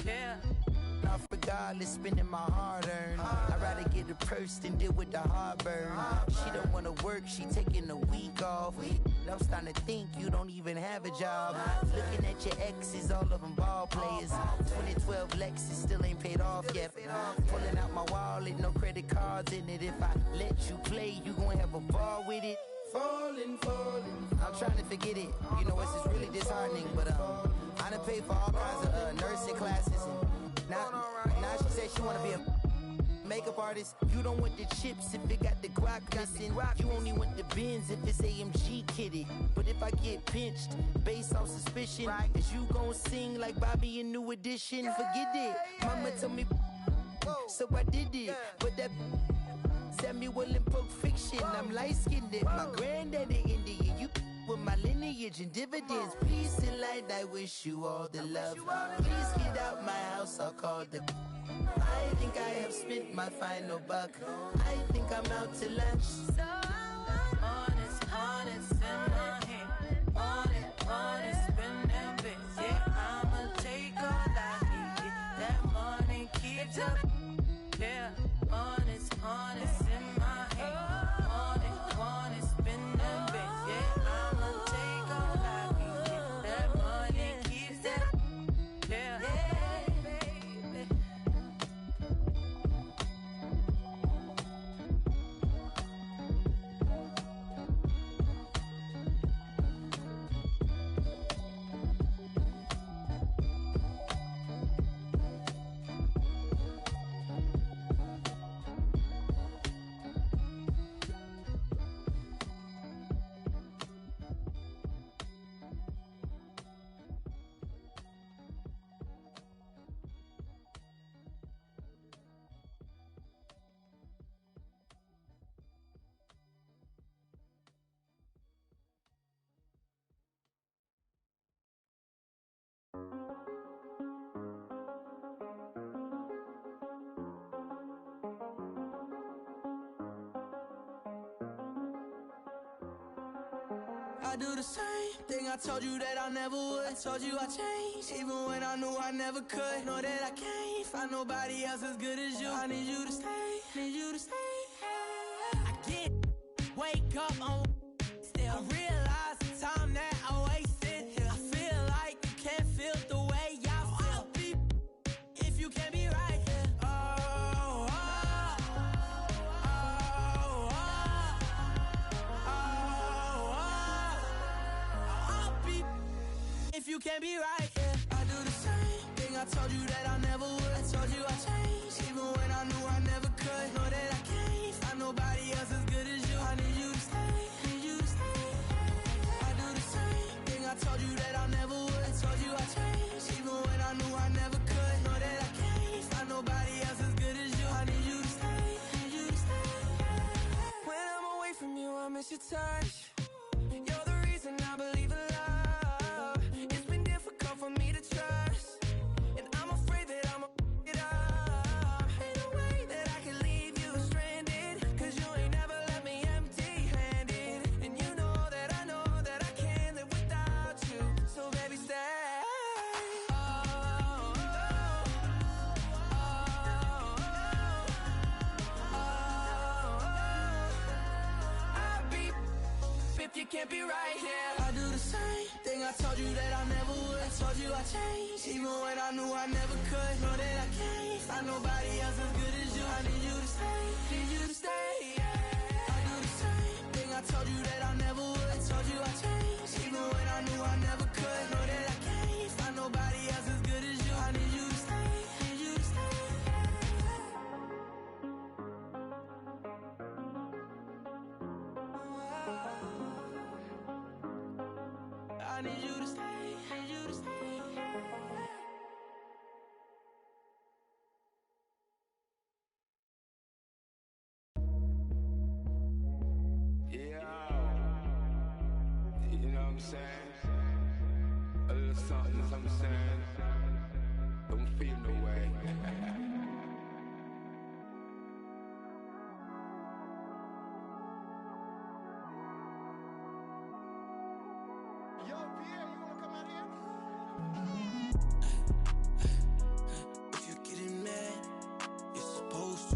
Yeah. Not regardless, spending my hard-earned. I'd rather get a purse than deal with the heartburn. She don't wanna work, she taking a week off. I'm starting to think you don't even have a job. Looking at your exes, all of them ball players. 2012 Lexus still ain't paid off yet. Pulling out my wallet, no credit cards in it. If I let you play, you gon' have a ball with it. Falling. I'm trying to forget it. You know, it's just really disheartening. But I done paid for all kinds of nursing classes. And now she said she wanna be a makeup artist. You don't want the chips if it got the guac missing. You only want the bins if it's AMG kitted. But if I get pinched based on suspicion, is you gon' sing like Bobby in New Edition? Forget it. Mama told me, so I did it. But that Samuel in Pulp Fiction, I'm light-skinned. My granddaddy Indian, you with my lineage and dividends. Peace and light, I wish you all the love. Please get out my house, I'll call the. I think I have spent my final buck. I think I'm out to lunch. So honest in my hand. Want it, spend them bits. Yeah, I'ma take all I can get. That money keeps up. Yeah, honest in my hand. Want it, spend them bits. Yeah, I'ma take all I can get. That money keeps up. Yeah, baby. I do the same thing I told you that I never would. I told you I changed, even when I knew I never could. Know that I can't find nobody else as good as you. I need you to stay, need you to stay. I get, wake up on still. I realize the time that I wasted here. I feel like you can't feel the way I feel. I'll be if you can't be right here. If you can't be right, yeah. I do the same thing I told you that I never would. I told you I changed, even when I knew I never could. Know that I can't find nobody else as good as you. I need you to stay, need you to stay. I do the same thing I told you that I never would. I told you I changed, even when I knew I never could. Know that I can't find nobody else as good as you. I need you to stay, need you to stay. When I'm away from you, I miss your touch. You're the reason I believe in love. For me to trust, and I'm afraid that I'm it up. Ain't no way that I can leave you stranded, cause you ain't never left me empty-handed. And you know that I can't live without you. So baby, stay. can't be right here. I do the same thing I told you that I never would. I told you I changed, even when I knew I never could. Know that I can't find nobody else as good as you. I need you to stay, need you to stay, yeah. I do the same thing I told you that I never would. I told you I changed, even when I knew I never could. Know that I can't find nobody else as good as you. I need you to stay, need you to stay, I need you to stay, need you to stay. You know what I'm saying? A little something saying. Don't feel no way. Yo, Pierre, you wanna come out here? If you're getting mad, you're supposed to.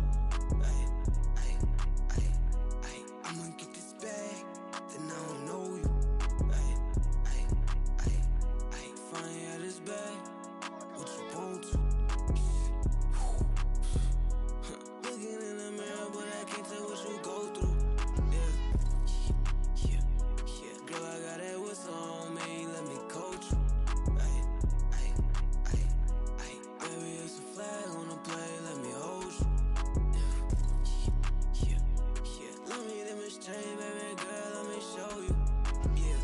I'ma get this bag, then I don't know you. Flying out this bag, what you want to? Looking in the mirror, but I can't tell what you go through. Yeah. Girl, I got that whistle on me, let me coach you. Baby, it's a flag on the play, let me hold you. Yeah. Let me demonstrate, baby girl, let me show you. Yeah.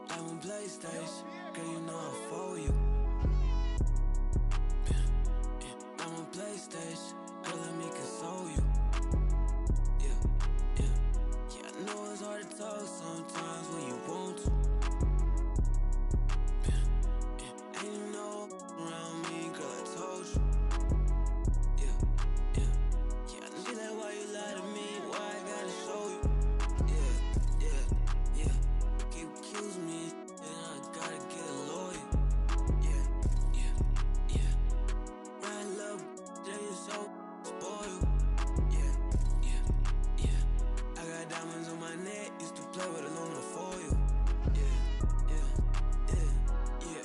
Diamond PlayStation, girl, you know I'm for you. Diamond PlayStation, girl, let me console you. Yeah, I know it's hard to talk sometimes when you want to. And you know around me, girl, I told you. Yeah, I know that why you lie to me, why I gotta show you. Yeah. Keep accusing me, and I gotta get a lawyer. Yeah. Right, love, they so spoiled. Yeah. I got diamonds on my neck, used to play with aluminum foil. Yeah.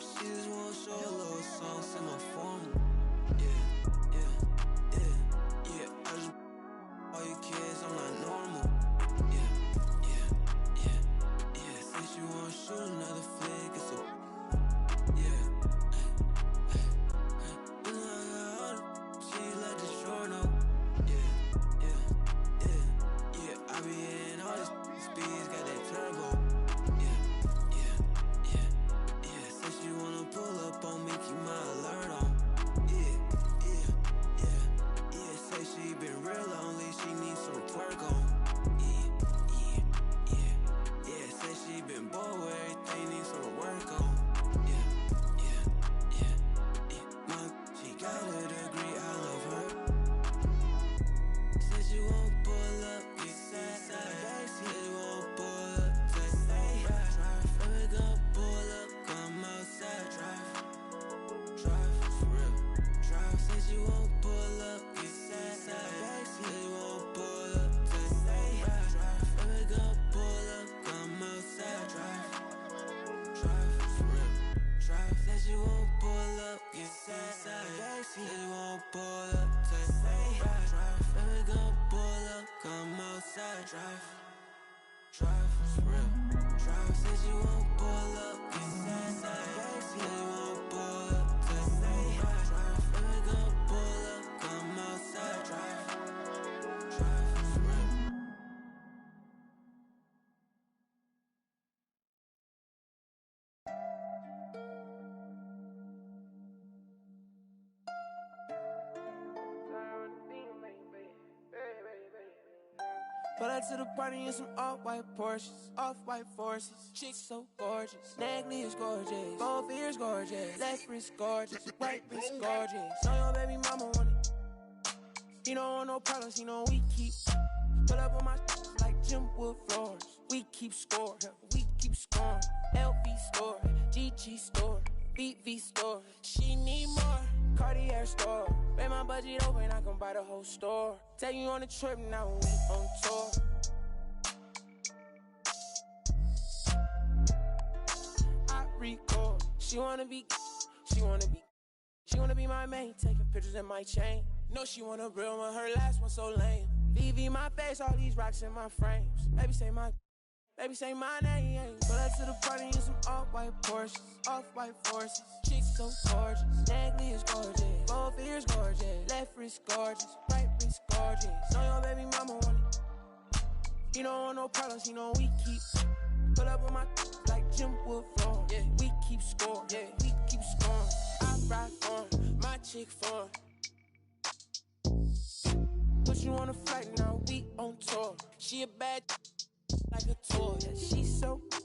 She just wanna show a little song, send my formal. Yeah. I just all you kids, I'm not normal. Yeah. Since you wanna shoot another flick, it's a yeah. You know I got all the she let the short know. Yeah. I be in all this speeds, got that turbo. Yeah. Since you wanna pull up on me, keep my alert on. Yeah. Say she been real lonely, she needs some twerk on. Yeah. Say she been bored with everything, needs some work on. Yeah. She got a degree, I love her. Said she won't pull up, get sad. Said she won't pull up, take drive. Baby, gon' pull up, come outside. Drive, for real. Drive, said she won't pull up, get sad. Said she won't pull up, take drive. Baby, gon' pull up, come outside. Drive, for real. Drive, said she won't pull up, get sad. Said she won't pull up, take drive. Baby, gon' pull up, come outside. Drive, for real. Drive, said she won't pull up, get sad. Said she won't pull up, take drive. Baby, gon' pull up, come outside. Drive, for real. Pull up to the party in some off-white Porsches, off-white forces. Chicks so gorgeous, neckly is gorgeous, both ears gorgeous, left wrist gorgeous, right wrist gorgeous. Know your baby mama want it. He don't want no problems, he know we keep. Pull up on my like Jim Wood floors. We keep score, we keep scoring. LV store, GG store, VV store. She need more. Cartier store. Make my budget open, I can buy the whole store. Tell you on the trip, now we on tour. record. She wanna be my main, taking pictures in my chain. No, she want a real one, her last one so lame. VV my face, all these rocks in my frames. Baby say my name. Pull up to the party in some off-white Porsches, off-white forces. Chicks so gorgeous, neckly is gorgeous, both ears gorgeous, left wrist gorgeous, right wrist gorgeous. Know your baby mama want it. He don't want no problems, he know we keep. Pull up with my like Jim Wood floor. Yeah, we keep scoring. Yeah, we keep scoring. I ride for him, my chick for him. Put you on a flight now, we on tour. She a bad like a toy. Yeah,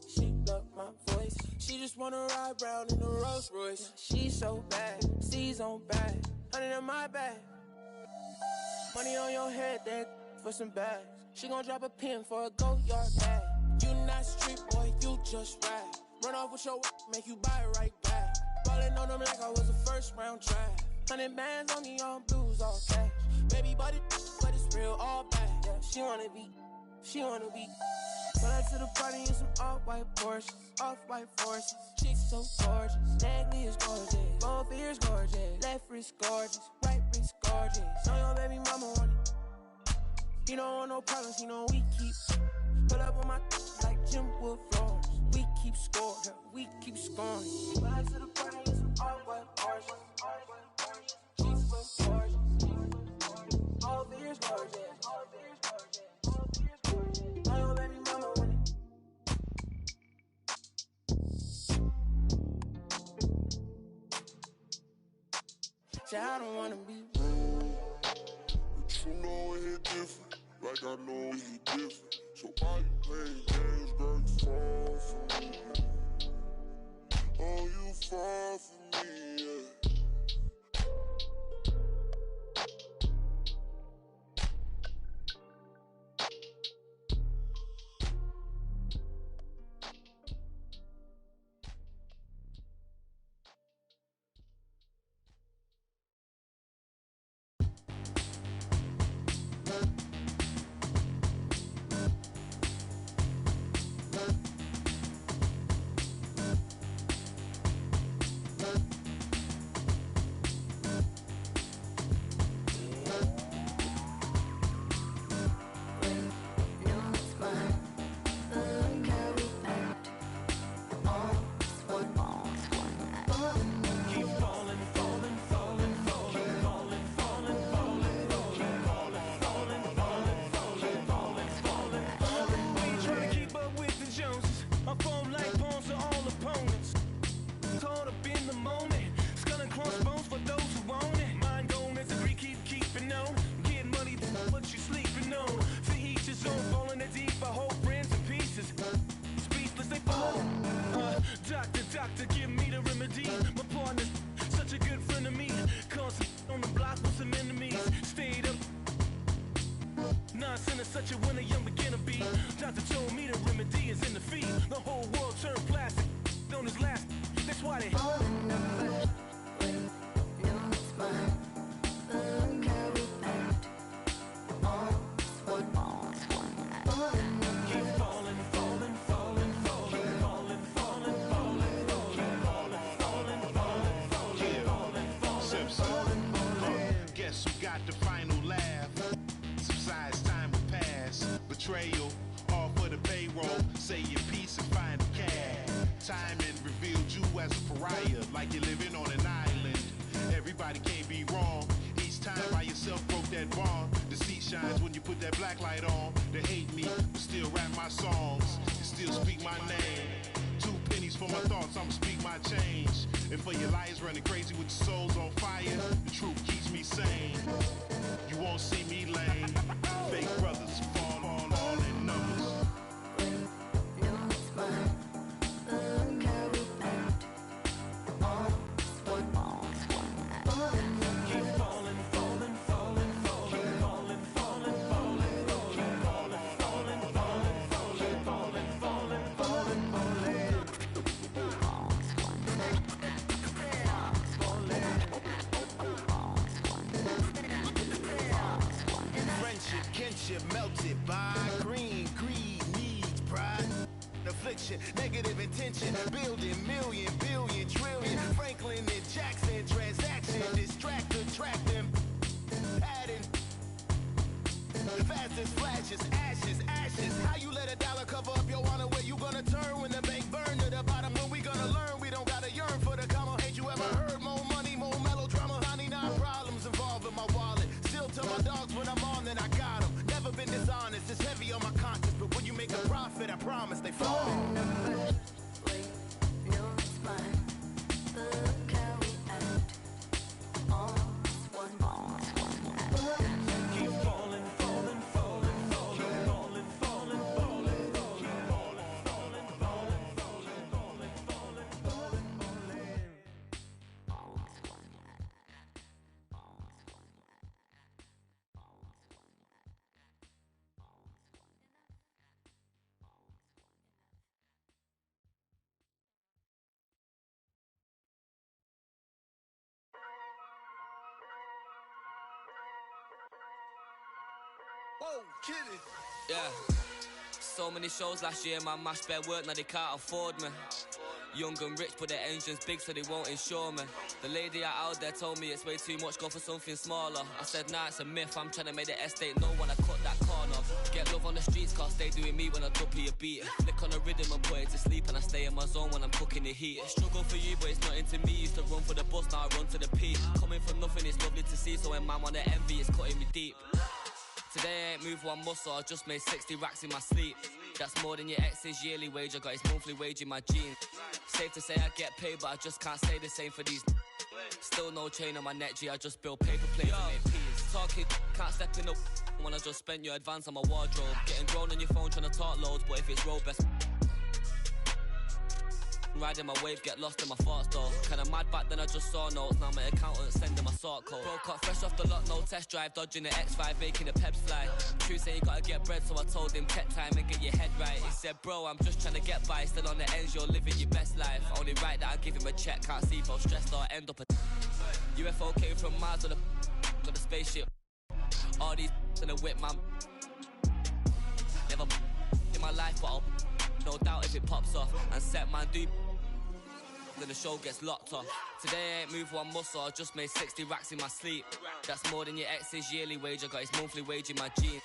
she love my voice. She just wanna ride round in a Rolls Royce. Yeah, she so bad, C's on bad, 100 in my bag. Money on your head, that for some bags. She gon' drop a pin for a go-yard bag. You not street boy, you just ride. Run off with your make you buy it right back. Ballin' on them like I was a first round draft. 100 bands on me on blues, all cash. Baby, but it's real, all bad. Yeah, she wanna be. Pull up to the party in some off-white Porsches, off-white forces. Chicks so gorgeous, neckly is gorgeous, both ears gorgeous, left wrist gorgeous, right wrist gorgeous. Know your baby mama want it. He don't want no problems, he know we keep. Pull up on my like Jim Wood floors. We keep scoring, yeah, we keep scoring. Pull up to the party in some off-white Porsches, chicks so gorgeous, both ears gorgeous. I don't wanna be rude, but you know it hit different, like I know it hit different. So why you playing games, girl? You fall for me. Oh, you fall for me, yeah. Doctor, give me the remedy. My partner's such a good friend of me. Constant on the block with some enemies. Stayed up. Nonsense is such a winner, young beginner be. Doctor told me the remedy is in the feed. The whole world turned plastic on his last. That's why they all the numbers. Betrayal, all for the payroll. Say your piece and find a cab. Timing revealed you as a pariah, like you're living on an island. Everybody can't be wrong. Each time by yourself broke that bond. The seat shines when you put that black light on. They hate me, but still rap my songs. And still speak my name. 2 pennies for my thoughts, I'ma speak my change. And for your liars running crazy with your souls on fire, the truth keeps me sane. You won't see me lame. Fake brothers fall in numbers. Melted by green, greed, needs, pride. The affliction, negative intention, building million, billion, trillion. Franklin and Jackson transaction, distract, attract them, adding. Fast as flashes, ashes, ashes. How you let a dollar cover up your honor? Where you gonna turn when the bank burn to the bottom? When we gonna learn? We don't gotta yearn for the comma. Ain't you ever heard more money, more melodrama? 99 problems involved in my wallet. Still tell my dogs when I'm on, then I got them. Never been dishonest, it's heavy on my conscience. But when you make a profit, I promise they fall. Whoa, kidding. Yeah. So many shows last year, man, mashed bare work, now they can't afford me. Young and rich, but their engine's big, so they won't insure me. The lady out there told me it's way too much, go for something smaller. I said, nah, it's a myth, I'm trying to make the estate know when I cut that corner. Get love on the streets, cause they doing me when I duppy a beat. Flick on the rhythm and put it to sleep, and I stay in my zone when I'm cooking the heat. Struggle for you, but it's nothing to me. Used to run for the bus, now I run to the peak. Coming from nothing, it's lovely to see, so when man wanna envy, it's cutting me deep. Today I ain't moved one muscle, I just made 60 racks in my sleep. That's more than your ex's yearly wage, I got his monthly wage in my jeans. Safe to say I get paid, but I just can't say the same for these. Still no chain on my neck, G, I just build paper planes and make peas. Talking, can't step in up when I just spent your advance on my wardrobe. Getting grown on your phone trying to talk loads, but if it's road best. Riding my wave, get lost in my thoughts though. Kinda mad back then I just saw notes, now my accountant sending my sort code. Broke up fresh off the lot, no test drive, dodging the X5, making the peps fly. True say you gotta get bread, so I told him take time and get your head right. He said, bro, I'm just trying to get by, still on the ends, you're living your best life. Only right that I give him a check, can't see if I'm stressed or end up a UFO came from Mars on the spaceship. All these in a whip, man. Never in my life, but I'll no doubt if it pops off. And set man do then the show gets locked off. Today I ain't moved one muscle, I just made 60 racks in my sleep. That's more than your ex's yearly wage, I got his monthly wage in my jeans.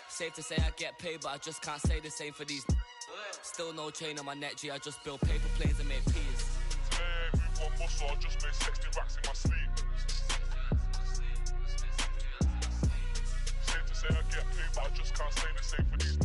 Safe to say I get paid, but I just can't say the same for these. Still no chain on my neck, G, I just build paper planes and make peas. Today I ain't moved one muscle, I just made 60 racks in my sleep. Safe to say I get paid, but I just can't say the same for these.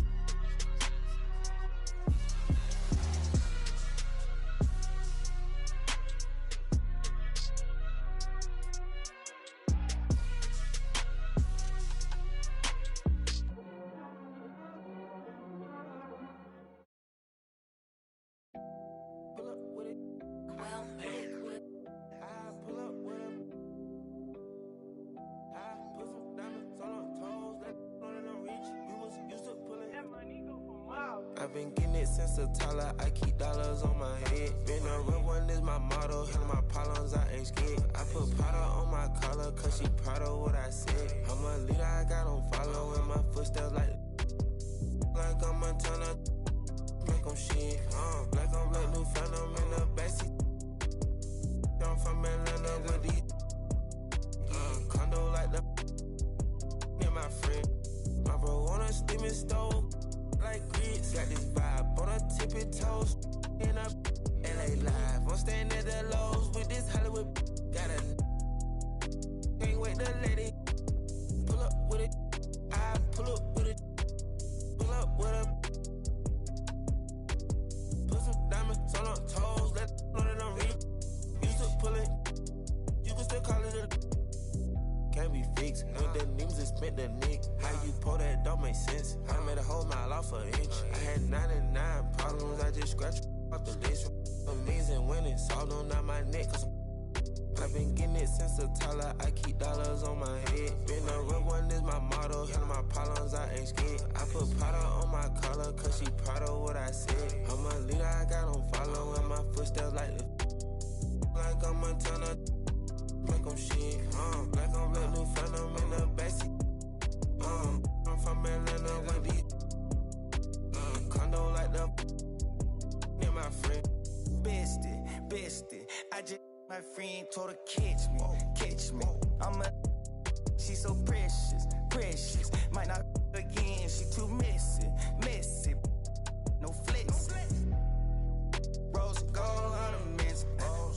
I've been getting it since a toddler, I keep dollars on my head. Been a real one is my motto, handle my problems, I ain't scared. I put powder on my collar, cause she proud of what I said. I'm a leader, I got on following my footsteps like I'm Montana, like I'm shit. Like I'm black new phantom in the backseat. I'm from Atlanta with these condo like the and my friend. My bro on a steaming stove. Like grits, got this vibe on a tippy toes. In a LA live, I'm staying at the lows with this Hollywood. Got a can't wait to let it pull up with it. I pull up with it, pull up with a put some diamonds on her toes. Let know that I'm real. Used to pull it, you can still call it a. Can't be fixed. With the names and spent the nick. How you pull that don't make sense. I made a whole mile off an inch. I had 99 problems, I just scratched off the list. Amazing winning, salt on out my neck. Cause I've been getting it since a toddler, I keep dollars on my head. Been a real one is my motto, handle my problems, I ain't scared. I put powder on my collar, cause she proud of what I said. I'm a leader, I got on following my footsteps like like I'm Montana, like I'm shit. Like I'm black new phantom in the backseat. I'm from Atlanta with these condo like the My friend told her catch me, catch me. I'm a, she so precious, precious. Might not again, she too messy, messy. No flex. Rose gold ornaments.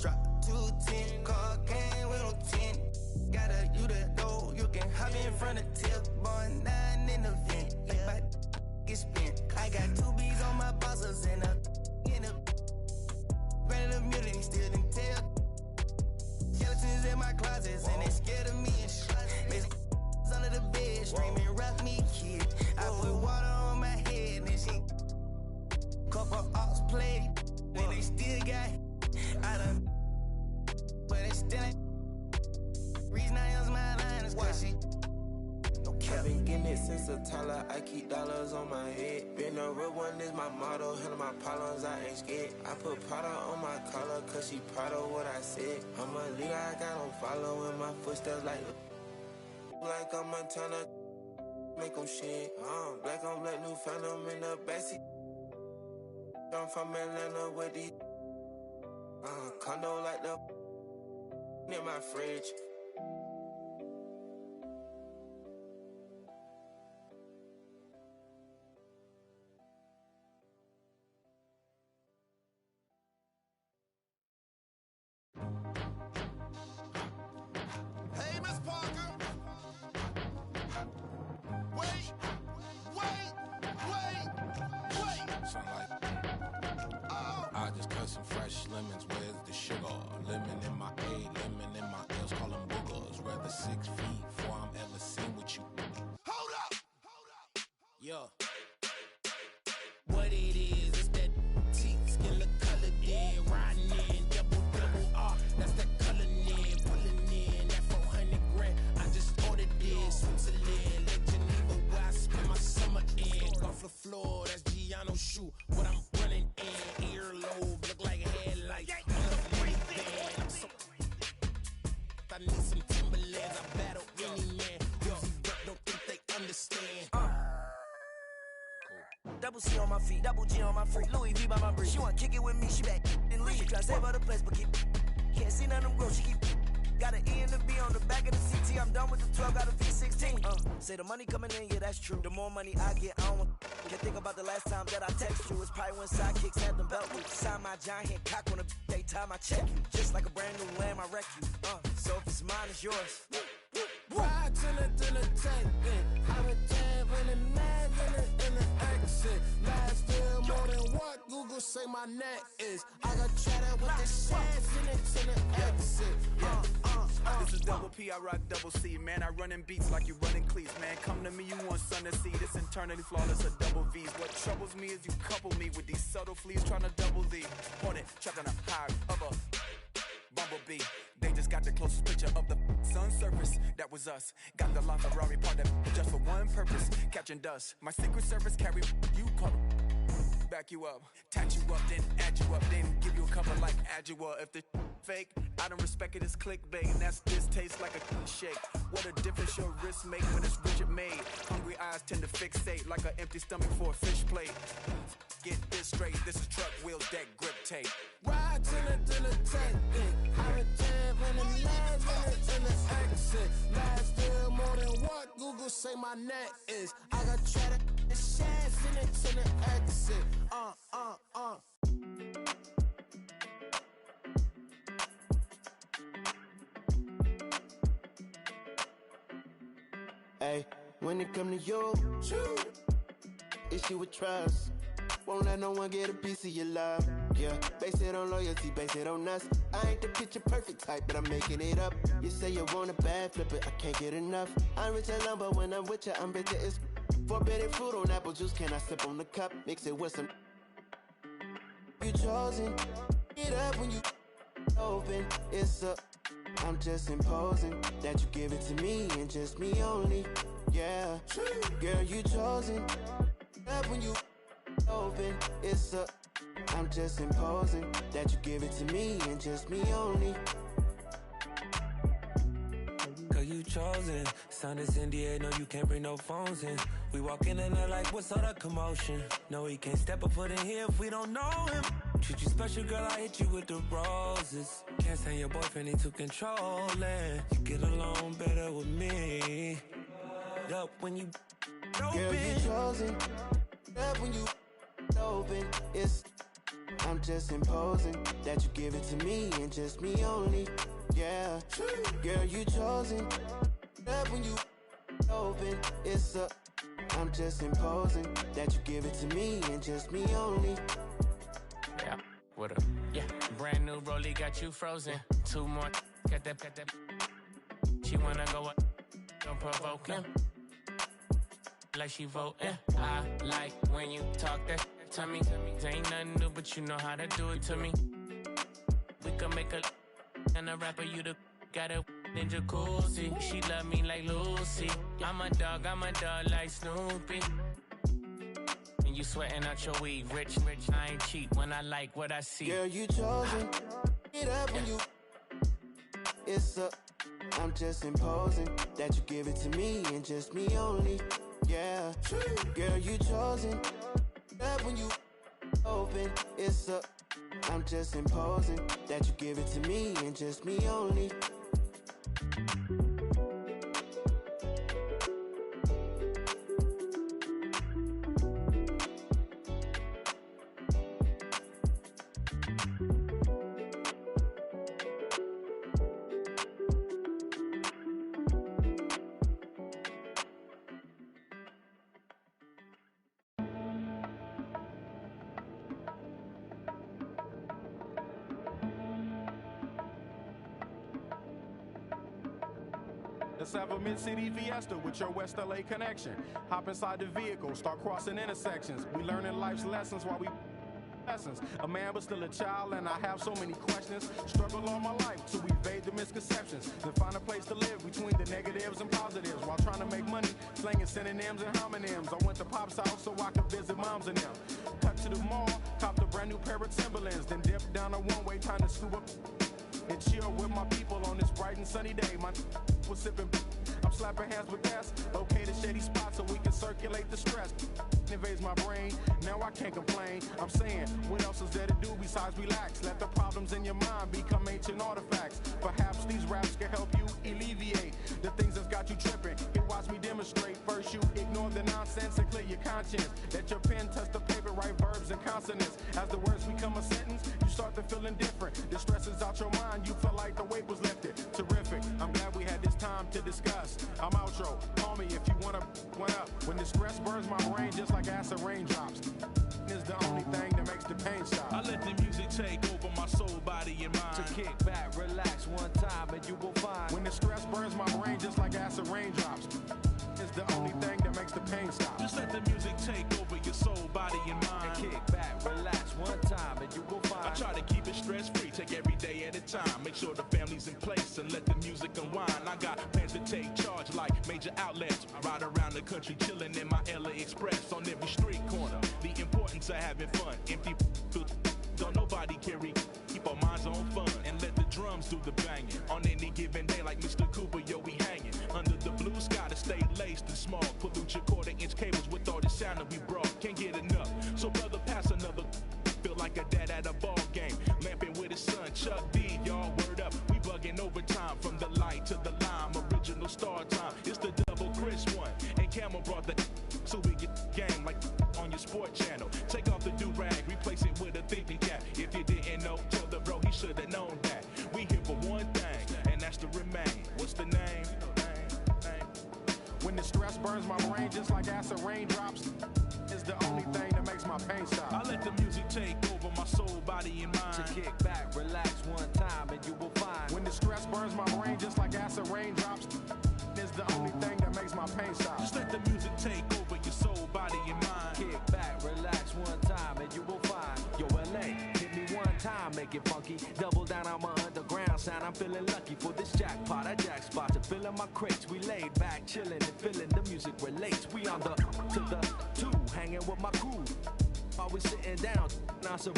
Drop 210, car came with no 10. Got a you that know you can hop in front of tip. Boy, 9 in the vent. Like my get spent. I got 2 B's on my bosses and a brand of mutiny still didn't tell. Skeletons in my closets and they scared of me and shit. Under the bed, screaming, rock me, kid. I put water on my head and she couple ops played. And they still got I done, but they still ain't. Reason I use my line is cause she no cap. I've been getting it since a toddler. I keep dollars on my head. Been a real one is my motto. Handle my problems, I ain't scared. I put Prada on my collar cause she proud of what I said. I'm a leader, I got on following my footsteps like I'm Montana. Make them shit. Black on black, new phantom in the backseat. I'm from Atlanta with these condo like the near my fridge. Hey, Miss Parker. Wait. Sound like I just cut some fresh lemons. Where's the sugar? Lemon in my A, lemon in my L's. Call them boogers. Rather 6 feet before I'm ever seen with you. Hold up. Yeah. What it is that teeth skin look colored in. Riding in double R. That's that color in. Pulling in that 400 grand. I just ordered this. Switzerland, Lake Geneva, where I spend my summer in. Off the floor, that's Giano shoe. What I'm running in. Earlobe, look like headlights. I'm so I need some Timberlands. I battle any man. Uzi don't think they understand. Double C on my feet, double G on my freak. Louis V by my brief. She wanna kick it with me, she back and leave. She try to save her the place, but can't see none of them grow. She keep got an E and a B on the back of the CT. I'm done with the 12, got a V16. Say the money coming in, yeah, that's true. The more money I get, I don't want. Can't think about the last time that I text you. It's probably when sidekicks had them belt loops. Sign my giant head cock on the daytime, I check you. Just like a brand new lamb, I wreck you. So if it's mine, it's yours. Ride to the tank, I'm a tab in the mag in the exit. Last year more than what Google say my net is. I got cheddar with the shares in it to the exit. This is double P, I rock double C. Man, I run in beats like you running cleats. Man, come to me, you want sun to see. This internally flawless, a double V's. What troubles me is you couple me with these subtle fleas trying to double the hornet, trapped on a high of a bumblebee. They just got the closest picture of the sun's surface. That was us. Got the LaFerrari part that just for one purpose, catching dust. My secret service carry you call back you up, tatch you up, then add you up, then give you a cover like Adjua. If the fake, I don't respect it as clickbait, and this tastes like a shake. What a difference your wrist make when it's rigid made. Hungry eyes tend to fixate like an empty stomach for a fish plate. Get this straight, this is truck wheels, deck grip tape. Ride to the tank, I'm a tab in the mag in the exit. Last year more than what Google say my net is. I got cheddar and shares in it to the exit. Hey, when it come to you, issue with trust. Won't let no one get a piece of your love. Yeah, base it on loyalty, base it on us. I ain't the picture perfect type, but I'm making it up. You say you want a bad flip it, I can't get enough. I'm rich alone, but when I'm with you, I'm bitter as forbidden fruit on apple juice. Can I sip on the cup? Mix it with some. You chosen. Get up when you open. It's up. I'm just imposing that you give it to me and just me only. Yeah, girl, you chosen. Up when you open, it's up. I'm just imposing that you give it to me and just me only. Cause you chosen. Sign this NDA, no you can't bring no phones in. We walk in and they're like, what's all the commotion? No, he can't step a foot in here if we don't know him. Treat you special, girl, I hit you with the roses. Can't stand your boyfriend, he too controlling. You get along better with me. Up when you open. Girl, you chosen. Up when you open. I'm just imposing that you give it to me and just me only. Yeah. Girl, you chosen. Up when you open. I'm just imposing that you give it to me and just me only. Yeah, what up? Yeah, brand new rollie got you frozen. 2 more, got that. She wanna go up, don't provoke him. Like she voting. I like when you talk that to me. Ain't nothing new, but you know how to do it to me. We can make a and a rapper, you the got a in jacuzzi. She love me like Lucy. I'm a dog like Snoopy. And you sweating out your weed, rich, I ain't cheap when I like what I see. Girl, you chosen. Get up when you. I'm just imposing that you give it to me and just me only. Yeah. Girl, you chosen. Get up when you open. I'm just imposing that you give it to me and just me only. Let's have a mid-city fiesta with your West LA connection. Hop inside the vehicle, start crossing intersections. We learning life's lessons while we lessons. A man but still a child and I have so many questions. Struggle all my life to evade the misconceptions. Then find a place to live between the negatives and positives. While trying to make money, slinging synonyms and homonyms. I went to Pop's house so I could visit moms and them. Cut to the mall, copped a brand new pair of Timberlands. Then dipped down a one-way trying to scoop up and chill with my people on this bright and sunny day. My was sipping, I'm slapping hands with gas. Locate a shady spot so we can circulate the stress. Invades my brain, now I can't complain. I'm saying, what else is there to do besides relax? Let the problems in your mind become ancient artifacts. Perhaps these raps can help you alleviate the things that's got you tripping. Here, watch me demonstrate. First you ignore the nonsense and clear your conscience. Let your pen touch the paper, write verbs and consonants. As the words become a sentence, you start to feel indifferent. The stress is out your mind, you feel like the weight was lifted. Terrific, I'm glad we had this time to discuss. I'm outro, call me if you wanna one up. When the stress burns my brain just like acid raindrops, is the only thing that makes the pain stop. I let the music take over my soul, body, and mind. To kick back, relax one time, and you will find. When the stress burns my brain just like acid raindrops, is the only thing that makes the pain stop. Just let the music take over your soul, body, and mind. And kick back, relax one time, and you will find. I try to keep it stress-free, take every day at a time. Make sure the family's in place and let the music unwind. I got plans to take charge like major outlets. I ride around the country chilling in my LA Express on every street corner. The importance of having fun. Empty don't nobody carry. Keep our minds on fun and let the drums do the banging. On any given day like Mr. Cooper, yo, we hanging. Under the blue sky to stay laced and small. Pollute your quarter-inch cables with all the sound that we brought. Can't get enough. So brother, pass another. Feel like a dad at a ball game. Lamping with his son, Chuck D, y'all, word up. We bugging overtime from the light to the lime. Original star time. It's the double Chris one. And Camel brought the so we get game like on your sport channel. Take off the do-rag, replace it with a thinking cap. If you didn't know, tell the bro he should have known that. We here for one thing, and that's to remain. What's the name? When the stress burns my brain just like acid raindrops, is the only thing that makes my pain stop. I let the music take over my soul, body, and mind. To kick back, relax one time, and you will find. When the stress burns my brain just like acid raindrops, is the only thing that makes my pain stop. Just let the music take over your soul, body, and mind. Kick back, relax one time, and you will find. Yo, LA, hit me one time, make it funky. Double down on my underground sound. I'm feeling lucky for this jackpot. I jack spot to fill in my crates. We laid back, chilling and feeling the music relates. We on the to the two, hanging with my crew. Always sitting down, until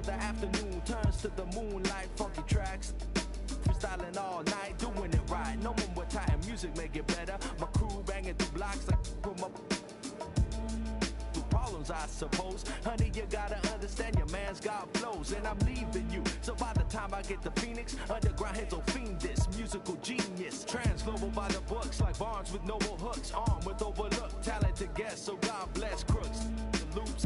the afternoon turns to the moonlight. Funky tracks, freestyling all night, doing it right. No one with tight music, make it better. My crew banging through blocks like from up. Problems, I suppose. Honey, you gotta understand your man's got flow. blues, and I'm leaving you. So by the time I get to Phoenix, underground heads will fiend this musical genius. Trans-global by the books, like Barnes with noble hooks, armed with overlooked talented guests. So God bless crooks, the loops.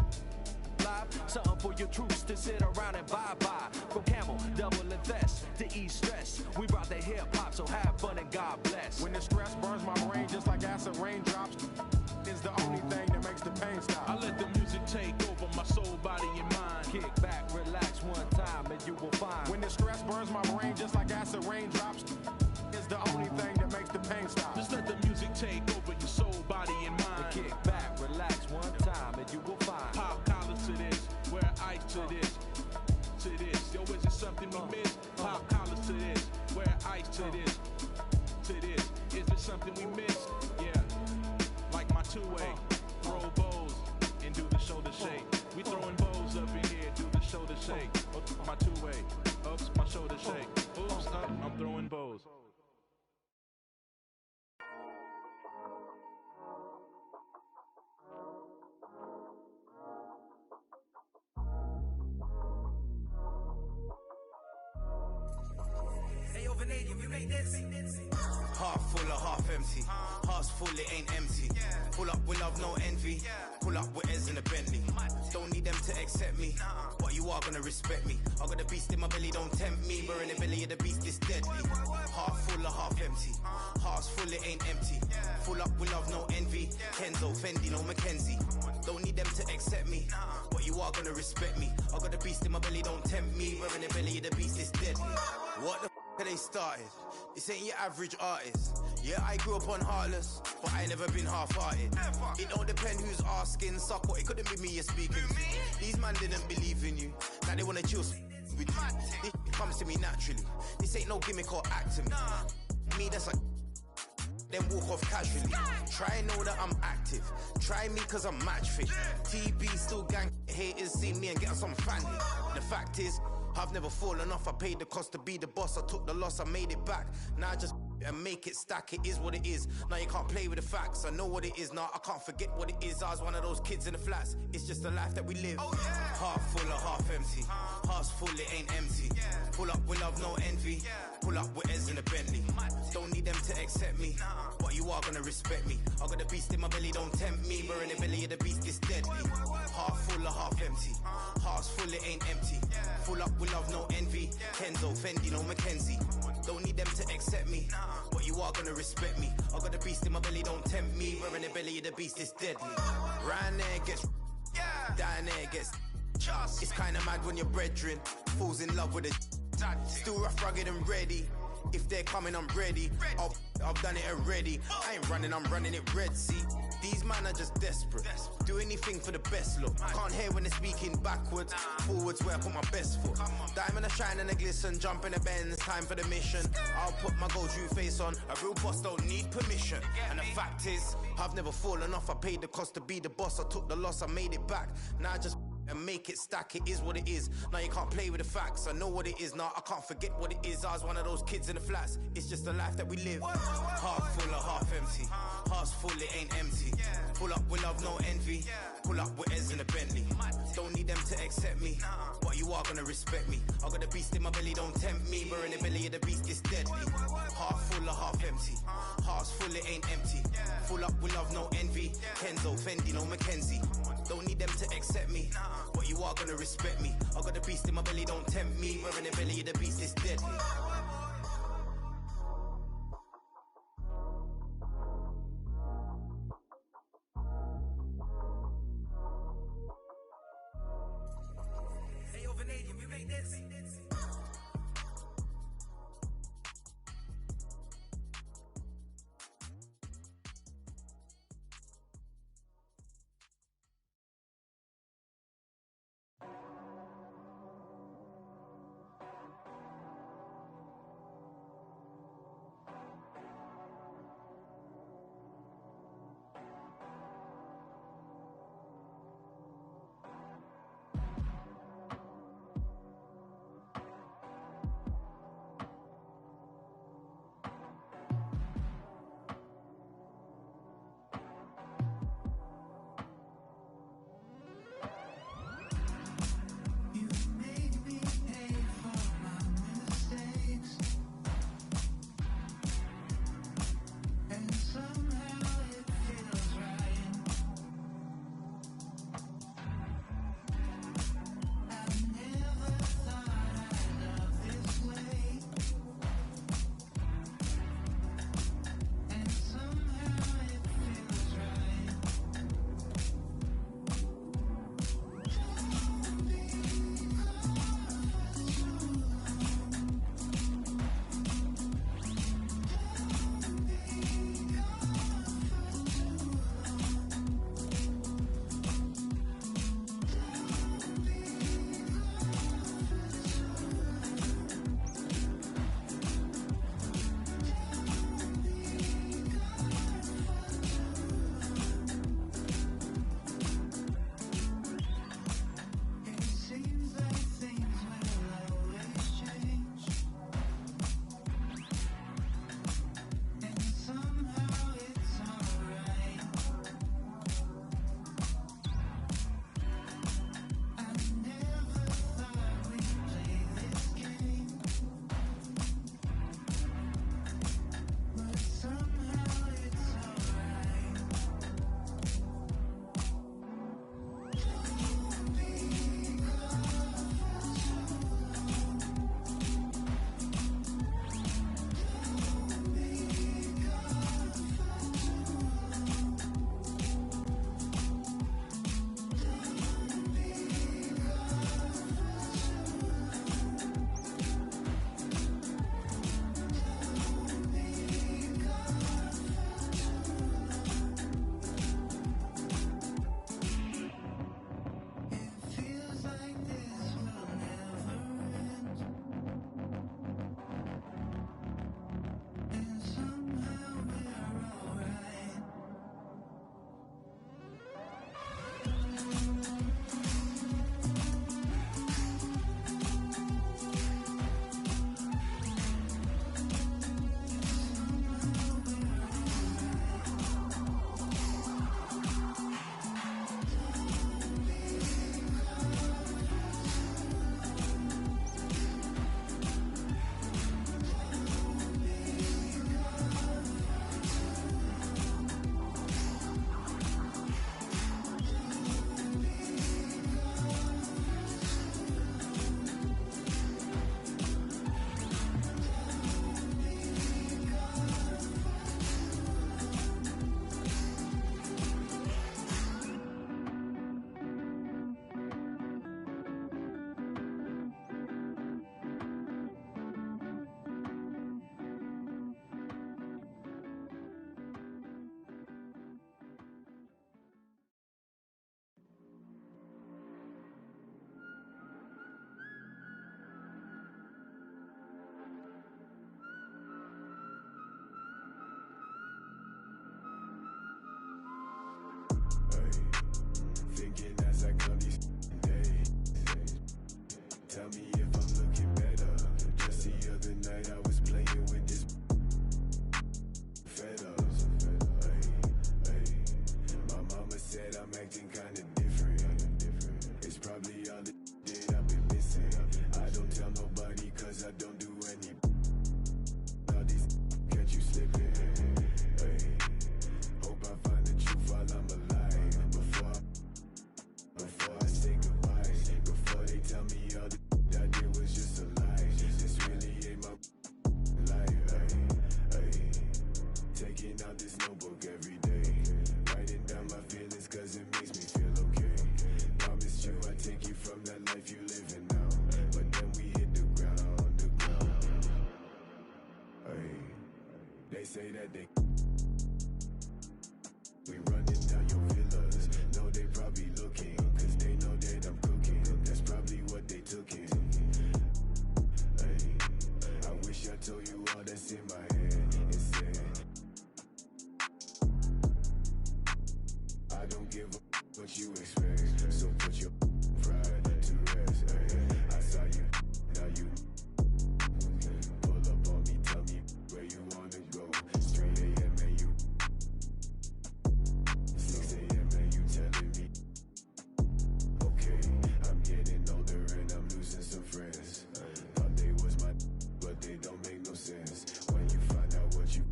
Live, something for your troops to sit around and bye-bye. From Camel, Double and Thess to ease stress. We brought the hip-hop, so have fun and God bless. When the stress burns my brain just like acid raindrops, is the only thing that makes the pain stop. I let the music take over my soul, body, and mind. Kick back, relax one time, and you will find. When the stress burns my brain just like acid raindrops, is the only thing that makes the pain stop. Just let the music take over your soul, body, and mind. Kick back, relax one time, and you will find. Pop collars to this, wear ice to this, to this. Yo, is it something we miss? Pop collars to this, wear ice to this, to this. Is it something we miss? Yeah, like my two-way, throw bows and do the shoulder shake. We throwing bows up in here, do the shoulder shake. Oops, my two-way, oops, my shoulder shake. Oops, up, I'm throwing bows. Half full or half empty. Heart's full, it ain't empty. Pull up with love, no envy. Pull up with Ez in a Bentley. Don't need them to accept me, but you are gonna respect me. I got a beast in my belly, don't tempt me. We're in the belly of the beast, is deadly. Half full or half empty. Heart's full, it ain't empty. Full up with love, no envy. Kenzo, Fendi, no Mackenzie. Don't need them to accept me, but you are gonna respect me. I got a beast in my belly, don't tempt me. We're in the belly of the beast, is deadly. What the f*** they started? This ain't your average artist. Yeah, I grew up on Heartless, but I never been half-hearted. It don't depend who's asking, suck what, it couldn't be me you're speaking to. These man didn't believe in you, now they wanna chill with you. It comes to me naturally. This ain't no gimmick or act to me. Me, that's like then walk off casually. Try know that I'm active. Try me cause I'm match fit. TB still gang haters see me and get on some fanny. The fact is, I've never fallen off. I paid the cost to be the boss. I took the loss, I made it back. Now I just and make it stack. It is what it is. Now you can't play with the facts. I know what it is. Now I can't forget what it is. I was one of those kids in the flats. It's just the life that we live. Half full or half empty. Heart's full, it ain't empty. Pull up with love, no envy. Pull up with Ez in a Bentley. Don't need them to accept me, but you are gonna respect me. I got a beast in my belly, don't tempt me. We're in the belly of the beast, it's deadly. Half full or half empty. Heart's full, it ain't empty. Full up with love, no envy. Kenzo, Fendi, no Mackenzie. Don't need them to accept me, but you are gonna respect me. I got a beast in my belly, don't tempt me. We're in the belly of the beast, it's deadly. Round there gets down there gets it's kinda mad when your brethren falls in love with a still rough, rugged and ready. If they're coming, I'm ready. I've done it already. I ain't running, I'm running it red, see. These man are just desperate. Do anything for the best look. Can't hear when they're speaking backwards. Forwards where I put my best foot. Diamond a shine and a glisten. Jump in the Benz, time for the mission. I'll put my gold true face on. A real boss don't need permission. And the fact is, I've never fallen off. I paid the cost to be the boss. I took the loss, I made it back. Now I just and make it stack, it is what it is. Now you can't play with the facts, I know what it is. Now I can't forget what it is. I was one of those kids in the flats. It's just the life that we live. Half full or half empty. Heart's full, it ain't empty. Pull up with love, no envy. Pull up with Ez in a Bentley. Don't need them to accept me, but you are gonna respect me. I got a beast in my belly, don't tempt me. We're in the belly of the beast, it's deadly. Half full or half empty. Heart's full, it ain't empty. Full up with love, no envy. Kenzo, Fendi, no Mackenzie. Don't need them to accept me, but you are gonna respect me. I got a beast in my belly, don't tempt me. We're in the belly of the beast, it's deadly. out this notebook every day. Writing down my feelings cause it makes me feel okay. Promised you I'd take you from that life you living now. But then we hit the ground. Hey, they say that they we running down your villas. No, they probably looking, cause they know that I'm cooking. That's probably what they took in. Hey, I wish I told you all that's in my head. It said, I don't give a what you expect. So put your pride to rest. Hey, I saw you, now you. Pull up on me, tell me where you wanna go. 3 a.m. and you 6 a.m. and you telling me, okay, I'm getting older and I'm losing some friends. Thought they was my, but they don't make no sense. When you find out what you,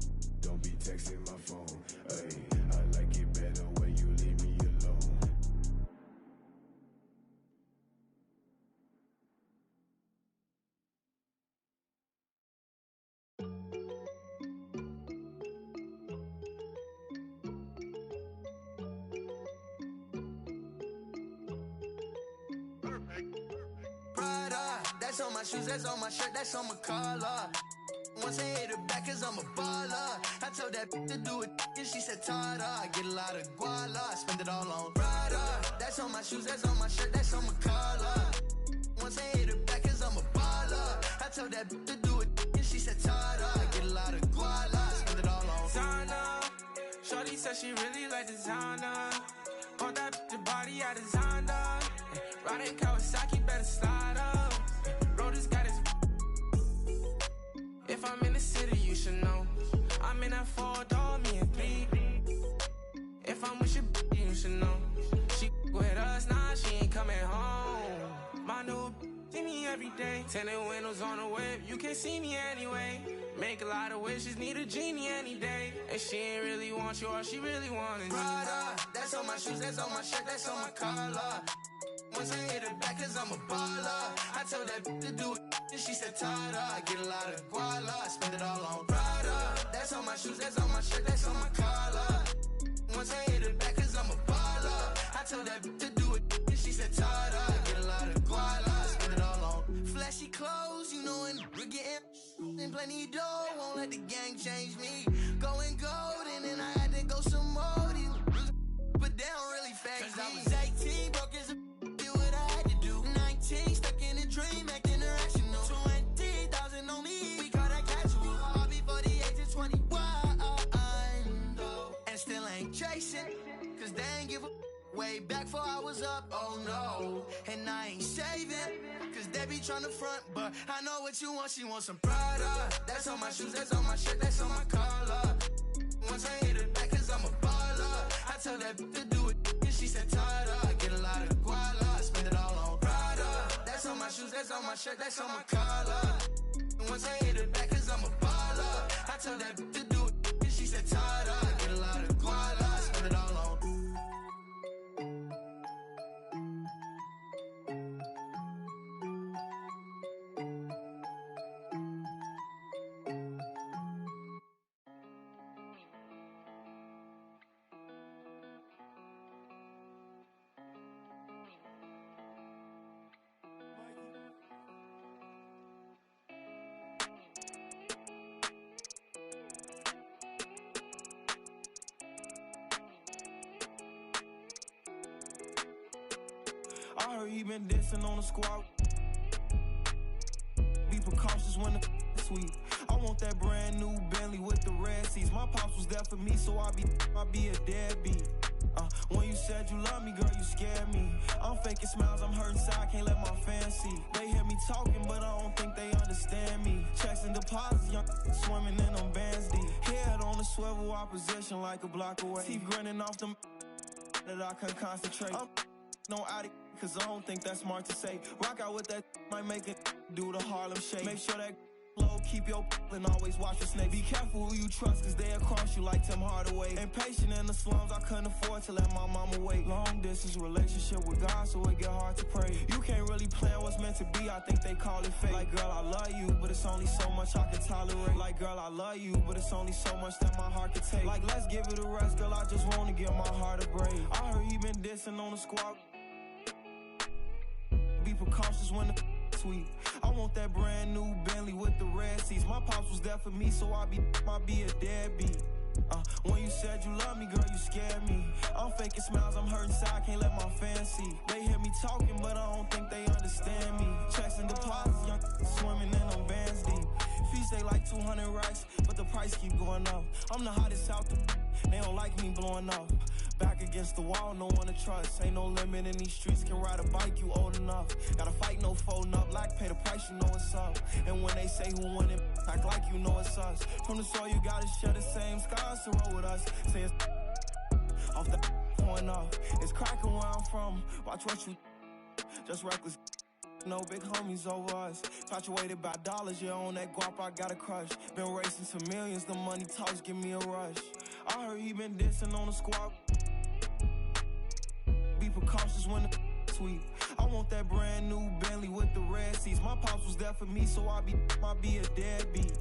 don't be texting my phone. Hey, I like it better when you leave me alone. Prada, that's on my shoes, that's on my shirt, that's on my collar. Once I hit her back cause I'm a baller. I told that to do it and she said tada. I get a lot of guala, I spend it all on Prada. That's on my shoes, that's on my shirt, that's on my collar. Once I hit her back cause I'm a baller. I told that to do it and she said tada. I get a lot of guala, I spend it all on Zana. Shorty said she really like designer. Bought that bitch body I designed her. Riding Kawasaki, better slide up. Road has got his. If I'm in the city, you should know. I'm in that 4-door, me and 3. If I'm with your you should know. She with us, nah, she ain't coming home. My new see me every day. Tinted windows on the whip, you can't see me anyway. Make a lot of wishes, need a genie any day. And she ain't really want you, all she really want is Prada, that's on my shoes, that's on my shirt, that's on my collar. Once I hit her back cause I'm a baller. I told that to do it and she said tada. I get a lot of guala, I spend it all on Prada. That's on my shoes, that's on my shirt, that's on my collar. Once I hit her back cause I'm a baller. I told that to do it and she said tada. I get a lot of guala, I spend it all on flashy clothes, you know, and we're getting and plenty dough. Won't let the gang change me. Going gold and then I had to go some more. But they don't really phase me. I was 18, broke as a do what I had to do. 19, stuck in a dream, acting irrational. 20,000 on me, we call that casual. All before the age of 21. And still ain't chasing, cause they ain't give a way back before I was up, oh no. And I ain't saving, cause they be tryna front, but I know what you want, she wants some Prada. That's on my shoes, that's on my shirt, that's on my collar. Once I hit it back cause I'm a baller. I told that to do it and she said tada. I get a lot of guala, I spend it all on Prada. That's on my shoes, that's on my shirt, that's on my collar. Once I hit it back cause I'm a baller. I told that to do it and she said tada. I get a lot of guala, I spend it all on I heard he been dancing on the squad. Be precautious when the sweet. I want that brand new Bentley with the red seats. My pops was there for me, so I be a deadbeat. When you said you love me, girl, you scared me. I'm faking smiles, I'm hurting side, can't let my fans see. They hear me talking, but I don't think they understand me. Checks and deposits, young swimming in them bands deep. Head on the swivel, opposition like a block away. Teeth grinning off them that I couldn't concentrate. I'm no addict, cause I don't think that's smart to say. Rock out with that, might make it do the Harlem Shake. Make sure that low, keep your and always watch your snake. Be careful who you trust, cause they'll cross you like Tim Hardaway. Impatient in the slums, I couldn't afford to let my mama wait. Long distance relationship with God, so it get hard to pray. You can't really plan what's meant to be, I think they call it fate. Like, girl, I love you, but it's only so much I can tolerate. Like, girl, I love you, but it's only so much that my heart can take. Like, let's give it a rest, girl, I just wanna give my heart a break. I heard he been dissing on the squad. Be precautious when the sweet. I want that brand new Bentley with the red seats. My pops was there for me, so I be a deadbeat. When you said you love me, girl, you scared me. I'm faking smiles, I'm hurting inside, can't let my fans see. They hear me talking, but I don't think they understand me. Checks and deposits, young swimming in them bands deep. Fees stay like 200 racks, but the price keep going up. I'm the hottest out the they don't like me blowing up. Back against the wall, no one to trust. Ain't no limit in these streets, can ride a bike, you old enough. Gotta fight, no folding up, like pay the price, you know what's up. And when they say who won it, act like you know it's us. From the soil, you gotta share the same scars to roll with us. Say it's off the point off. It's cracking where I'm from, watch what you just reckless. No big homies over us. Fluctuated by dollars, yeah, on that guap I got a crush. Been racing to millions, the money talks give me a rush. I heard he been dissing on the squad. Be precautious when the sweet. I want that brand new Bentley with the red seats. My pops was there for me, so I be a deadbeat.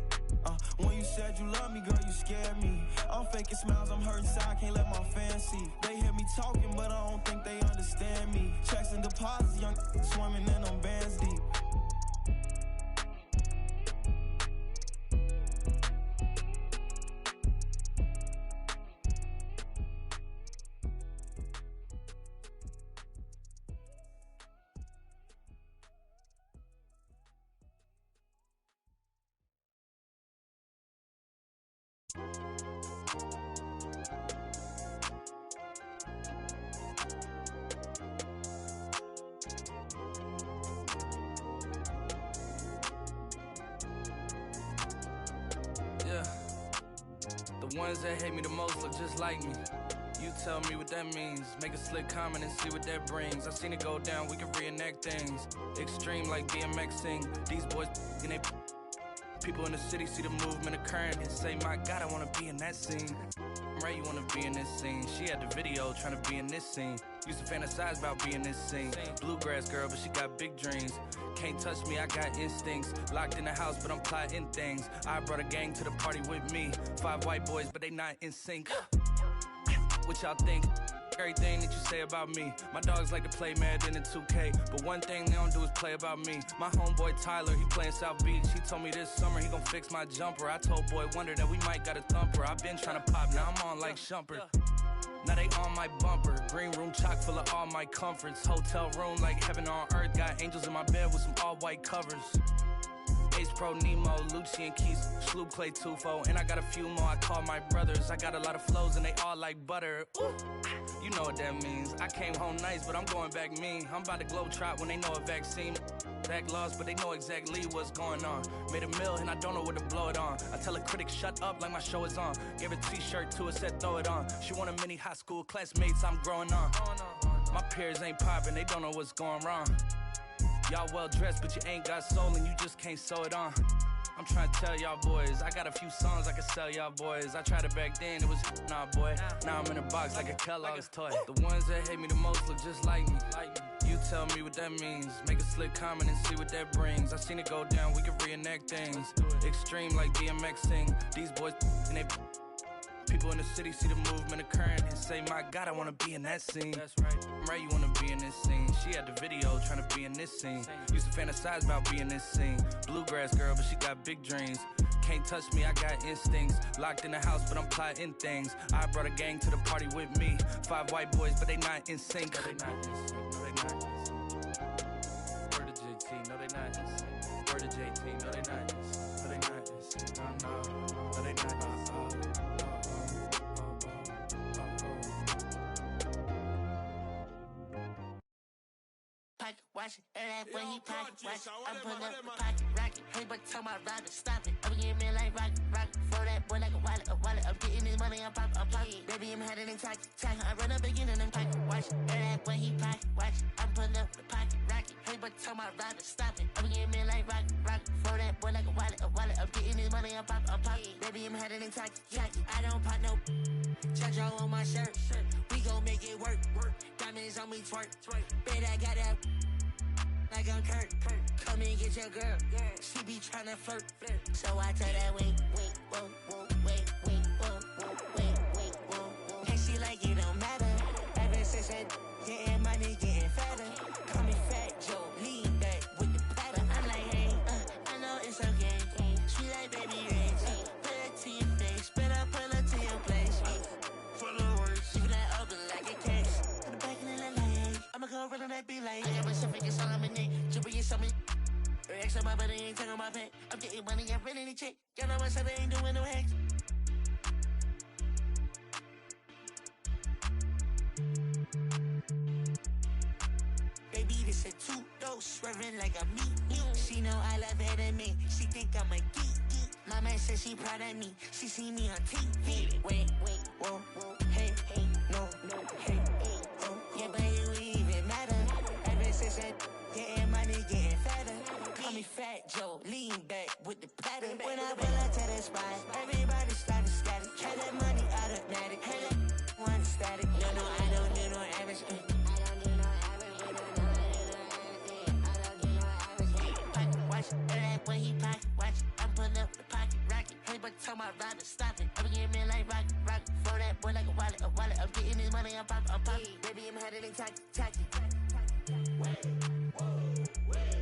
When you said you love me, girl, you scared me. I'm faking smiles, I'm hurting inside, can't let my fans see. They hear me talking, but I don't think they understand me. Checks and deposits, young swimming in them bands deep. Yeah, the ones that hate me the most look just like me. You tell me what that means. Make a slick comment and see what that brings. I seen it go down, we can reenact things. Extreme like BMXing. These boys and they people in the city see the movement occurring and say, my God, I wanna be in that scene. Right, you wanna be in this scene. She had the video trying to be in this scene. Used to fantasize about being this scene. Bluegrass girl, but she got big dreams. Can't touch me, I got instincts. Locked in the house, but I'm plotting things. I brought a gang to the party with me. 5 white boys, but they not in sync. What y'all think? Everything that you say about me. My dogs like to play Madden in 2K, but one thing they don't do is play about me. My homeboy Tyler, he playing South Beach. He told me this summer he gon' fix my jumper. I told Boy Wonder that we might got a thumper. I been trying to pop, now I'm on like Shumpert. Now they on my bumper. Green room chock full of all my comforts. Hotel room like heaven on earth. Got angels in my bed with some all white covers. Ace Pro Nemo, Lucci and Keys, Sloop Clay Tufo, and I got a few more I call my brothers. I got a lot of flows and they all like butter. Ooh, you know what that means. I came home nice, but I'm going back mean. I'm about to globe trot when they know a vaccine. Back lost, but they know exactly what's going on. Made a meal and I don't know what to blow it on. I tell a critic shut up like my show is on. Gave a t-shirt to her, said throw it on. She want a mini high school classmates, I'm growing on. My peers ain't popping, they don't know what's going wrong. Y'all well dressed, but you ain't got soul and you just can't sew it on. I'm trying to tell y'all boys, I got a few songs I can sell y'all boys. I tried it back then, it was nah boy. Now I'm in a box like a Kellogg's toy. The ones that hate me the most look just like me. You tell me what that means. Make a slick comment and see what that brings. I seen it go down, we can reenact things. Extreme like BMXing. These boys and they people in the city see the movement occurring and say, my God, I wanna be in that scene. That's right. Right, you wanna be in this scene. She had the video trying to be in this scene. Used to fantasize about being this scene. Bluegrass girl, but she got big dreams. Can't touch me, I got instincts. Locked in the house, but I'm plotting things. I brought a gang to the party with me. 5 white boys, but they not in sync. No, they not in sync. No, they not in sync. Word to JT, no, they not in sync. Word to JT, no, they not in sync. No, they not in sync. No, they not in sync. Pocket watch it, and that when he pocket watch it. I put up a pocket rocket, Hey, but tell my rider, stop it. I'm getting man like rock. Throw that boy like a wallet. I'm getting this money, I'm pop. Baby, I'm headed in tack. I run up again and I'm pocket. Watch, that boy, he pocket. Watch, I'm pulling up the pocket. Rocket. Hey, but tell my rider, stop it. I'm getting man like rock. Throw that boy like a wallet. I'm getting this money, I'm pop. Baby, I'm headed in tack. I don't pop no. Chacho on my shirt. We gon' make it work. Diamonds on me twerk. Bet I got that like I'm Kurt. Come and get your girl. She be tryna flirt. So I tell that wait, whoa. And she like it don't matter. Ever since that getting money, getting fatter. Call me Fat Joe, lean back with the platter. I'm like, hey, I know it's okay. She like baby rings. Put it to your face, better pull her to your place. For the worst, keep that open like a case. To the back of the leg, I'ma go run on that be like. I got myself in some of my neck, jump in some of Rex on my body, ain't talking my pet. I'm getting money, I'm running the check. Y'all know myself, I ain't doing no hacks. Baby, this a two-dose, swerving like a meat. She know I love her than me. She think I'm a geek. My man says she proud of me. She see me on TV. Wait, whoa, hey, no, hey, oh. Yeah, but it even matter. Ever since that getting money, getting fatter. Call me Fat Joe, lean back with the platter. When I pull up to the spot, everybody start to scatter. Try that money automatic. Hey, that one static. No, I don't do no average. Watch, that boy he pocket. Watch, I'm pulling up the pocket rocket. Hey, but tell my rider stop it. I'm getting man like rock. Throw that boy like a wallet. I'm getting this money, I'm pop. Baby, I'm headed in tacky. Wait.